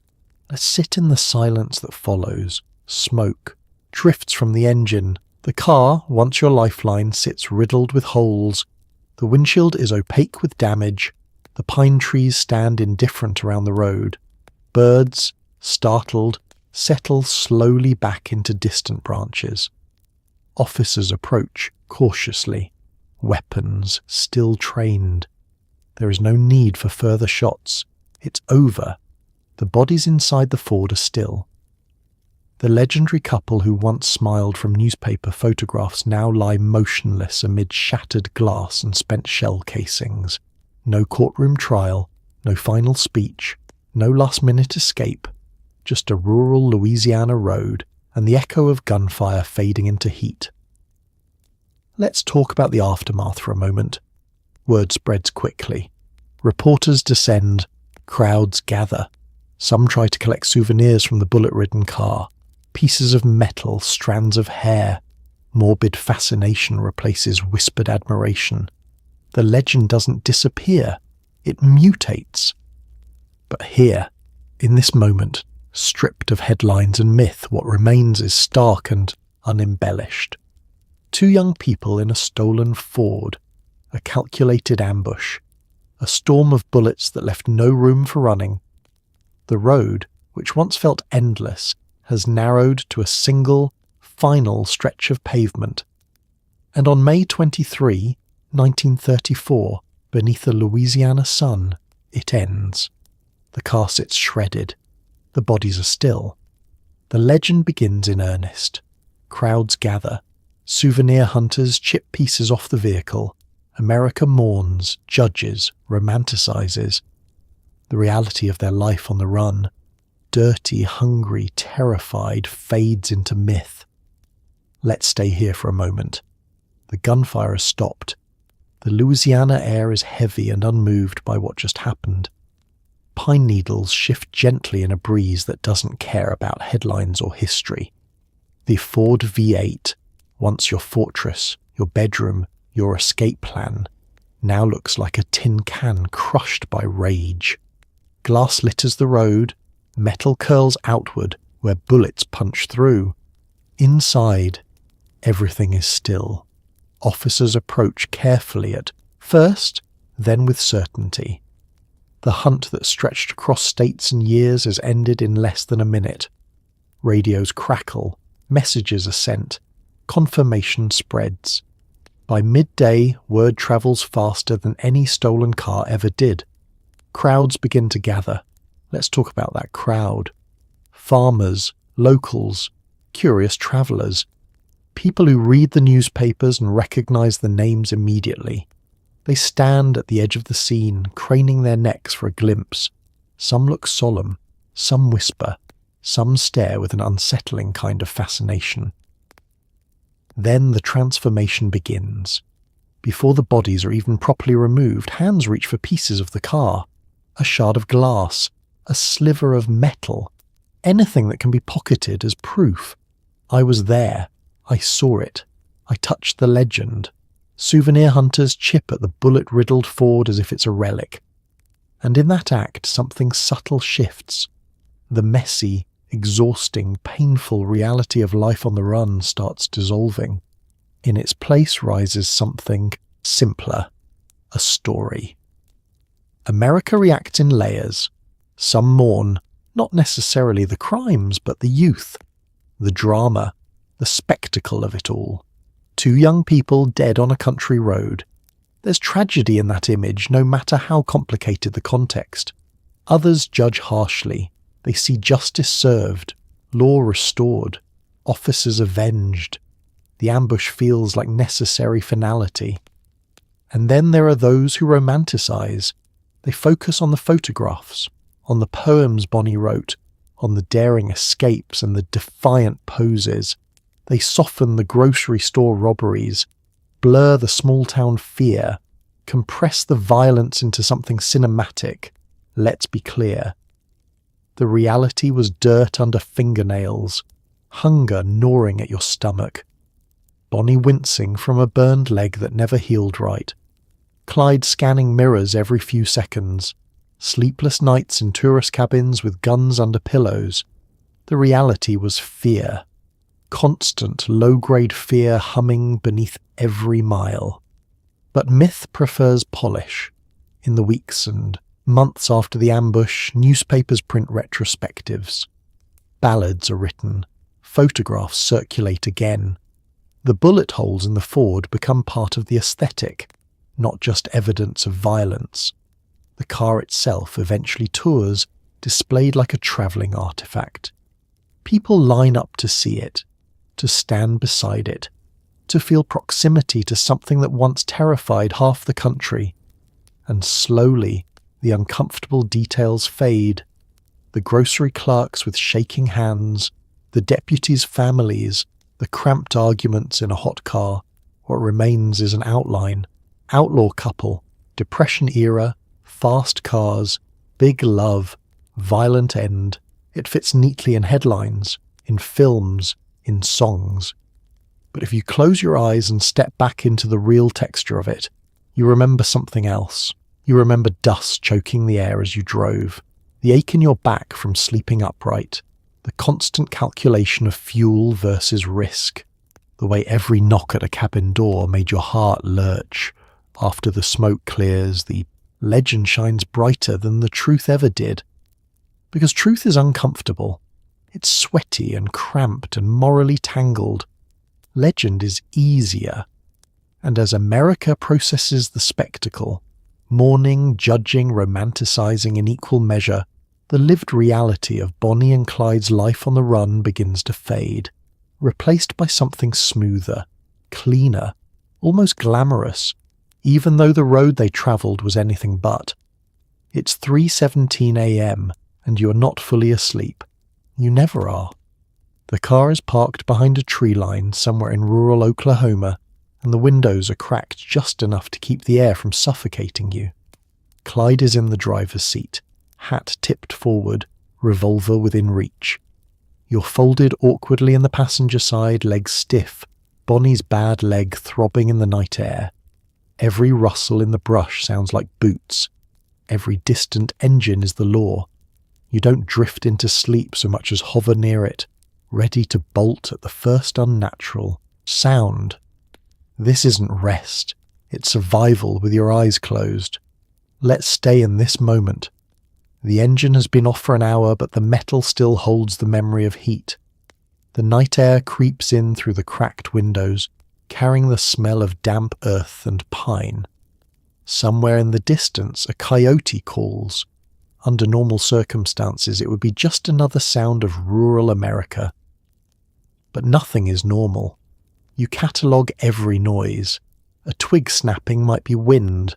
Let's sit in the silence that follows. Smoke drifts from the engine. The car, once your lifeline, sits riddled with holes. The windshield is opaque with damage. The pine trees stand indifferent around the road. Birds, startled, settle slowly back into distant branches. Officers approach cautiously, weapons still trained. There is no need for further shots. It's over. The bodies inside the Ford are still. The legendary couple who once smiled from newspaper photographs now lie motionless amid shattered glass and spent shell casings. No courtroom trial, no final speech, no last-minute escape, just a rural Louisiana road and the echo of gunfire fading into heat. Let's talk about the aftermath for a moment. Word spreads quickly. Reporters descend, crowds gather. Some try to collect souvenirs from the bullet-ridden car. Pieces of metal, strands of hair. Morbid fascination replaces whispered admiration. The legend doesn't disappear. It mutates. But here, in this moment, stripped of headlines and myth, what remains is stark and unembellished. Two young people in a stolen Ford, a calculated ambush, a storm of bullets that left no room for running. The road, which once felt endless, has narrowed to a single, final stretch of pavement. And on May 23, 1934, beneath the Louisiana sun, it ends. The car sits shredded. The bodies are still. The legend begins in earnest. Crowds gather. Souvenir hunters chip pieces off the vehicle. America mourns, judges, romanticizes. The reality of their life on the run, dirty, hungry, terrified, fades into myth. Let's stay here for a moment. The gunfire has stopped. The Louisiana air is heavy and unmoved by what just happened. Pine needles shift gently in a breeze that doesn't care about headlines or history. The Ford V8, once your fortress, your bedroom, your escape plan, now looks like a tin can crushed by rage. Glass litters the road, metal curls outward where bullets punch through. Inside, everything is still. Officers approach carefully at first, then with certainty. The hunt that stretched across states and years has ended in less than a minute. Radios crackle, messages are sent, confirmation spreads. By midday, word travels faster than any stolen car ever did. Crowds begin to gather. Let's talk about that crowd. Farmers, locals, curious travellers. People who read the newspapers and recognise the names immediately. They stand at the edge of the scene, craning their necks for a glimpse. Some look solemn, some whisper, some stare with an unsettling kind of fascination. Then the transformation begins. Before the bodies are even properly removed, hands reach for pieces of the car. A shard of glass, a sliver of metal, anything that can be pocketed as proof. I was there. I saw it. I touched the legend. Souvenir hunters chip at the bullet-riddled Ford as if it's a relic. And in that act, something subtle shifts. The messy, exhausting, painful reality of life on the run starts dissolving. In its place rises something simpler, a story. America reacts in layers. Some mourn, not necessarily the crimes, but the youth, the drama, the spectacle of it all. Two young people dead on a country road. There's tragedy in that image, no matter how complicated the context. Others judge harshly. They see justice served, law restored, officers avenged. The ambush feels like necessary finality. And then there are those who romanticize. They focus on the photographs, on the poems Bonnie wrote, on the daring escapes and the defiant poses. They soften the grocery store robberies, blur the small-town fear, compress the violence into something cinematic, let's be clear. The reality was dirt under fingernails, hunger gnawing at your stomach, Bonnie wincing from a burned leg that never healed right, Clyde scanning mirrors every few seconds, sleepless nights in tourist cabins with guns under pillows. The reality was fear. Constant, low-grade fear humming beneath every mile. But myth prefers polish. In the weeks and months after the ambush, newspapers print retrospectives. Ballads are written. Photographs circulate again. The bullet holes in the Ford become part of the aesthetic, not just evidence of violence. The car itself eventually tours, displayed like a travelling artefact. People line up to see it, to stand beside it, to feel proximity to something that once terrified half the country. And slowly, the uncomfortable details fade. The grocery clerks with shaking hands, the deputies' families, the cramped arguments in a hot car. What remains is an outline. Outlaw couple, Depression era, fast cars, big love, violent end. It fits neatly in headlines, in films, in songs. But if you close your eyes and step back into the real texture of it, you remember something else. You remember dust choking the air as you drove, the ache in your back from sleeping upright, the constant calculation of fuel versus risk, the way every knock at a cabin door made your heart lurch. After the smoke clears, the legend shines brighter than the truth ever did. Because truth is uncomfortable. It's sweaty and cramped and morally tangled. Legend is easier. And as America processes the spectacle, mourning, judging, romanticizing in equal measure, the lived reality of Bonnie and Clyde's life on the run begins to fade, replaced by something smoother, cleaner, almost glamorous, even though the road they travelled was anything but. It's 3:17 a.m. and you are not fully asleep. You never are. The car is parked behind a tree line somewhere in rural Oklahoma, and the windows are cracked just enough to keep the air from suffocating you. Clyde is in the driver's seat, hat tipped forward, revolver within reach. You're folded awkwardly in the passenger side, legs stiff, Bonnie's bad leg throbbing in the night air. Every rustle in the brush sounds like boots. Every distant engine is the law. You don't drift into sleep so much as hover near it, ready to bolt at the first unnatural sound. This isn't rest. It's survival with your eyes closed. Let's stay in this moment. The engine has been off for an hour, but the metal still holds the memory of heat. The night air creeps in through the cracked windows, carrying the smell of damp earth and pine. Somewhere in the distance, a coyote calls. Under normal circumstances, it would be just another sound of rural America. But nothing is normal. You catalogue every noise. A twig snapping might be wind,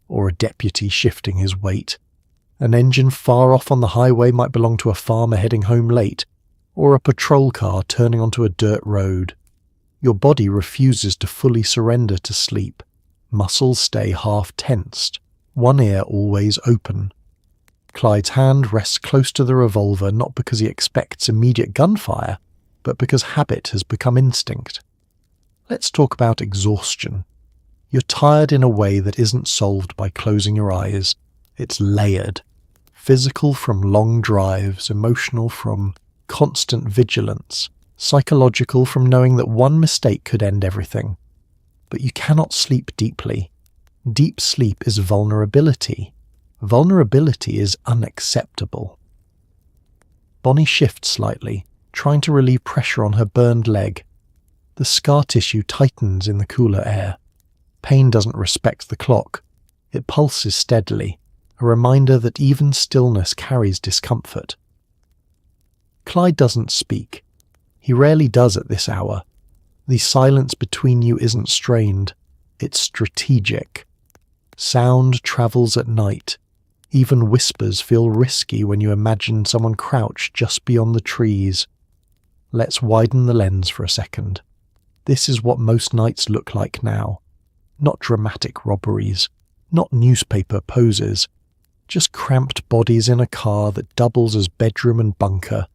or a deputy shifting his weight. An engine far off on the highway might belong to a farmer heading home late, or a patrol car turning onto a dirt road. Your body refuses to fully surrender to sleep. Muscles stay half tensed, one ear always open. Clyde's hand rests close to the revolver not because he expects immediate gunfire, but because habit has become instinct. Let's talk about exhaustion. You're tired in a way that isn't solved by closing your eyes. It's layered. Physical from long drives, emotional from constant vigilance, psychological from knowing that one mistake could end everything. But you cannot sleep deeply. Deep sleep is vulnerability. Vulnerability is unacceptable. Bonnie shifts slightly, trying to relieve pressure on her burned leg. The scar tissue tightens in the cooler air. Pain doesn't respect the clock. It pulses steadily, a reminder that even stillness carries discomfort. Clyde doesn't speak. He rarely does at this hour. The silence between you isn't strained. It's strategic. Sound travels at night. Even whispers feel risky when you imagine someone crouched just beyond the trees. Let's widen the lens for a second. This is what most nights look like now. Not dramatic robberies, not newspaper poses, Just cramped bodies in a car that doubles as bedroom and bunker,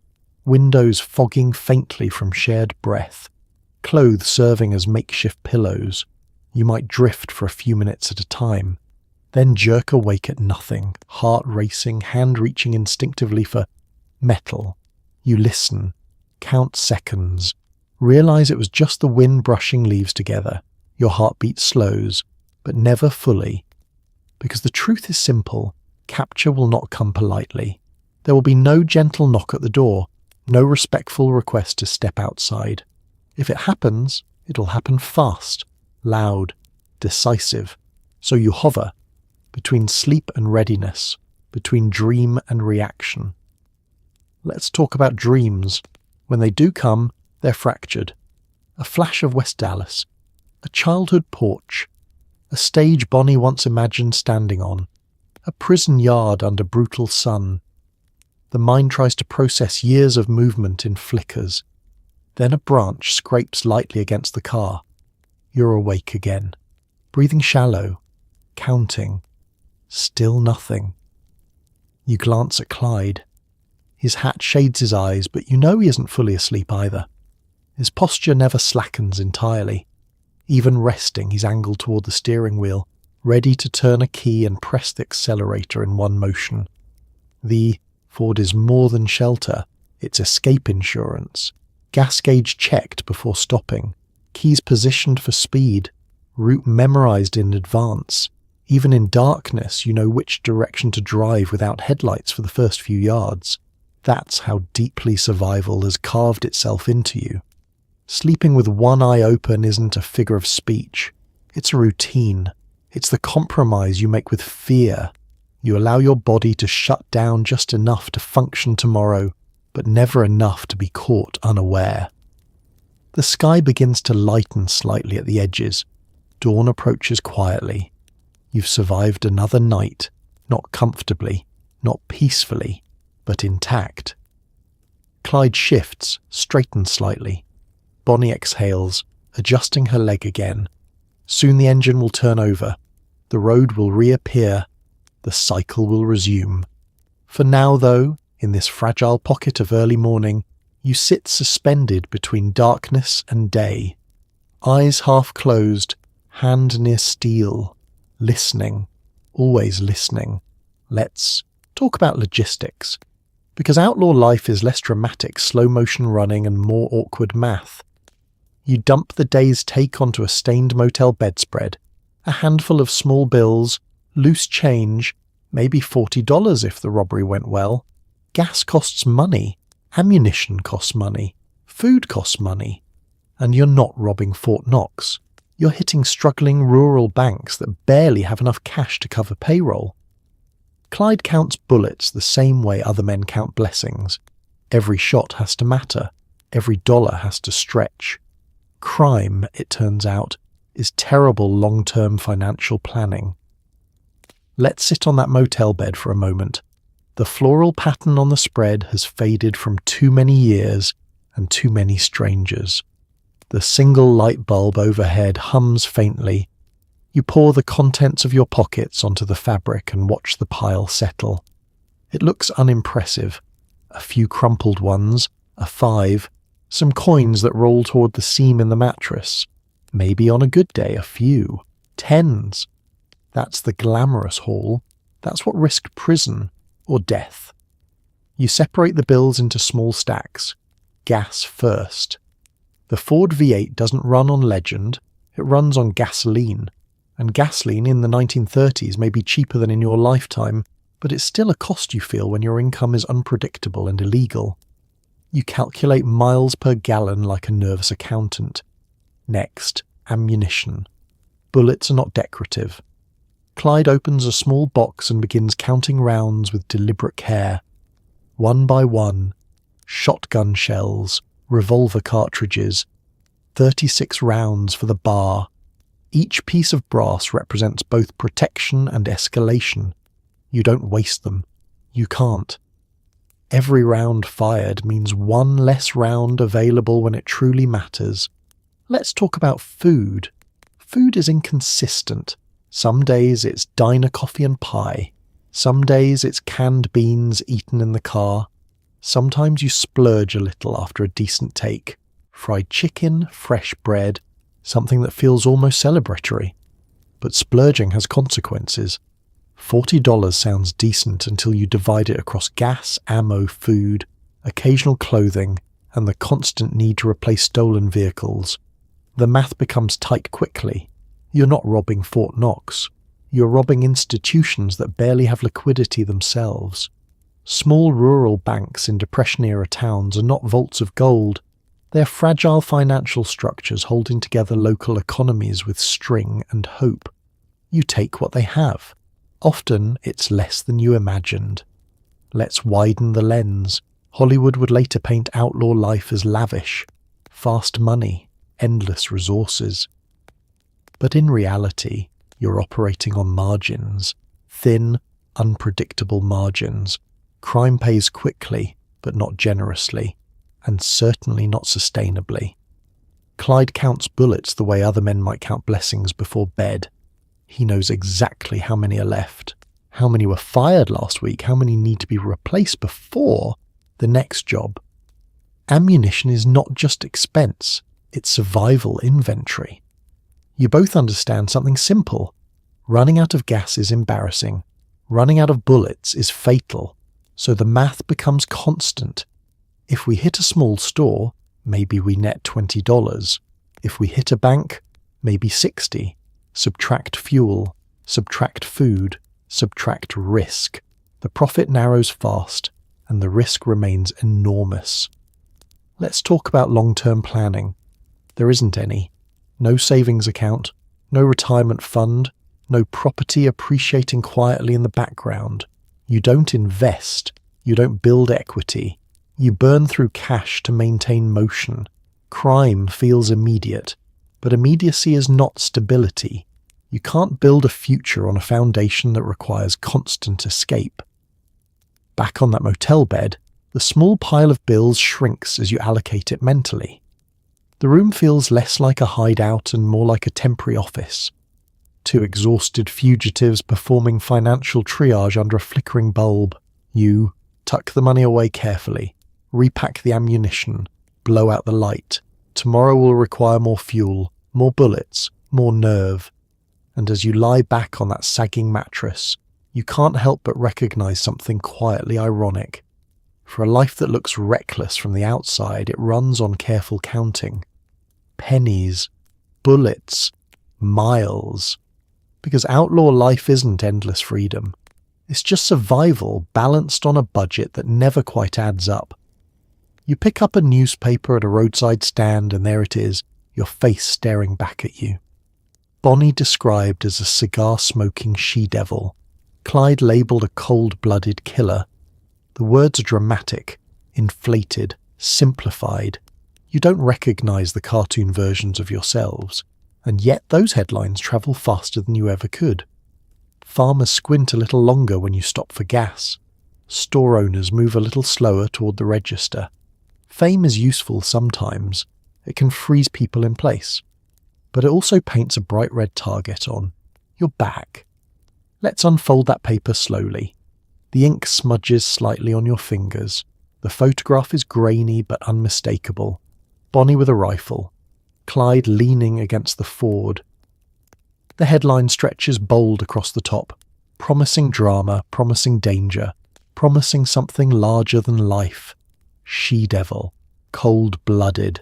windows fogging faintly from shared breath, clothes serving as makeshift pillows. You might drift for a few minutes at a time, then jerk awake at nothing, heart racing, hand reaching instinctively for metal. You listen, count seconds, realize it was just the wind brushing leaves together. Your heartbeat slows, but never fully. Because the truth is simple, capture will not come politely. There will be no gentle knock at the door, no respectful request to step outside. If it happens, it'll happen fast, loud, decisive. So you hover, between sleep and readiness, between dream and reaction. Let's talk about dreams. When they do come, they're fractured. A flash of West Dallas, a childhood porch, a stage Bonnie once imagined standing on, a prison yard under brutal sun. The mind tries to process years of movement in flickers. Then a branch scrapes lightly against the car. You're awake again, breathing shallow, counting. Still nothing. You glance at Clyde. His hat shades his eyes, but you know he isn't fully asleep either. His posture never slackens entirely. Even resting, he's angled toward the steering wheel, ready to turn a key and press the accelerator in one motion. The Ford is more than shelter, it's escape insurance. Gas gauge checked before stopping, keys positioned for speed, route memorized in advance. Even in darkness, you know which direction to drive without headlights for the first few yards. That's how deeply survival has carved itself into you. Sleeping with one eye open isn't a figure of speech. It's a routine. It's the compromise you make with fear. You allow your body to shut down just enough to function tomorrow, but never enough to be caught unaware. The sky begins to lighten slightly at the edges. Dawn approaches quietly. You've survived another night, not comfortably, not peacefully, but intact. Clyde shifts, straightens slightly. Bonnie exhales, adjusting her leg again. Soon the engine will turn over. The road will reappear. The cycle will resume. For now, though, in this fragile pocket of early morning, you sit suspended between darkness and day. Eyes half closed, hand near steel. Listening, always listening. Let's talk about logistics. Because outlaw life is less dramatic slow-motion running and more awkward math. You dump the day's take onto a stained motel bedspread, a handful of small bills, loose change, maybe $40 if the robbery went well. Gas costs money, ammunition costs money, food costs money. And you're not robbing Fort Knox. You're hitting struggling rural banks that barely have enough cash to cover payroll. Clyde counts bullets the same way other men count blessings. Every shot has to matter. Every dollar has to stretch. Crime, it turns out, is terrible long-term financial planning. Let's sit on that motel bed for a moment. The floral pattern on the spread has faded from too many years and too many strangers. The single light bulb overhead hums faintly. You pour the contents of your pockets onto the fabric and watch the pile settle. It looks unimpressive. A few crumpled ones, a 5, some coins that roll toward the seam in the mattress. Maybe on a good day a few, 10s. That's the glamorous haul. That's what risked prison or death. You separate the bills into small stacks. Gas first. The Ford V8 doesn't run on legend, it runs on gasoline. And gasoline in the 1930s may be cheaper than in your lifetime, but it's still a cost you feel when your income is unpredictable and illegal. You calculate miles per gallon like a nervous accountant. Next, ammunition. Bullets are not decorative. Clyde opens a small box and begins counting rounds with deliberate care. One by one, shotgun shells, revolver cartridges, 36 rounds for the bar. Each piece of brass represents both protection and escalation. You don't waste them. You can't. Every round fired means one less round available when it truly matters. Let's talk about food. Food is inconsistent. Some days it's diner coffee and pie. Some days it's canned beans eaten in the car. Sometimes you splurge a little after a decent take. Fried chicken, fresh bread, something that feels almost celebratory. But splurging has consequences. $40 sounds decent until you divide it across gas, ammo, food, occasional clothing, and the constant need to replace stolen vehicles. The math becomes tight quickly. You're not robbing Fort Knox. You're robbing institutions that barely have liquidity themselves. Small rural banks in Depression-era towns are not vaults of gold. They're fragile financial structures holding together local economies with string and hope. You take what they have. Often it's less than you imagined. Let's widen the lens. Hollywood would later paint outlaw life as lavish, fast money, endless resources. But in reality, you're operating on margins, thin, unpredictable margins. Crime pays quickly, but not generously, and certainly not sustainably. Clyde counts bullets the way other men might count blessings before bed. He knows exactly how many are left, how many were fired last week, how many need to be replaced before the next job. Ammunition is not just expense, it's survival inventory. You both understand something simple. Running out of gas is embarrassing. Running out of bullets is fatal. So the math becomes constant. If we hit a small store, maybe we net $20. If we hit a bank, maybe $60. Subtract fuel, subtract food, subtract risk. The profit narrows fast, and the risk remains enormous. Let's talk about long-term planning. There isn't any. No savings account, no retirement fund, no property appreciating quietly in the background. You don't invest, you don't build equity. You burn through cash to maintain motion. Crime feels immediate, but immediacy is not stability. You can't build a future on a foundation that requires constant escape. Back on that motel bed, the small pile of bills shrinks as you allocate it mentally. The room feels less like a hideout and more like a temporary office. Two exhausted fugitives performing financial triage under a flickering bulb. You tuck the money away carefully, repack the ammunition, blow out the light. Tomorrow will require more fuel, more bullets, more nerve. And as you lie back on that sagging mattress, you can't help but recognize something quietly ironic. For a life that looks reckless from the outside, it runs on careful counting. Pennies, bullets, miles. Because outlaw life isn't endless freedom. It's just survival balanced on a budget that never quite adds up. You pick up a newspaper at a roadside stand and there it is, your face staring back at you. Bonnie described as a cigar-smoking she-devil. Clyde labelled a cold-blooded killer. The words are dramatic, inflated, simplified. You don't recognise the cartoon versions of yourselves, and yet those headlines travel faster than you ever could. Farmers squint a little longer when you stop for gas. Store owners move a little slower toward the register. Fame is useful sometimes. It can freeze people in place. But it also paints a bright red target on your back. Let's unfold that paper slowly. The ink smudges slightly on your fingers. The photograph is grainy but unmistakable. Bonnie with a rifle. Clyde leaning against the Ford. The headline stretches bold across the top, promising drama, promising danger, promising something larger than life. She-devil, cold-blooded.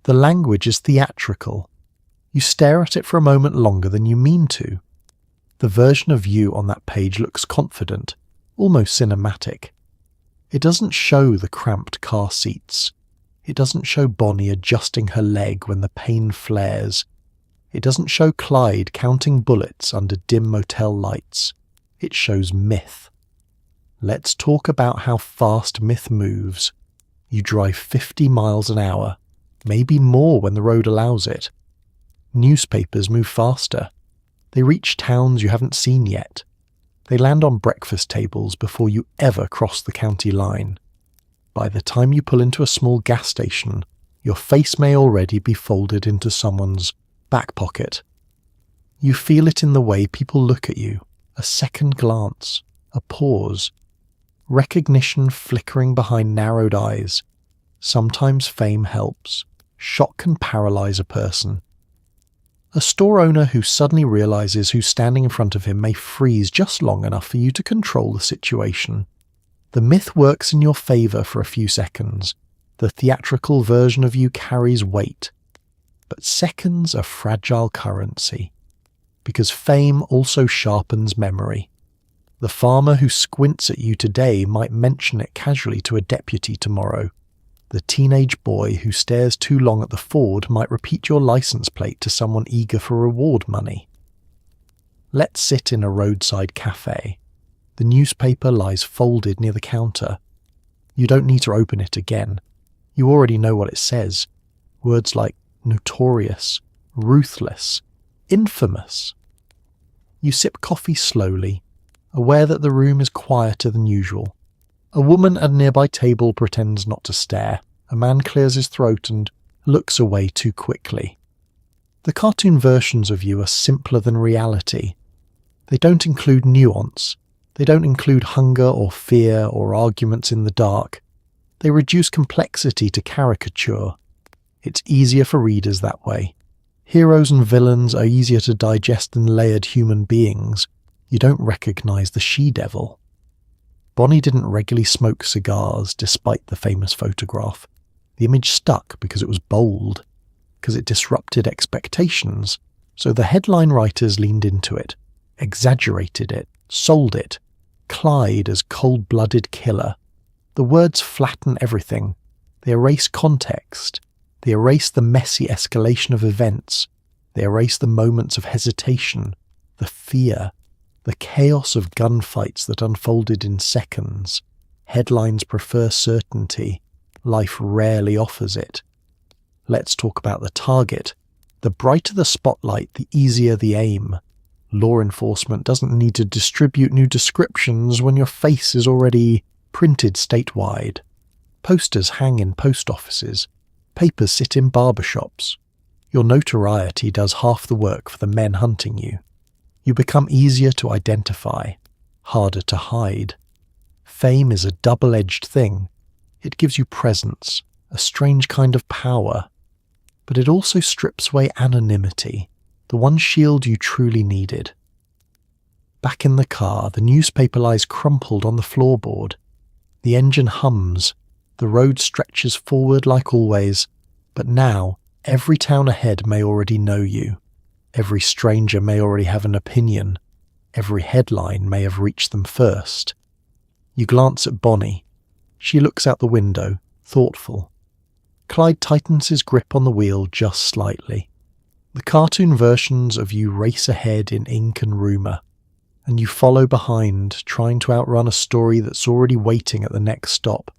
The language is theatrical. You stare at it for a moment longer than you mean to. The version of you on that page looks confident, almost cinematic. It doesn't show the cramped car seats. It doesn't show Bonnie adjusting her leg when the pain flares. It doesn't show Clyde counting bullets under dim motel lights. It shows myth. Let's talk about how fast myth moves. You drive 50 miles an hour, maybe more when the road allows it. Newspapers move faster. They reach towns you haven't seen yet. They land on breakfast tables before you ever cross the county line. By the time you pull into a small gas station, your face may already be folded into someone's back pocket. You feel it in the way people look at you, A second glance, a pause, recognition flickering behind narrowed eyes. Sometimes fame helps. Shock can paralyze a person. A store owner who suddenly realizes who's standing in front of him may freeze just long enough for you to control the situation. The myth works in your favor for a few seconds. The theatrical version of you carries weight. But seconds are fragile currency, because fame also sharpens memory. The farmer who squints at you today might mention it casually to a deputy tomorrow. The teenage boy who stares too long at the Ford might repeat your license plate to someone eager for reward money. Let's sit in a roadside cafe. The newspaper lies folded near the counter. You don't need to open it again. You already know what it says. Words like notorious, ruthless, infamous. You sip coffee slowly, aware that the room is quieter than usual. A woman at a nearby table pretends not to stare. A man clears his throat and looks away too quickly. The cartoon versions of you are simpler than reality. They don't include nuance. They don't include hunger or fear or arguments in the dark. They reduce complexity to caricature. It's easier for readers that way. Heroes and villains are easier to digest than layered human beings. You don't recognize the she-devil. Bonnie didn't regularly smoke cigars despite the famous photograph. The image stuck because it was bold, because it disrupted expectations, so the headline writers leaned into it, exaggerated it, sold it. Clyde as cold-blooded killer. The words flatten everything. They erase context. They erase the messy escalation of events. They erase the moments of hesitation, the fear, the chaos of gunfights that unfolded in seconds. Headlines prefer certainty. Life rarely offers it. Let's talk about the target. The brighter the spotlight, the easier the aim. Law enforcement doesn't need to distribute new descriptions when your face is already printed statewide. Posters hang in post offices. Papers sit in barbershops. Your notoriety does half the work for the men hunting you. You become easier to identify, harder to hide. Fame is a double-edged thing. It gives you presence, a strange kind of power. But it also strips away anonymity, the one shield you truly needed. Back in the car, the newspaper lies crumpled on the floorboard. The engine hums. The road stretches forward like always. But now, every town ahead may already know you. Every stranger may already have an opinion. Every headline may have reached them first. You glance at Bonnie. She looks out the window, thoughtful. Clyde tightens his grip on the wheel just slightly. The cartoon versions of you race ahead in ink and rumour, and you follow behind, trying to outrun a story that's already waiting at the next stop.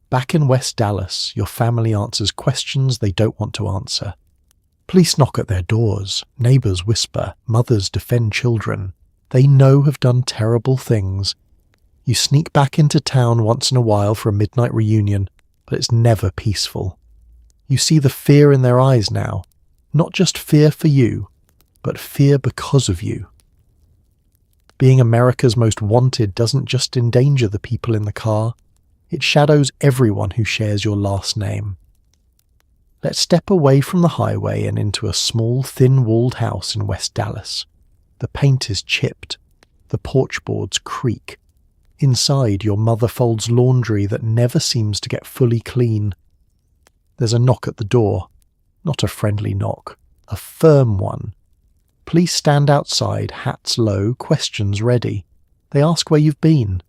Back in West Dallas, your family answers questions they don't want to answer. Police knock at their doors, neighbours whisper, mothers defend children. They know have done terrible things. You sneak back into town once in a while for a midnight reunion, but it's never peaceful. You see the fear in their eyes now. Not just fear for you, but fear because of you. Being America's most wanted doesn't just endanger the people in the car, it shadows everyone who shares your last name. Let's step away from the highway and into a small, thin-walled house in West Dallas. The paint is chipped, the porch boards creak. Inside, your mother folds laundry that never seems to get fully clean. There's a knock at the door. Not a friendly knock, a firm one. Police stand outside, hats low, questions ready. They ask where you've been,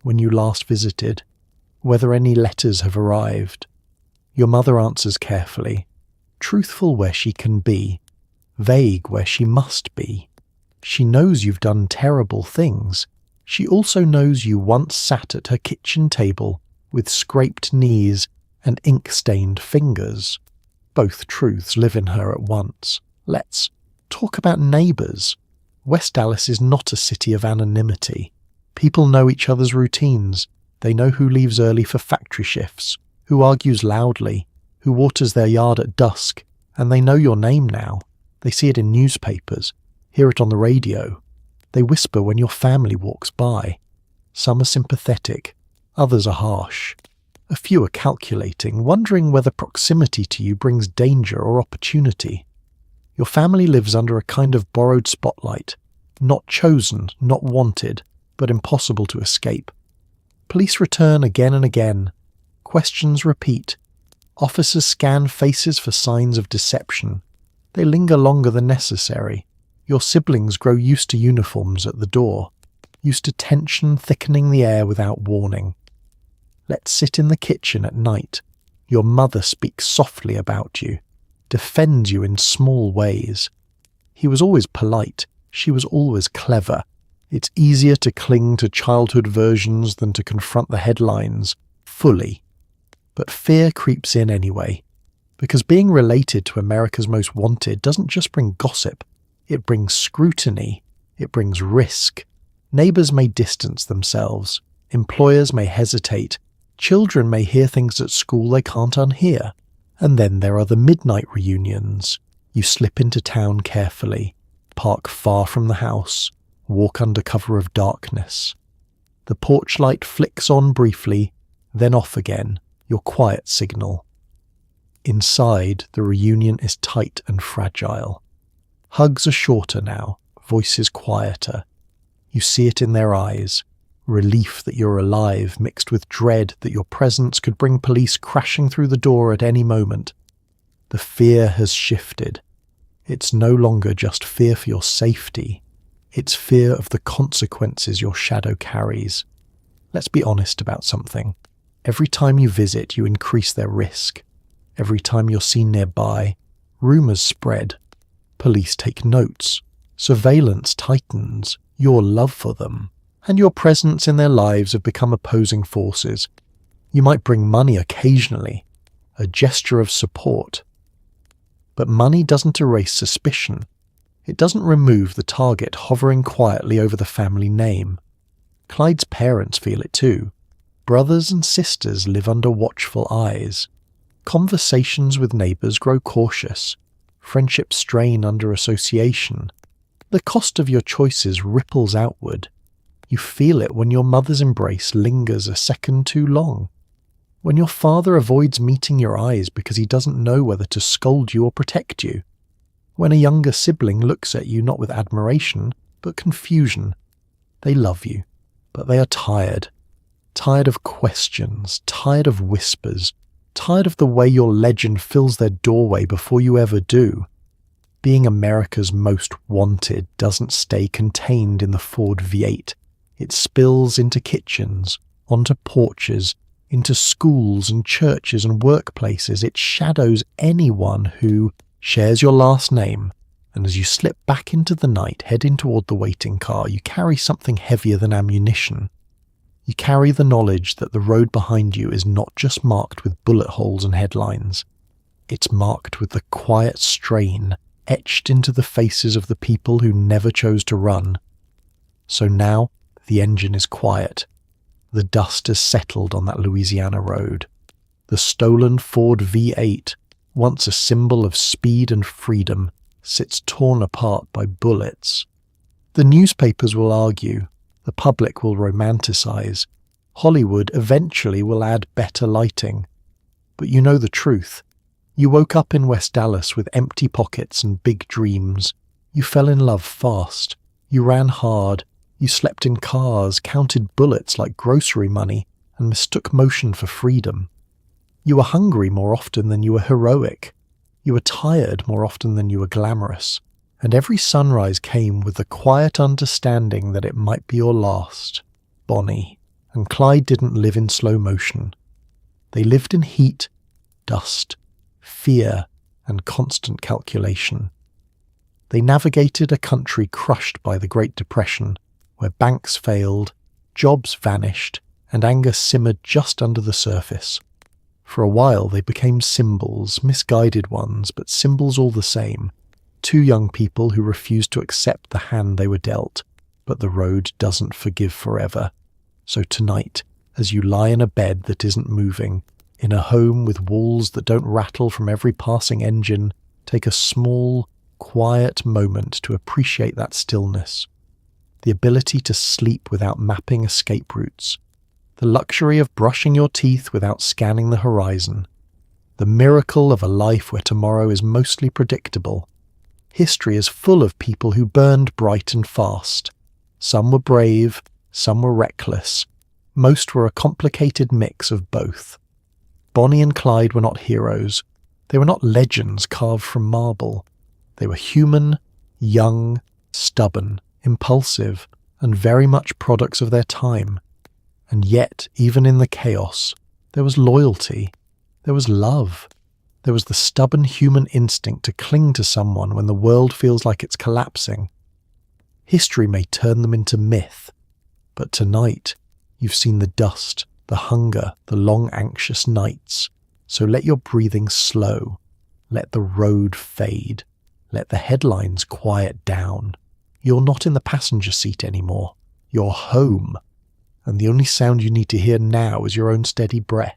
when you last visited, whether any letters have arrived. Your mother answers carefully, truthful where she can be, vague where she must be. She knows you've done terrible things. She also knows you once sat at her kitchen table with scraped knees and ink-stained fingers. Both truths live in her at once. Let's talk about neighbours. West Dallas is not a city of anonymity. People know each other's routines. They know who leaves early for factory shifts, who argues loudly, who waters their yard at dusk, and they know your name now. They see it in newspapers, hear it on the radio. They whisper when your family walks by. Some are sympathetic, others are harsh. A few are calculating, wondering whether proximity to you brings danger or opportunity. Your family lives under a kind of borrowed spotlight, not chosen, not wanted, but impossible to escape. Police return again and again. Questions repeat. Officers scan faces for signs of deception. They linger longer than necessary. Your siblings grow used to uniforms at the door, used to tension thickening the air without warning. Let's sit in the kitchen at night. Your mother speaks softly about you, defends you in small ways. He was always polite, she was always clever. It's easier to cling to childhood versions than to confront the headlines fully. But fear creeps in anyway, because being related to America's Most Wanted doesn't just bring gossip, it brings scrutiny, it brings risk. Neighbours may distance themselves, employers may hesitate, children may hear things at school they can't unhear. And then there are the midnight reunions. You slip into town carefully, park far from the house, walk under cover of darkness. The porch light flicks on briefly, then off again, your quiet signal. Inside, the reunion is tight and fragile. Hugs are shorter now, voices quieter. You see it in their eyes, relief that you're alive mixed with dread that your presence could bring police crashing through the door at any moment. The fear has shifted. It's no longer just fear for your safety. It's fear of the consequences your shadow carries. Let's be honest about something. Every time you visit, you increase their risk. Every time you're seen nearby, rumours spread. Police take notes. Surveillance tightens. Your love for them and your presence in their lives have become opposing forces. You might bring money occasionally, a gesture of support. But money doesn't erase suspicion. It doesn't remove the target hovering quietly over the family name. Clyde's parents feel it too. Brothers and sisters live under watchful eyes. Conversations with neighbours grow cautious. Friendships strain under association. The cost of your choices ripples outward. You feel it when your mother's embrace lingers a second too long. When your father avoids meeting your eyes because he doesn't know whether to scold you or protect you. When a younger sibling looks at you not with admiration, but confusion. They love you, but they are tired. Tired of questions, tired of whispers, tired of the way your legend fills their doorway before you ever do. Being America's Most Wanted doesn't stay contained in the Ford V8. It spills into kitchens, onto porches, into schools and churches and workplaces. It shadows anyone who shares your last name, and as you slip back into the night, heading toward the waiting car, you carry something heavier than ammunition. You carry the knowledge that the road behind you is not just marked with bullet holes and headlines. It's marked with the quiet strain etched into the faces of the people who never chose to run. So now, the engine is quiet. The dust has settled on that Louisiana road. The stolen Ford V8, once a symbol of speed and freedom, sits torn apart by bullets. The newspapers will argue, the public will romanticize, Hollywood eventually will add better lighting. But you know the truth. You woke up in West Dallas with empty pockets and big dreams. You fell in love fast. You ran hard. You slept in cars, counted bullets like grocery money, and mistook motion for freedom. You were hungry more often than you were heroic. You were tired more often than you were glamorous. And every sunrise came with the quiet understanding that it might be your last. Bonnie and Clyde didn't live in slow motion. They lived in heat, dust, fear, and constant calculation. They navigated a country crushed by the Great Depression, where banks failed, jobs vanished, and anger simmered just under the surface. For a while they became symbols, misguided ones, but symbols all the same. Two young people who refused to accept the hand they were dealt, but the road doesn't forgive forever. So tonight, as you lie in a bed that isn't moving, in a home with walls that don't rattle from every passing engine, take a small, quiet moment to appreciate that stillness. the ability to sleep without mapping escape routes, the luxury of brushing your teeth without scanning the horizon, the miracle of a life where tomorrow is mostly predictable. History is full of people who burned bright and fast. Some were brave, some were reckless. Most were a complicated mix of both. Bonnie and Clyde were not heroes. They were not legends carved from marble. They were human, young, stubborn, impulsive, and very much products of their time. And yet, even in the chaos, there was loyalty. There was love. There was the stubborn human instinct to cling to someone when the world feels like it's collapsing. History may turn them into myth, but tonight you've seen the dust, the hunger, the long anxious nights. So let your breathing slow. Let the road fade. Let the headlines quiet down. You're not in the passenger seat anymore. You're home. And the only sound you need to hear now is your own steady breath.